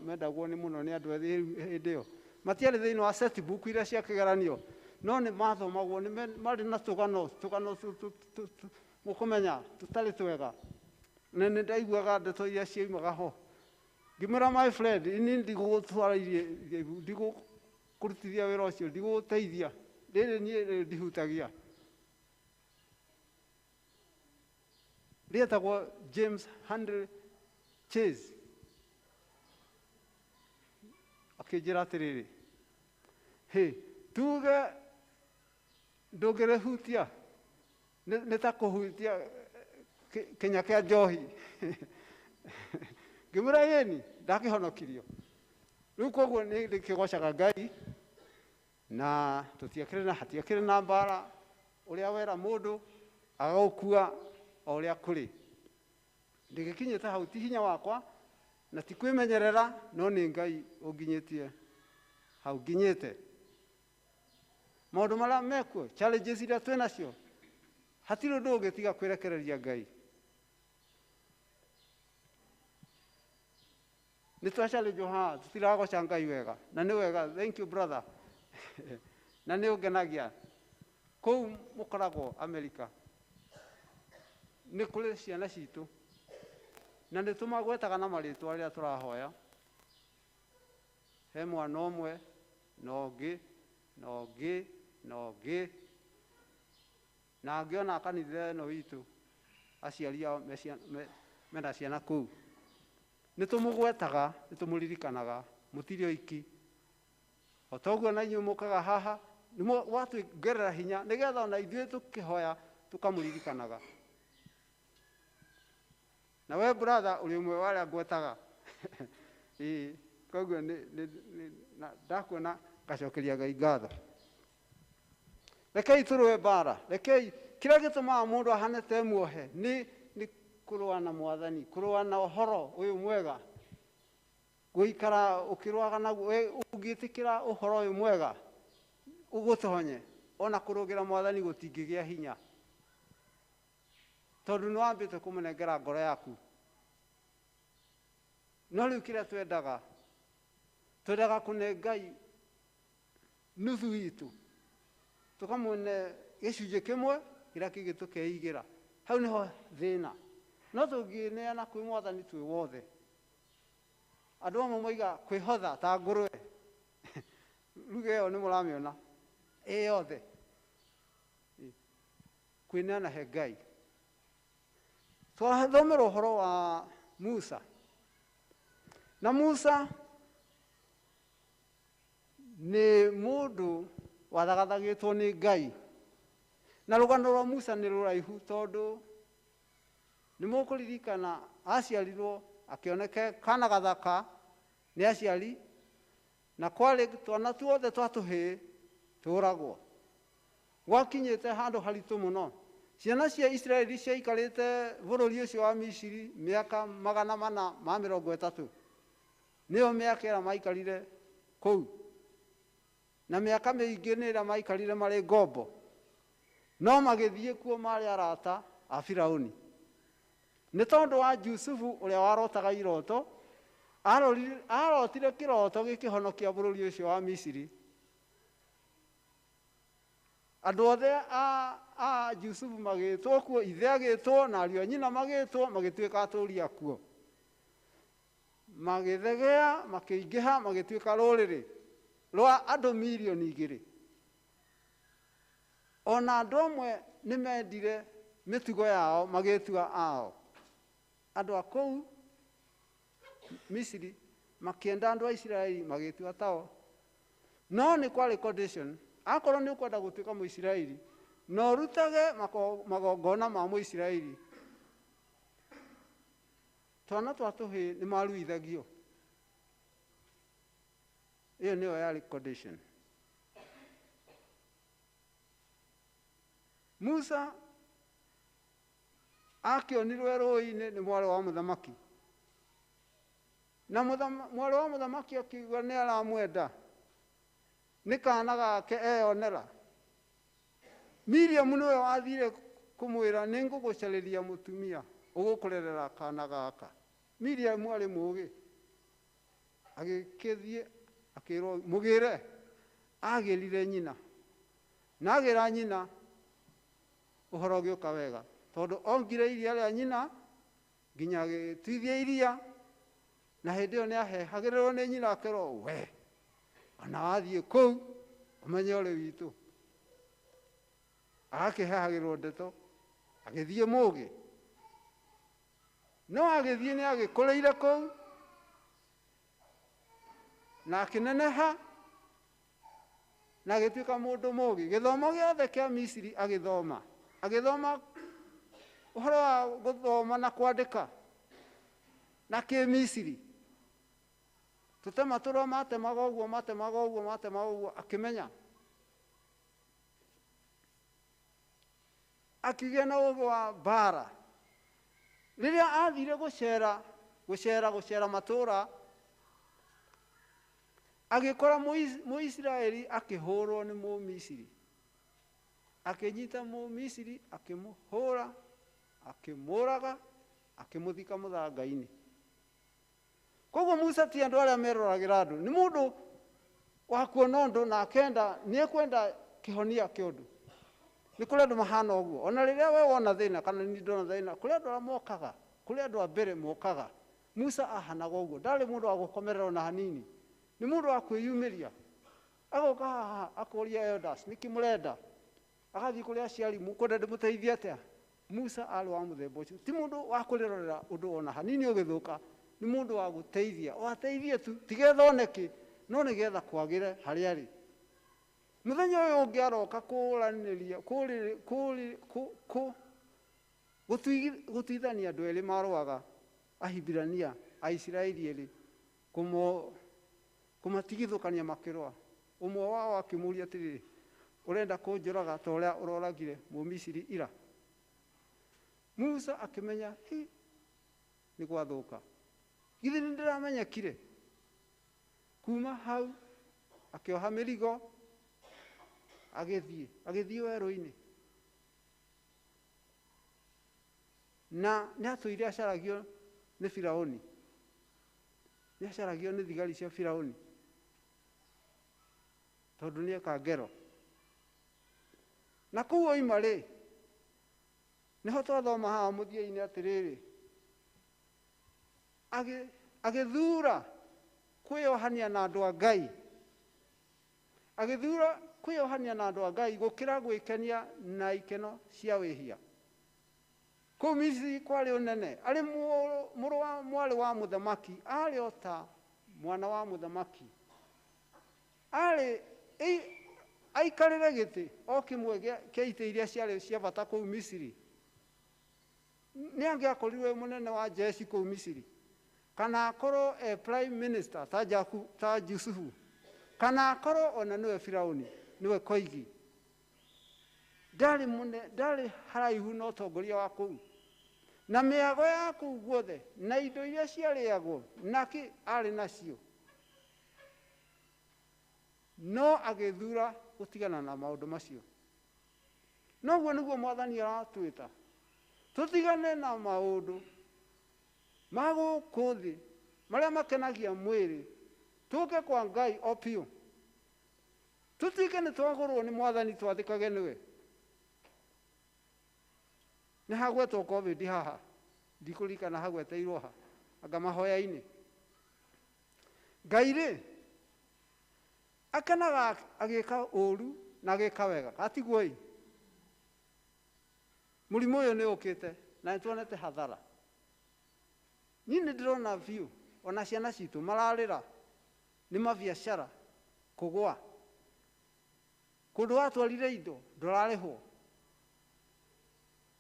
mendagwo nĩ mũno nĩ andũ ethĩ hĩndĩ ĩyo. Matiarĩ thĩinĩ wa set book iria cia kĩgeranio, no nĩ mathomagwo, marĩ na tũgano mũkũmenya tũtarĩ twega. Na nĩ ndaiguaga ndeto iria ciaumaga ho. Ngĩmwĩra my friend, ini ndigũgũtwarĩire, ndigũkũrutithia wĩra ũcio, ndigũgũteithia, rĩrĩ niĩ ndihutagia. Rĩetagwo James Henry Chase. Akĩnjĩra atĩrĩrĩ, tuge ndũngĩrĩhutia, nĩ ta kũhutia kĩnya kĩa njohi. Ngĩmwĩra yeni ndakĩhonokirio. Rĩu koguo nĩ ndĩkĩgocaga Ngai, na hatiakĩrĩ na mbara. Ũrĩa wera mũndũ agagũkua o ũrĩa kũrĩ. Ndĩgĩkinyĩte hau ti hinya wakwa na ti kwĩmenyerera, no nĩ Ngai ũnginyĩtie hau nginyĩte. maundu maria mekuo challenges iria twĩ nacio hatirĩ ũndũ ũngĩ tiga kwĩrekereria Ngai. Nĩ twa challenge haha tutiragoca Ngai wega na nĩ wega. Thank you brother. Na nĩ ũngenagia kũu mũkoragwo Amerika nĩ kũrĩ ciana citũ na nĩ tũmagwetaga na marĩtwa rĩrĩa tũrahoya. He mwana ũmwe na ũngĩ na ũngĩ na ũngĩ na angĩona kanitha ĩno witũ aciari ao mena ciana kũu nĩ tũmũgwetaga, nĩ tũmũririkanaga mũtirĩ oiki. O toguo na inyuĩ mũkaga haha nĩ mwatwongerera hinya nĩgetha ona ithuĩ tũkĩhoya tũkamũririkanaga. Na we brother ũrĩ ũmwe wa arĩa ngwetaga. Koguo ndakuona ngacokeria Ngai ngatho. Rekei tũrũe mbara, rekei kĩrĩa gĩtũmaga mũndũ ahane ta muohe nĩ kũrũa na Mwathani, kũrũa na ũhoro ũyũ mwega, gũikara ũkĩrũaga naguo. Ũngĩtĩkĩra ũhoro ũyũ mwega ũgũtonye, ona kũrũgĩra Mwathani gũtingĩgĩa hinya, tondũ nĩ wambĩte kũmũnengera ngoro yaku. No rĩu kĩrĩa twendaga kũne Ngai nuthu witũ, tũkamwone gĩcunjĩ kĩmwe kĩrĩa kĩngĩ tũkeigĩra. Hau nĩho thĩna. No tũngĩneana kwĩ Mwathani twĩ wothe, andũ amwe moiga kwĩhotha ta ngũrwe. Ruga ĩyo nĩ mũramĩona yothe, kwĩneana he Ngai. Twathomera ũhoro wa Musa, na Musa nĩ mũndũ wathagathagĩtwo nĩ Ngai, na rũgano rwa Musa nĩ rũraihu, tondũ nĩ mũkũririkana aciarirwo akĩoneke kana gathaka nĩ aciari, na kwarĩ twana tuothe twa tũhĩĩ tũragwo. Gwakinyĩte handũ haritũ mũno, ciana cia Isiraeli ciaikarĩte bũrũri ũcio wa Misiri mĩaka 430, nĩyo mĩaka ĩrĩa maikarire kũu, na mĩaka mĩingĩ nĩ ĩrĩa maikarire marĩ ngombo. No magĩthiĩ kuo marĩ arata a Firaũni, nĩ tondũ wa Jusufu ũrĩa warotaga iroto. Arotire kĩroto gĩkĩhonokia bũrũri ũcio wa Misiri. Andũ othe a Jusufu magĩtwo kuo, ithe agĩtwo na ariũ a nyina magĩtwo, magĩtuĩka atũũri akuo. Magĩthegea, makĩingĩha, magĩtuĩka rũrĩrĩ rwa andũ 2,000,000. Ona andũ amwe nĩ mendire mĩtugo yao magĩtua ao. Andũ a kũu Misiri makĩenda andũ a Isiraeli magĩtua tao. No nĩ kwarĩ condition, akorwo nĩ ũkwenda gũtuĩka Mũisiraeli na ũrutage magongona ma Mũisiraeli, twana twa tũhĩĩ nĩ maruithagio. Ĩyo nĩyo yarĩ condition. Musa akĩonirwo rũĩ-inĩ nĩ mwarĩ wa mũthamaki, na mwarĩ wa mũthamaki akiuga nĩ aramwenda, nĩ kana gake eyonera. Miriamu nĩwe wathire kũmwĩra nĩ ngũgũcarĩria mũtumia ũgũkũrerera kana gaka. Miriamu arĩ mũũgĩ, agĩkĩthiĩ akĩrwo mũgĩre. Agĩrire nyina, na agĩra nyina ũhoro ũgĩũka wega, tondũ ongire iria rĩa nyina nginya agĩtuithia iria, na hĩndĩ ĩyo nĩ ahehagĩrĩrwo nĩ nyina akerwo we ona wathiĩ kũu ũmenye ũrĩ witũ. Agakĩhehagĩrwo ndeto, agĩthiĩ mũũgĩ. No agĩthiĩ nĩ agĩkũrĩire kũu na akĩneneha na agĩtuĩka mũndũ mũũgĩ. Gĩthomo gĩothe kĩa Misiri agĩthoma, agĩthoma ũhoro wa gũthoma na kwandĩka na kĩ-Misiri. Tũtema tũrĩa matemaga ũguo akĩmenya. Akĩgĩa na ũũgĩ wa mbara. Rĩrĩa athire gũcera matũũra, agĩkora Mũisiraeli akĩhũrwo nĩ Mũmisiri. akĩnyita Mũmisiri akĩmũhũra akĩmũraga akĩmũthika mũthanga-inĩ. Koguo Musa ti andũ arĩa meroragĩra andũ, nĩ mũndũ wa kuona ũndũ na akenda nĩ ekwenda kĩhonia kĩa ũndũ. Nĩ kũrĩ andũ mahana ũguo, ona rĩrĩa we wona thĩna kana nĩ ndona thĩna, kũrĩ andũ arĩa mokaga, kũrĩ andũ a mbere mokaga. Musa ahanaga ũguo, ndarĩ mũndũ wa gũkomerera ona hanini, nĩ mũndũ wa kwĩyumĩria. Agoka haha akoria elders nĩkĩ mũrenda, agathiĩ kũrĩ aciari mũkwenda ndĩmũteithie atĩa. Musa arĩ wa mũthemba ũcio, ti mũndũ wa kũrĩrorera ũndũ ona hanini ũgĩthũka, nĩ mũndũ wa gũteithia, wateithie tu tigetha oneke no nĩgetha kwagĩre harĩa arĩ. Mũthenya ũyũ ũngĩ aroka kũranĩria gũtuithania andũ erĩ marũaga, Ahibirania Aisiraeli erĩ, kũmatigithũkania makĩrũa. Ũmwe wao akĩmũria atĩrĩrĩ, ũrenda kũnjũraga ta ũrĩa ũroragire Mũmisiri ira? Musa akĩmenya nĩ gwathũka, githĩ nĩ ndĩramenyekire. Kuma hau akĩoha mĩrigo agĩthiĩ werũ-inĩ, na nĩ atũire acaragio nĩ Firaũni, nĩ acaragio nĩ thigari cia Firaũni tondũ nĩ eka ngero. Na kũu oima rĩ, nĩho twathoma haha mũthia-inĩ atĩrĩrĩ, agĩthura kwĩyohania na andũ a Ngai, agĩthura kwĩyohania na andũ a Ngai gũkĩra gwĩkenia na ikeno cia wĩhia. Kũu Misiri kwarĩ ũnene, arĩ mũrũ wa mwarĩ wa mũthamaki, arĩ o ta mwana wa mũthamaki, arĩ aikarĩre gĩtĩ o kĩmwe kĩa itĩ iria ciarĩ cia bata kũu Misiri. Nĩ angĩakorirwo mũnene wa jeshi kũu Misiri, kana akorwo prime minister ta Yusufu, kana akorwo ona nĩwe Firaũni, nĩwe Koigi. Ndarĩ haraihu na ũtongoria wa kũu, na mĩago ya kũu guothe na indo iria ciarĩagwo nake arĩ nacio, no agĩthura gũtigana na maũndũ macio. Noguo nĩguo Mwathani aratwĩta, tũtigane na maũndũ ma gũkũ thĩ marĩa makenagia mwĩrĩ, tũke kwa Ngai o biũ, tũtuĩke nĩ twagũrwo nĩ Mwathani, twathĩkage nĩwe. Nĩ hagwetwo COVID haha, ndikũririkana hagweteirwo ha, anga mahoya-inĩ. Ngai rĩ, akenaga agĩka ũru na agĩka wega, gatiguo-ĩ. Mũrimũ ũyũ nĩ ũkĩte na nĩ tuonete hathara. Niĩ nĩ ndĩrona biũ ona ciana citũ mararĩra nĩ mabiacara kũgũa, kũndũ watwarire indo ndũrarĩhwo,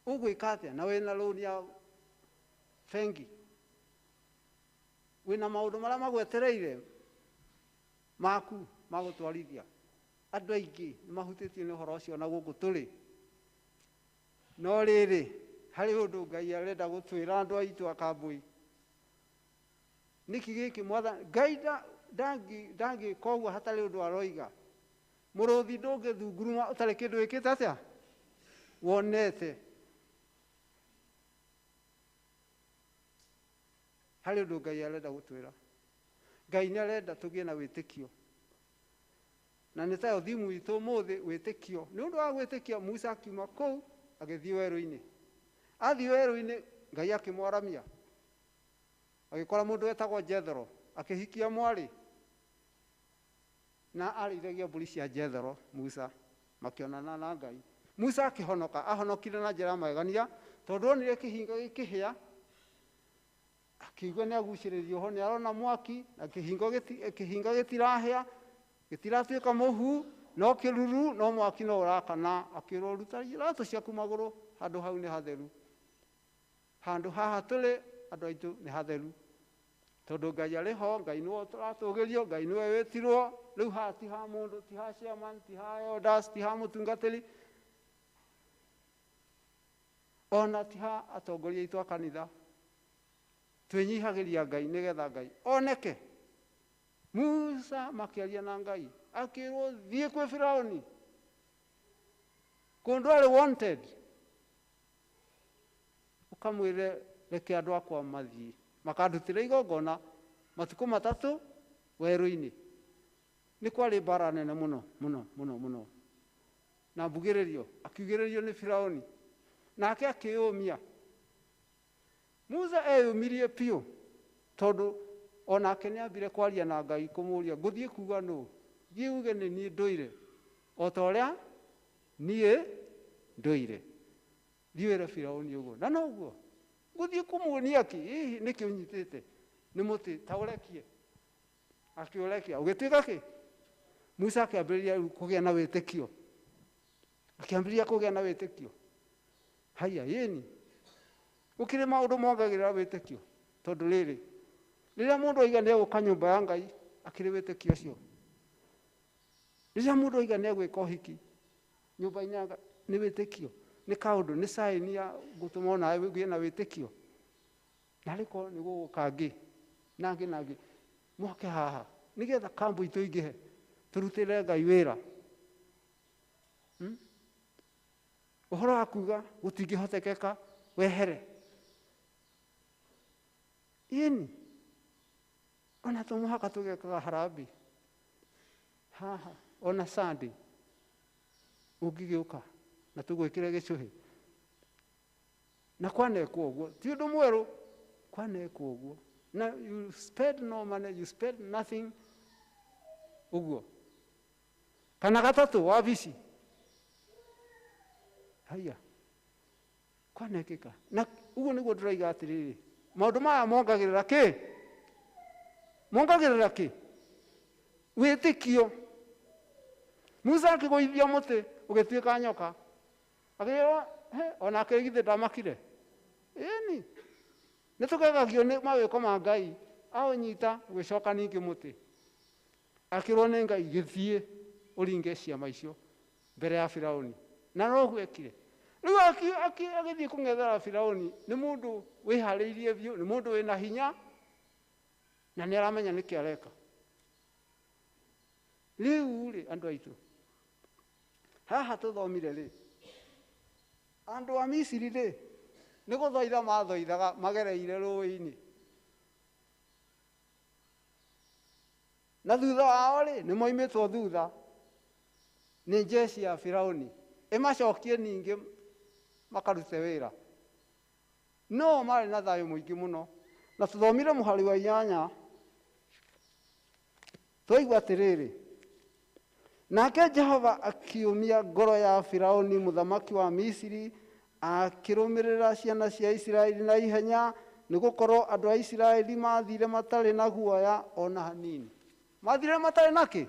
ũgwĩka atĩa na wĩna rũni ya bengi, wĩna maũndũ marĩa magwetereire maku magũtwarithia. Andũ aingĩ nĩ mahutĩtio nĩ ũhoro ũcio na gũkũ tũrĩ. No rĩrĩ, harĩ ũndũ Ngai arenda gũtwĩra andũ aitũ a Kambui. Nĩkĩ gĩkĩ Mwathani Ngai ndangĩka ũguo hatarĩ ũndũ aroiga. Mũrũthi ndũngĩthunguruma ũtarĩ kĩndũ wĩkĩte atĩa, wonete. Harĩ ũndũ Ngai arenda gũtwĩra. Ngai nĩ arenda tũgĩe na wĩtĩkio, na nĩ tayo thimu witũ ũmũthĩ, wĩtĩkio. Nĩ ũndũ wa gwĩtĩkia Musa akiuma kũu agĩthiĩ werũ-inĩ. Athiĩ werũ-inĩ Ngai akĩmwaramia, agĩkora mũndũ wetagwo Jethero, akĩhikia mwarĩ, na arĩithagia mbũri cia Jethero. Musa makĩonana na Ngai. Musa akĩhonoka, ahonokire na njĩra magegania, tondũ onire kĩhinga gĩkĩhĩa, akĩigua nĩ agucĩrĩrio ho, nĩ arona mwaki na kĩhinga gĩtirahĩa, gĩtiratuĩka mũhu, no kĩruru, no mwaki no ũrakana. Akĩrwo ruta iratũ ciaku magũrũ, handũ hau nĩ hatheru. Handũ haha tũrĩ andũ aitũ nĩ hatheru, tondũ Ngai arĩ ho. Ngai nĩwe tũratũgĩrio, Ngai nĩwe wĩtirwo. Rĩu haha ti ha mũndũ, ti ha chairman, ti ha elders, ti ha mũtungatĩri, ona ti ha atongoria aitũ a kanitha. Twĩnyihagĩria Ngai nĩgetha Ngai oneke. Musa makĩaria na Ngai, akĩrwo thiĩ kwĩ Firaũni, kundu ari wanted ukamwire reke andu akwa mathii makandutire igongona matuko matatu weru-ini ni kwari mbara nene muno na mbugiririo akiugiririo ni Firauni nake akiyumia Musa eyumirie piu tondu onake ni ambire kwaria na Ngai kumuria nguthie kuga no thie uge ni nie nduire o ta uria nie nduire thiwire Firauni uguo na noguo nguthie kumuonia ki niki unyitite ni muti ta urekie akiurekia ugituika ki Musa akiambiriria kugia na witikio akiambiriria kugia na witikio haya yeni ukire maundu mongagirira witikio tondu riri riria mundu aiga ni guka nyumba ya Ngai akiri witikio cio riria mundu aiga ni gwika uhiki nyumba inyaga ni witikio ni kaundu ni sign ya gutuma na wigie na witikio nariko ni gukangi nangi moke haha nigetha kambu itu ingihe turutire Ngai wira uhoro wa kuga gutingihotekeka wehere ini ona tumuhaka tugekaga harambi haha ona Sunday ugigiuka na tugwikire gicuhi na kwanekwo uguo ti undu mweru kwanekwo uguo na you spend no money you spend nothing uguo kana gatatu wabici haya kwanekeka na uguo niguo ndiraiga atiriri maundu maya mongagirira ki witikio Musa akigũithia muti ugituika nyoka akĩra ona akĩgithe ndamakire ĩni nĩtũgegagio nĩ mawĩko ma Ngai aũnyita gũcoka ningĩ muti akĩrwo nĩ Ngai gĩthiĩ ũringe ciama icio mbere ya Firauni na no gwekire rĩu agĩthiĩ kũng'ethera Firauni nĩ mũndũ wĩharĩirie biũ nĩ mũndũ wĩna hinya na nĩ aramenya nĩkĩ areka rĩu rĩ andũ aitũ haha tũthomire rĩ andũ a Misiri rĩ nĩ gũthoitha mathoithaga magereire rũĩ-inĩ na thutha wao rĩ nĩ moimĩtwo thutha nĩ njeci ya Firauni ĩmacokie ningĩ makarute wĩra no marĩ na thayũ mũingĩ mũno na tũthomire mũhari wa 8 twaigua atĩrĩrĩ nake Jehova akiumia ngoro ya Firauni muthamaki wa Misiri akĩrũmĩrĩra ciana cia Isiraeli na ihenya nĩgũkorwo andũ a Isiraeli mathire matarĩ na guoya ona hanini mathire matarĩ naki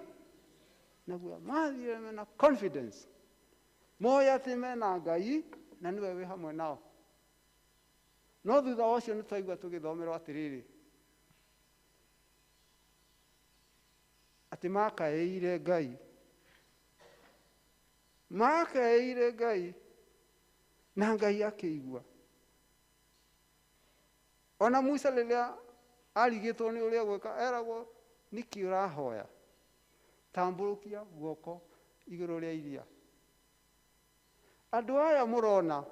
na guoya mathire mena confidence moya atĩ mena Ngai na niwe wĩ hamwe nao no thutha wa ũcio nĩ twaigua tũgĩthomerwo atĩrĩrĩ atĩ makaĩire Ngai na Ngai akĩigua ona Musa rĩrĩa arigĩtwo nĩ ũrĩa gwĩka eragwo nĩkĩ ũrahoya tambũrũkia guoko igũrũ rĩa iria andũ aya mũrona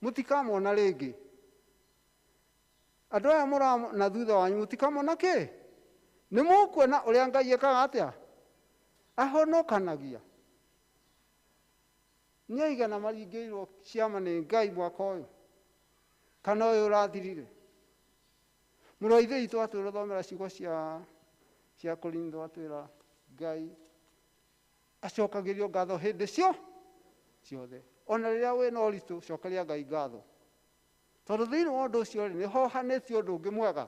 mũtikamona rĩngĩ andũ aya mũrona thutha wanyu mũtikamona kĩ nĩ mũkuona ũrĩa Ngai ekaga atĩa ahonokanagia nĩ aigana maringĩirwo ciama nĩ Ngai mwaka ũyũ kana ũyũ ũrathirire mũrũ wa ithe witũ atũthomera ciugo cia Korintho atwĩra Ngai acokagĩrio ngatho hĩndĩ ciothe ona rĩrĩa wĩna ũritũ cokeria Ngai ngatho tondũ thĩinĩ wa ũndũ ũcio nĩ hohanĩtio ũndũ ũngĩ mwega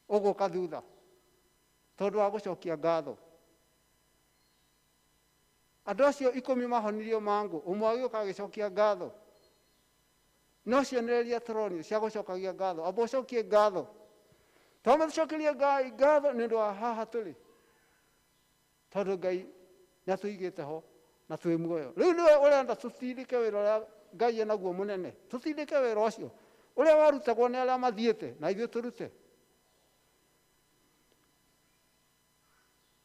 ũgũka thutha tondũ wa gũcokia ngatho andũ acio 10 mahonirio mangũ ũmwe agĩũka agĩcokia ngatho no cionereria tũronio cia gũcokagia ngatho amba ũcokie ngatho tondũ tũcokerie Ngai ngatho nĩ ũndũ wa haha tũrĩ tondũ Ngai nĩ atũigĩte ho na twĩ muoyo rĩu nĩwe ũrenda tũtindĩke wĩra ũrĩa Ngai enaguo mũnene tũtindĩke wĩra ũcio ũrĩa warutagwo nĩ arĩa mathiĩte na ithuĩ tũrute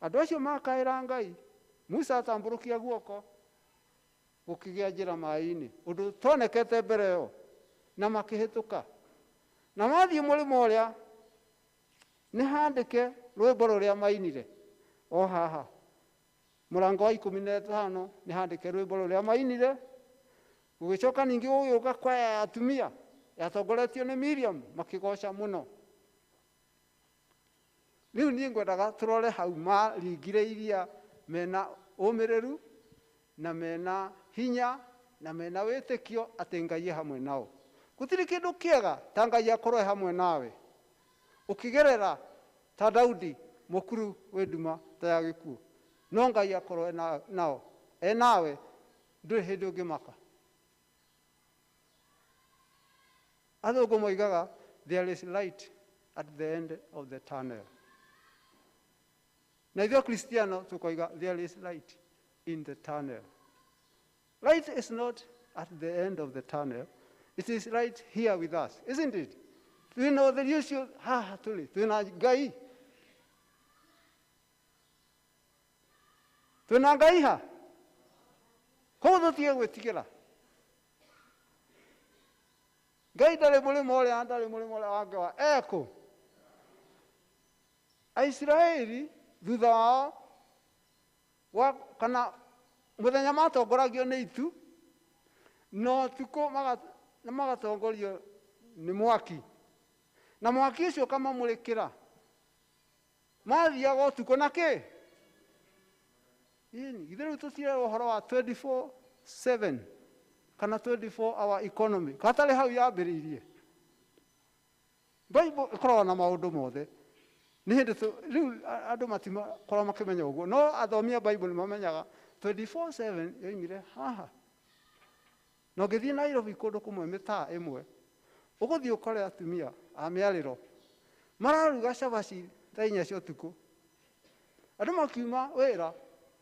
andũ acio makaĩra Ngai Musa atamburukia guoko gukigia njira mai-ini undu tonekete mbere yo na makihituka na mathie murimo uria ni handike rwimbo ruria mainire o haha murango wa 15 ni handike rwimbo ruria mainire ugicoka ningi ugiuka kwa ya atumia yatongoretio ni Miriam makigoca muno. Riu ni ngwendaga turore hau maringire iria mena umiriru na mena hinya na mena witikio ati Ngai hamwe nao. Gutiri kindu kiega ta Ngai akorwo hamwe nawe ukigerera ta Daudi mukuru weduma ta ya gikuo no Ngai akorwo nao nawe nduri hindi ungimaka. Athungu moigaga there is light at the end of the tunnel. Na ithuĩ Kristiano tukoiga there is light in the tunnel. Light is not at the end of the tunnel. It is right here with us, isn't it? Do you know that you should tuli twina Ngai? Twina Ngai ha? Ko tutige gwĩtigĩra. Ngai ndarĩ mũrĩmo ũrĩa ndarĩ mũrĩmo ũrĩa wangĩ wa eko. Aisiraeli thutha wao kana muthenya matongoragio nĩ itu no tuko magatongorio nĩ mwaki na mwaki ũcio kamamũrĩkĩra mathiaga ũtukũ na kĩ ithe rĩu tũtirĩ ũhoro wa 24/7 kana 24-hour economy katarĩ hau yambĩrĩirie. Bible ĩkoragwo na maũndũ mothe nĩ hĩndĩ rĩu andũ matimakorwo makĩmenya ũguo no athomia Bible nĩmamenyaga 24/7 yoimire haha na ũngĩthiĩ Nairobi kũndũ kũmwe mĩtaa ĩmwe ũgũthiĩ ũkore atumia a mĩarĩro mararuga cabaci thaa 4 cia ũtukũ. Andũ makiuma wĩra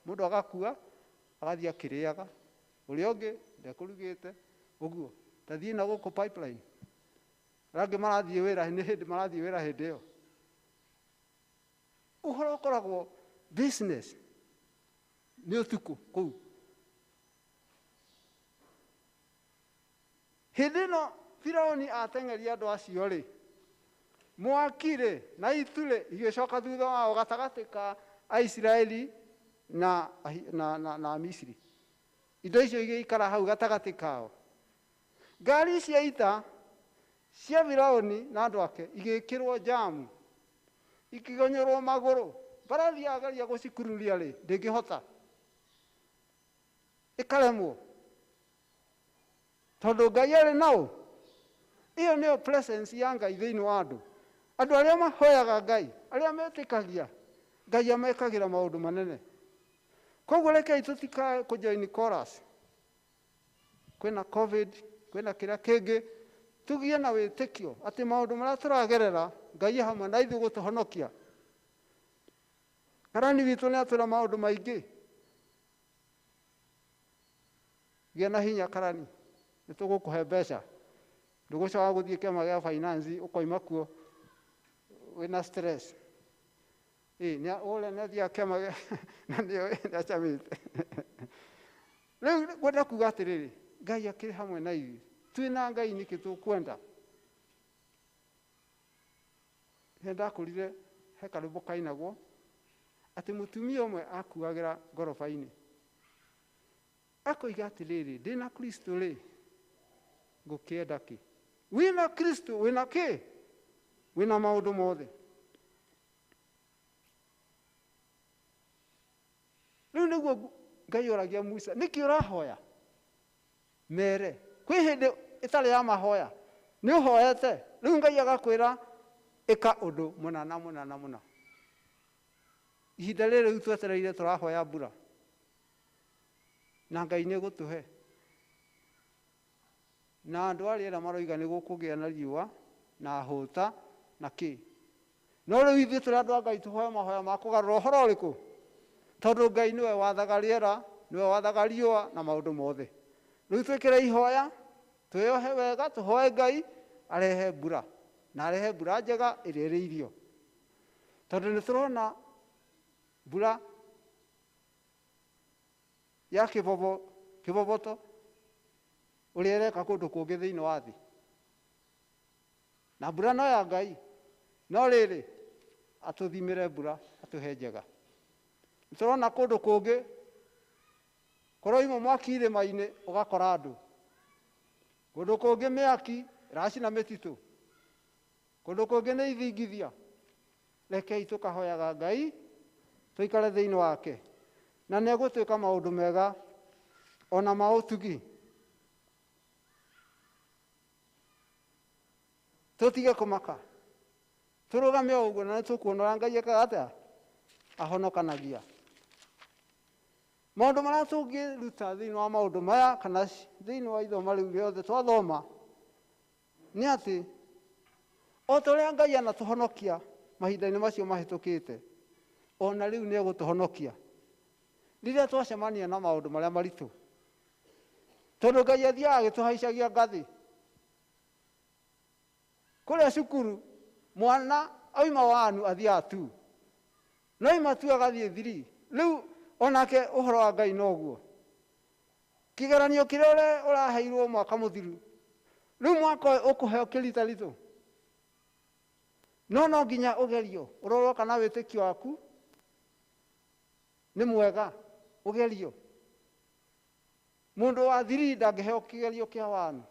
mũndũ agakua agathiĩ akĩrĩaga ũrĩa ũngĩ ndekũrugĩte ũguo tathiĩ na gũkũ pipeline rangĩ marathiĩ wĩra nĩ hĩndĩ marathiĩ wĩra hĩndĩ ĩyo. Ũhoro ũkoragwo business nĩ ũtukũ kũu. Hĩndĩ ĩno Firaũni ateng'eria andũ acio rĩ mwaki rĩ na itu rĩ igĩcoka thutha wao gatagatĩ ka Aisiraeli na Misiri. Indo icio igĩikara hau gatagatĩ kao. Ngari cia ita cia Firaũni na andũ ake igĩkĩrwo jamu ikigonyorwo magũrũ mbarathi ageria gũcikururia rĩ ndĩngĩhota ĩkaremwo tondũ Ngai arĩ nao. Iyo nĩyo presence ya Ngai thĩinĩ wa andũ. Andũ arĩa mahoyaga Ngai arĩa metĩkagia Ngai amekagĩra maũndũ manene. Koguo rekei tũtikae kũjoin chorus. Kwĩna COVID kwĩna kĩrĩa kĩngĩ tugie na wĩtĩkio atĩ maũndũ marĩa tũragerera Ngai hamwe na ithuĩ gũtũhonokia. Karani witũ nĩ atwĩra maũndũ maingĩ. Gĩa na hinya karani nĩ tũgũkũhe mbeca ndũgũcoka gũthiĩ kĩama gĩa finance ũkoima kuo wĩna stress. Ũrĩa nĩ athiaga kĩama na nĩ acamĩte. Rĩu ngwenda kuuga atĩrĩrĩ Ngai akĩrĩ hamwe na ithuĩ twĩna Ngai nĩkĩ tũkwenda. Ndakũrire he karũmbo kainagwo atĩ mũtumia ũmwe akuagĩra ngoroba-inĩ akoiga atĩrĩrĩ ndĩna Kristo rĩ ngũkĩenda kĩ. Wĩna Kristo wĩna kĩ? Wĩna maũndũ mothe. Rĩu nĩguo Ngai oragia Musa nĩkĩ ũrahoya mere kwĩ hĩndĩ ĩtarĩ ya mahoya nĩ ũhoete rĩu Ngai agakwĩra ĩka ũndũ mũna. Ihinda rĩrĩ rĩu twetereire tũrahoya mbura na Ngai nĩ gũtũhe na andũ arĩa maroiga nĩ gũkũgĩa na riũa na hũta na kĩ. No rĩu ithuĩ tũrĩ andũ a Ngai tũhoe mahoya ma kũgarũra ũhoro ũrĩkũ tondũ Ngai nĩwe wathaga rĩera nĩwe wathaga riũa na maũndũ mothe. Rĩu twĩkĩre ihoya twĩohe wega tũhoe Ngai arehe mbura na arehe mbura njega ĩrĩa ĩrĩ irio tondũ nĩ tũrona mbura ya kiboboto ũrĩa ĩreka kũndũ kũngĩ thĩinĩ wa thĩ. Na mbura no ya Ngai, no rĩrĩ atũthimĩre mbura atũhe njega. Tũrona kũndũ kũngĩ korwo imwe mwaki irĩma-inĩ ũgakora andũ, kũndũ kũngĩ mĩaki ĩracina mĩtitũ, kũndũ kũngĩ nĩ ithingithia. Rekei tũkahoyaga Ngai, tũikare thĩinĩ wake, na nĩ egũtwĩka maũndũ mega ona ma ũtugi. Tũtige kũmaka, tũrũgame o ũguo na nĩtũkuona ũrĩa Ngai ekaga atĩa, ahonokanagia. Maũndũ marĩa tũngĩruta thĩinĩ wa maũndũ maya kana thĩinĩ wa ithomo rĩu rĩothe twathoma nĩ atĩ o ta ũrĩa Ngai anatũhonokia mahinda-inĩ macio mahĩtũkĩte, ona rĩu nĩ egũtũhonokia rĩrĩa twacemania na maũndũ marĩa maritũ, tondũ Ngai athiaga agĩtũhaicagia ngathĩ. Kũrĩa cukuru mwana oima wanu athiaga tu, no oima tu agathiĩ 3. Rĩu onake ũhoro wa Ngai noguo. Kĩgeranio kĩrĩa ũraheirwo mwaka mũthiru, rĩu mwaka ũyũ ũkũheo kĩritaritũ, no nginya ũgerio ũrorwo kana wĩtĩkio waku nĩ mwega, ũgerio. Mũndũ wa 3 ndangĩheo kĩgerio kĩa 1,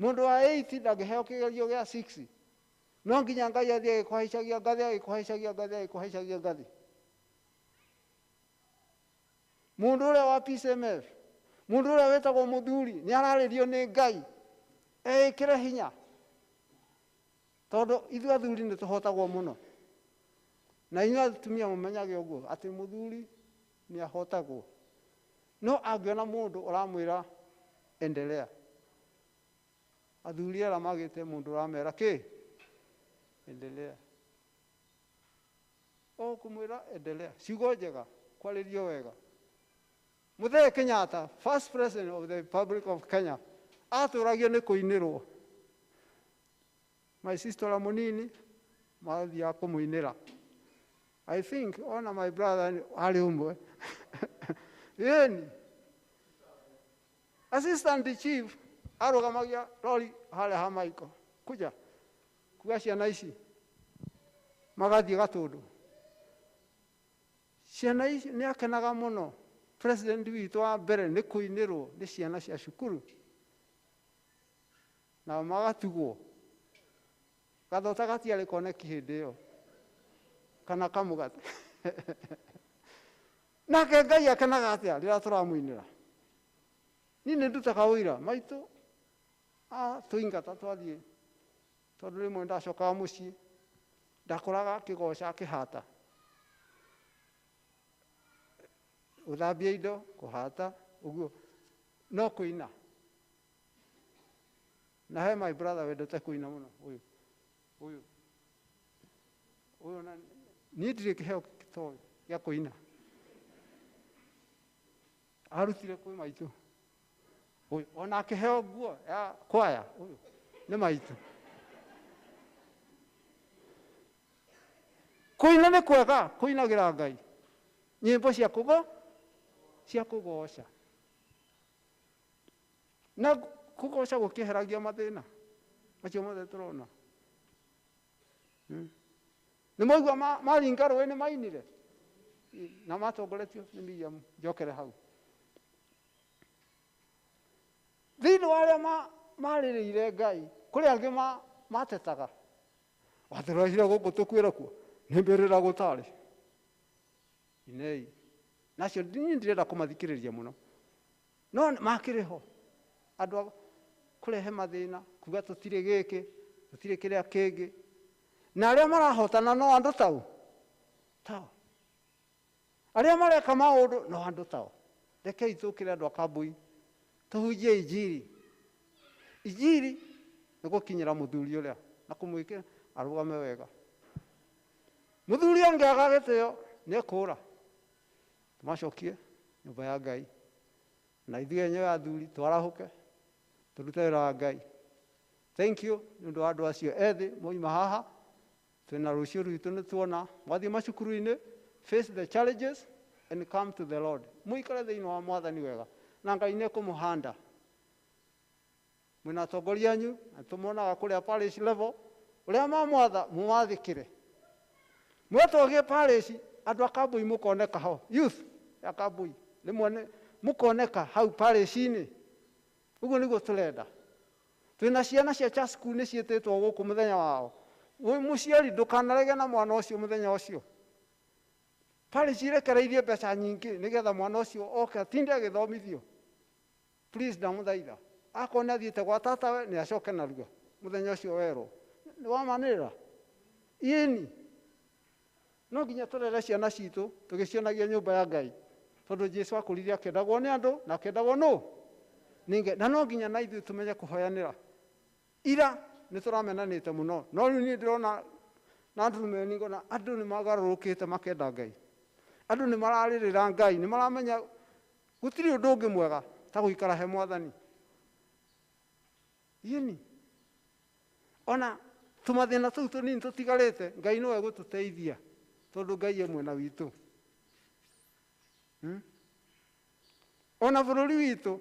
mũndũ wa 8 ndangĩheo kĩgerio gĩa 6. No nginya Ngai athiĩ agĩkũhaicagia ngathĩ, agĩkũhaicagia ngathĩ, agĩkũhaicagia ngathĩ. Mũndũ ũrĩa wa PCMF, mũndũ ũrĩa wĩtagwo mũthuri nĩ ararĩrio nĩ Ngai ekĩre hinya, tondũ ithuĩ athuri nĩ tũhotagwo mũno, na inyuĩ atumia mũmenyage ũguo atĩ mũthuri nĩ ahotagwo. No angĩona mũndũ ũramwĩra endelea, athuri arĩa magĩte mũndũ ũramera kĩ endelea, o kũmwĩra endelea, ciugo njega, kwarĩrio wega. Mũthee Kenyatta, first president of the Republic of Kenya, atũragio nĩ kũinĩrwo. My sister ũrĩa mũnini mathiaga kũmũinĩra. I think ona my brother arĩ ũmwe. Yeni assistant chief arũgamagia rori harĩa ha Michael, kuja kuga ciana ici magathiĩ Gatũndũ. Ciana ici nĩ akenaga mũno. President witũ wa mbere nĩ kũinĩrwo nĩ ciana cia cukuru, na magatugwo. Gathota gatiarĩ koneki hĩndĩ ĩyo, kana kamũgate. Nake Ngai akenaga atĩa rĩrĩa tũramũinĩra. Niĩ nĩ ndutaga ũira maitũ tũingata twathiĩ, tondũ rĩmwe ndacokaga mũciĩ ndakoraga akĩgoca akĩhata, ũthambia indo kũhata ũguo, no kũina. Na he my brother wendete kũina mũno, ũyũ na niĩ ndirĩ kĩheo gĩtoĩ gĩa kũina, arutire kwĩ maitũ. Ũyũ ona akĩheo nguo ya kwaya, ũyũ nĩ maitũ. Kũina nĩ kwega, kũinagĩra Ngai nyĩmbo cia kũgoca, na kũgoca gũkĩeheragia mathĩna macio mothe tũrona. Nĩ maigua maringa rũĩ nĩ mainire na matongoretio nĩ Miriam Njokere hau. Thĩinĩ wa arĩa marĩrĩire Ngai, kũrĩ angĩ matetaga, watũrehire gũkũ tũkuĩre kuo, nĩ mbĩrĩra gũtarĩ. Inei nacio niĩ ndirenda kũmathikĩrĩria mũno, no makĩrĩ ho andũ kũrehe mathĩna, kuga tũtirĩ gĩkĩ, tũtirĩ kĩrĩa kĩngĩ, na arĩa marahotana no andũ tao, arĩa mareka maũndũ no andũ tao. Rekei tũkĩre andũ a Kambui, tũhunjie injiri nĩ gũkinyĩra mũthuri ũrĩa na kũmwĩkĩra arũgame wega. Mũthuri angĩaga gĩtĩo nĩ ekũũra. Tũmacokie nyũmba ya Ngai, na ithuĩ enyewe athuri twarahũke tũrute wĩra wa Ngai. Thank you nĩ ũndũ wa andũ acio ethĩ moima haha. Twĩna rũciũ rwitũ nĩ tuona mwathiĩ macukuru-inĩ, face the challenges and come to the Lord. Muikare thĩinĩ wa Mwathani wega. Na Ngai nĩekũmũhanda. Mwĩna atongoria anyu, na tũmonaga kũrĩa parish level, ũrĩa mamwatha mũmathĩkĩre. Mwetwogie parish, andũ a Kambui mũkoneka ho. Youth ya Kambui. Rĩmwe mũkoneka hau parish-inĩ. Ũguo nĩguo tũrenda. Twĩna ciana cia church school nĩ ciĩtĩtwo gũkũ mũthenya wao. Mũciari ndũkanarege na mwana ũcio mũthenya ũcio. Parish irekereirie mbeca nyingĩ nĩgetha mwana ũcio oke atinde agĩthomithio. Please ndamũthaitha. Akorwo nĩ athiĩte gwa tatawe nĩ acoke narua mũthenya ũcio werwo. Nĩ wamanĩrĩra? Ĩni. No nginya tũrere ciana citũ tũgĩcionagia nyũmba ya Ngai. Tondũ Jesũ akũrire akĩendagwo nĩ andũ na akĩendagwo nũ? Ninge na no nginya na ithuĩ tũmenye kũhoyanĩra. Ira nĩ tũramenanĩte mũno. No rĩu niĩ ndĩrona na ndũrũme ngona andũ nĩ magarũrũkĩte makenda Ngai. Andũ nĩ mararĩrĩra Ngai, nĩ maramenya gũtirĩ ũndũ ũngĩ mwega ta gũikara he Mwathani. Yeni. Ona tũmathĩna tũu tũnini tũtigarĩte, Ngai no egũtũteithia tondũ Ngai e mwena witũ. Ona bũrũri witũ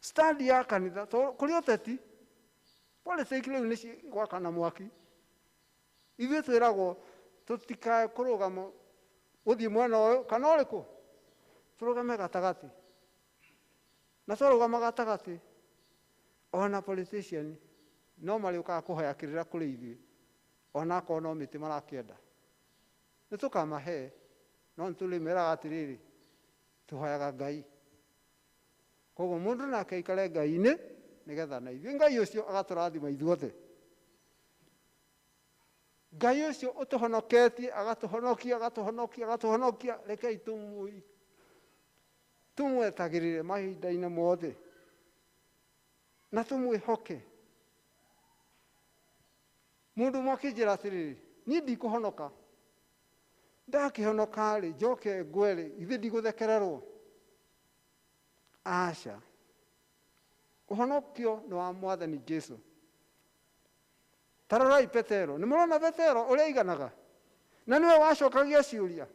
standi ya kanitha kũrĩ ũteti politics rĩu nĩ gwakana mwaki. Ithuĩ twĩragwo tũtikae kũrũgama gũthiĩ mwena ũyũ kana ũrĩkũ, tũrũgame gatagatĩ. Na twarũgama gatagatĩ, ona politician no marĩũkaga kũhoya kĩrĩra kũrĩ ithuĩ, ona akorwo no mĩtĩ marakĩenda. Nĩ tũkamahe, no nĩtũrĩmeraga atĩrĩrĩ, tũhoyaga Ngai. Koguo mũndũ nake aikare Ngai-inĩ nĩgetha na ithuĩ Ngai ũcio agatũrathima ithuothe. Ngai ũcio ũtũhonoketie, agatũhonokia, rekei tũmwetagĩrĩre mahinda-inĩ mothe. Na tũmwĩhoke. Mũndũ makĩnjĩra atĩrĩrĩ, niĩ ndikũhonoka. Ndakĩhonoka-rĩ, njoke ngwe-rĩ, ithuĩ ndigũthekererwo. Aca. Ũhonokio nĩ wa Mwathani Jesũ. Tarorai Petero, nĩ mũrona Petero ũrĩa aiganaga. Na nĩwe wacokagia ciũria.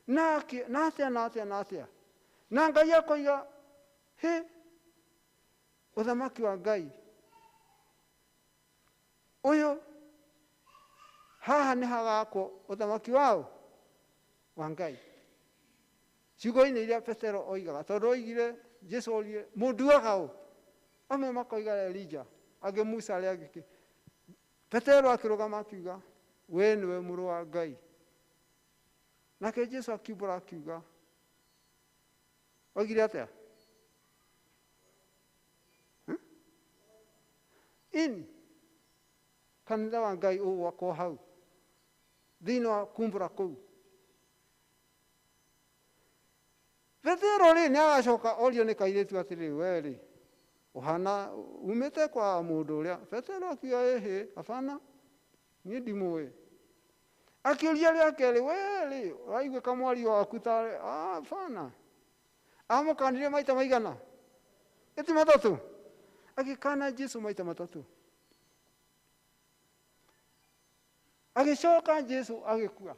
Na atĩa. Na Ngai akoiga, ũthamaki wa Ngai. Ũyũ haha nĩ hagakwo ũthamaki wao wa Ngai. Ciugo-inĩ iria Petero oigaga, tondũ oigire Jesũ orire mũnduaga ũ? Amwe makoiga Elija, angĩ Musa arĩa angĩ. Petero akĩrũgama akiuga, we nĩwe mũrũ wa Ngai. Nake Jesũ akiumbũra akiuga, oigire atĩa? Ini kanitha wa Ngai ũgwakwo hau thĩinĩ wa kumbũra kũu. Petero-rĩ nĩ agacoka orio nĩ kairĩtu atĩrĩ, we-rĩ ũhana umĩte kwa mũndũ ũrĩa. Petero akiuga hapana, niĩ ndimũĩ. Akĩũria rĩa kerĩ, we-rĩ ũraiguĩka mwario waku tarĩ, hapana. Amũkanire maita maigana? Ĩti matatũ. Agĩkana Jesũ maita matatũ. Agĩcoka Jesũ agĩkua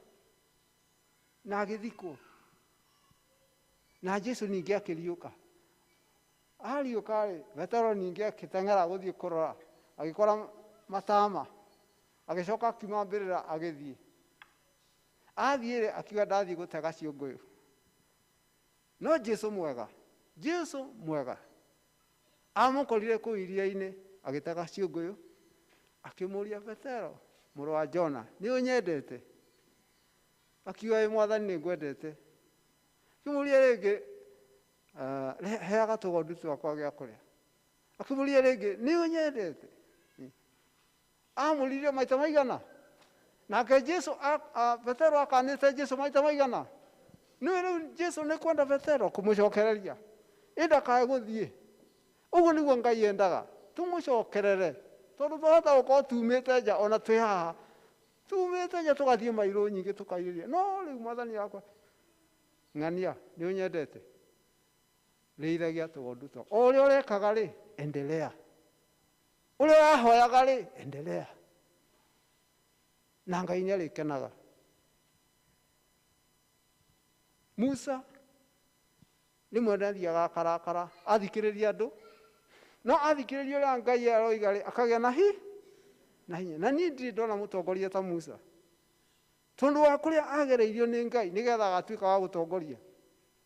na agĩthikwo. Na Jesũ ningĩ akĩriũka. Ariũka-rĩ, Petero ningĩ akĩteng'era gũthiĩ kũrora, agĩkora matama. Agĩcoka akiuma mbĩrĩra agĩthiĩ. Athiĩ-rĩ akiuga ndathiĩ gũtega ciũngũyũ. No Jesũ mwega. Amũkorire kũu iria-inĩ agĩtega ciũngũyũ. Akĩmũria, Petero, mũrũ wa Jona, nĩ ũnyendete? Akiuga, Mwathani nĩ ngwendete. Akĩmũria rĩngĩ, heaga tũgondu twakwa gĩa kũrĩa. Akĩmũria rĩngĩ, nĩ ũnyendete? Amũririe maita maigana? Nake Petero akanĩte Jesũ maita maigana? Nĩwe rĩu Jesũ nĩ kwenda Petero kũmũcokereria. Ndakae gũthiĩ. Ũguo nĩguo Ngai endaga. Tũmũcokerere. Tondũ twahota gũkorwo tumĩte nja ona twĩ haha. Tumĩte nja tũgathiĩ mairũ nyingĩ tũkairĩria. No rĩu Mwathani yakwa, ng'ania, nĩ ũnyendete? Rĩithagia tũgondu twakwa. O ũrĩa ũrekaga-rĩ, endelea. Ũrĩa wahoyaga-rĩ, endelea. Na Ngai nĩ arĩkenaga. Musa rimwe ndathiaga karakara athikĩrĩria andũ no athikĩrĩria ũrĩa Ngai aroiga rĩ akagĩa na hinya na niĩ ndirĩ ndona mũtongoria ta Musa tondũ wa kũrĩa agereirio nĩ Ngai nĩgetha agatuĩka wa gũtongoria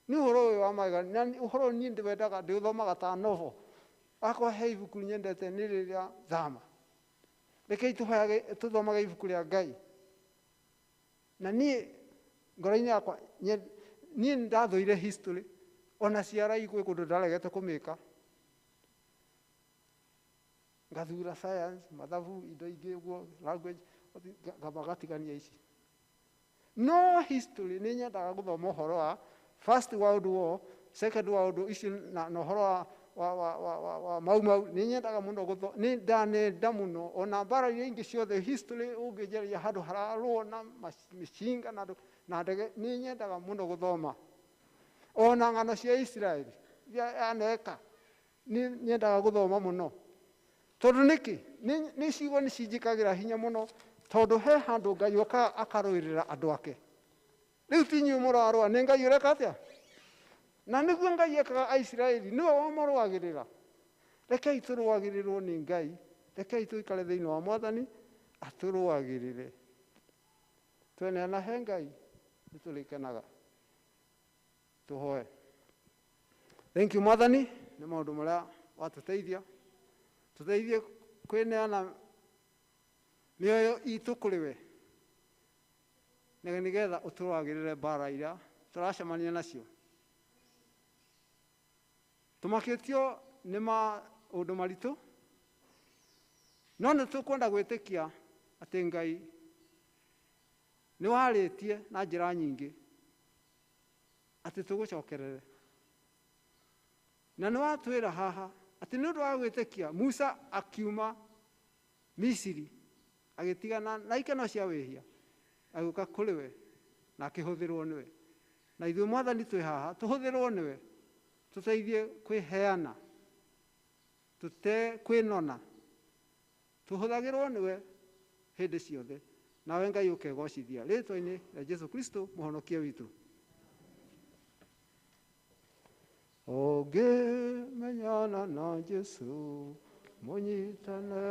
nĩ ũhoro ũyũ wa magegania na ũhoro ũyũ niĩ ndĩwendaga ndĩũthomaga ta novel akwa he ibuku nyendete nĩ rĩrĩa Thama rekei tũthomage ibuku rĩa Ngai na niĩ ngoro-inĩ yakwa niĩ ndathũire history ona ciarai gwĩ kũndũ ndaregete kũmĩka ngathura science mathabu indo ingĩ ũguo language ngamba gatigania ici no history nĩ nyendaga gũthoma ũhoro wa First World War Second World War ici na ũhoro wa mau nĩ nyendaga mũno nĩ ndanenda mũno ona mbara iria ingĩ ciothe history ũngĩnjeria handũ hararũo na mĩcinga na ndege nĩ nyendaga mũno gũthoma ona ng'ano cia Israeli yaneka nĩ nyendaga gũthoma mũno tondũ nĩkĩ nĩ ciugo nĩ cinjĩkagĩra hinya mũno tondũ he handũ Ngai okaga akarũĩrĩra andũ ake rĩu ti inyuĩ mũrarũa nĩ Ngai ũreka atĩa na nĩguo Ngai ekaga Aisiraeli nĩwe wamarũagĩrĩra rekei tũrũagĩrĩrwo nĩ Ngai rekei tũikare thĩinĩ wa Mwathani atũrũagĩrĩre tweneana he Ngai nĩtũrĩkenaga tũhoe thank you Mwathani nĩ maũndũ marĩa watũteithia tũteithie kwĩneana mĩoyo itũ kũrĩ we nĩgetha ũtũrũagĩrĩre mbara iria tũracemania nacio tũmakĩtio nĩ maũndũ maritũ no nĩ tũkwenda gwĩtĩkia atĩ Ngai nĩ warĩtie na njĩra nyingĩ atĩ tũgũcokerere na nĩ watwĩra haha atĩ nĩ ũndũ wa gwĩtĩkia Musa akiuma Misiri agĩtigana na ikeno cia wĩhia agĩũka kũrĩ we na akĩhũthĩrwo nĩwe na ithuĩ Mwathani twĩ haha tũhũthĩrwo nĩwe tũteithie kwĩheana kwĩnona tũhũthagĩrwo nĩwe hĩndĩ ciothe nawe Ngai ũkegocithia rĩtwa-inĩ rĩa Jesũ Kristo mũhonokia witũ ũngĩmenyana na Jesũ mũnyitane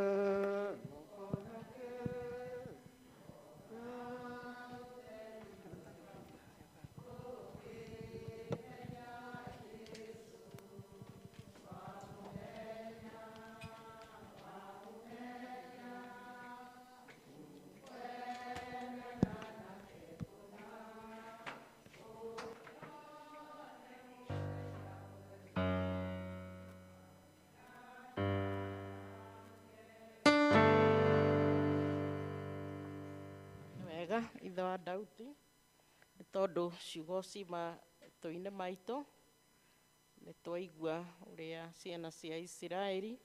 ithe wa Daudi nĩ tondũ ciugo cima tũine maitũ nĩ twaigua ũrĩa ciana cia Isiraeli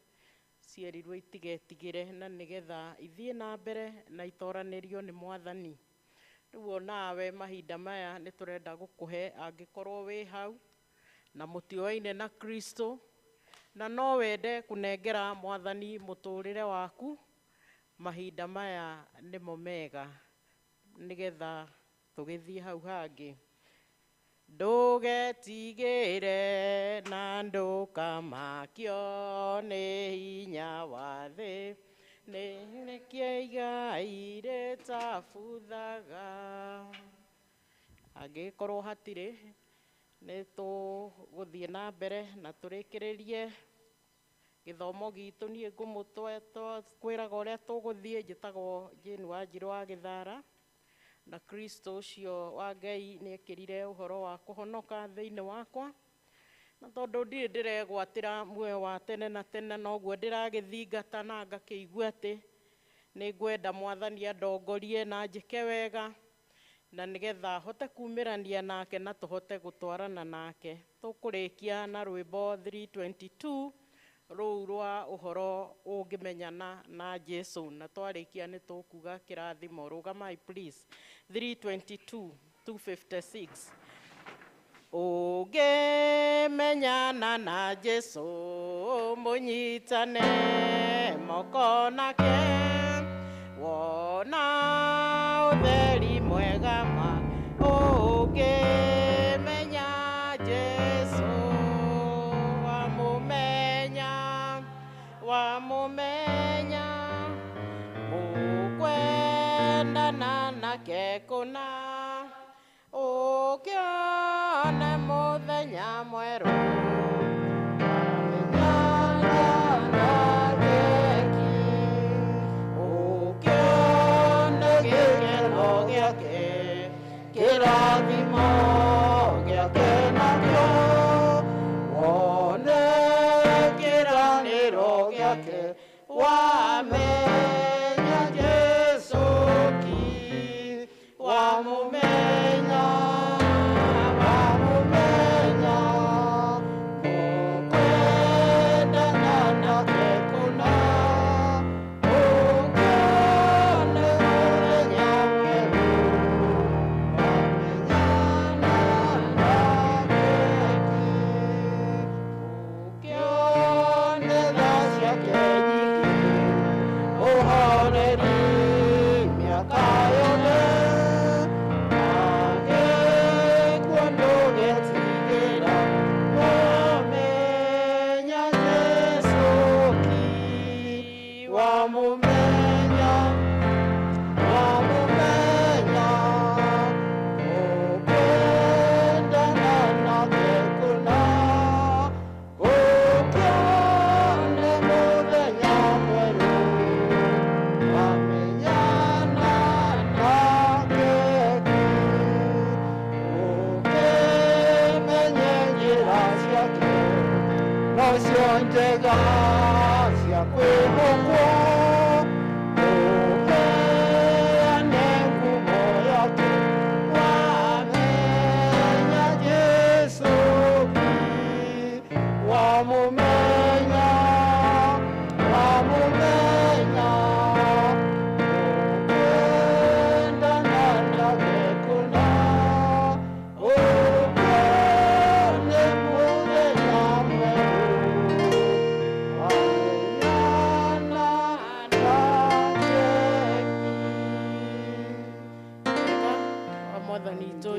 cierirwo itigetigĩre na nĩgetha ithiĩ na mbere na itoranĩrio nĩ Mwathani rĩu onawe mahinda maya nĩ tũrenda gũkũhe angĩkorwo wĩ hau na mũtioaine na Kristo na no wende kũnengera Mwathani mũtũrĩre waku mahinda maya nĩmo mega nĩgetha tũgĩthiĩ hau hangĩ ndũgetigĩre na ndũkamakio nĩ hinya wa thĩ nĩkĩo Igai rĩtabuthaga angĩkorwo hatirĩ nĩ tũgũthiĩ na mbere na tũrĩkĩrĩrie gĩthomo gitũ niĩ kwĩraga ũrĩa tũgũthiĩ njĩtagwo Jane Wanjirũ wa Gĩthara na Kristo ũcio wa Ngai nĩ ekĩrire ũhoro wa kũhonoka thĩinĩ wakwa na tondũ ndirĩ ndĩregwatĩra muoyo wa tene na tene noguo ndĩragĩthingata na ngakĩigua atĩ nĩ ngwenda Mwathani andongorie na njĩke wega na nĩgetha hote kumĩrania nake na tũhote gũtwarana nake tũkũrĩkia na rwĩmbo 322 rũu rwa ũhoro ũngĩmenyana na Jesũ na twarĩkia nĩ tũkuga kĩrathimo rũgamai please 322 256 ũngĩmenyana na Jesũ mũnyitane moko nake wona ũtheri mwega ma ũngĩmenyana gekuna ukione muthenya mweru kirathimo gĩake nakĩo wone kĩranĩro gĩake wamenya Jesũ ki wamũmenya mũkwendana nake kũna ũkĩone mũthenya mwerũ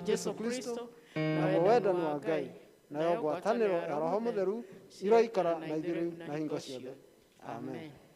Jesu Kristo na wendani wa Ngai nayo ngwatanĩro ya Roho Mũtheru iroikara na ithuĩ na hingo ciothe. Amen.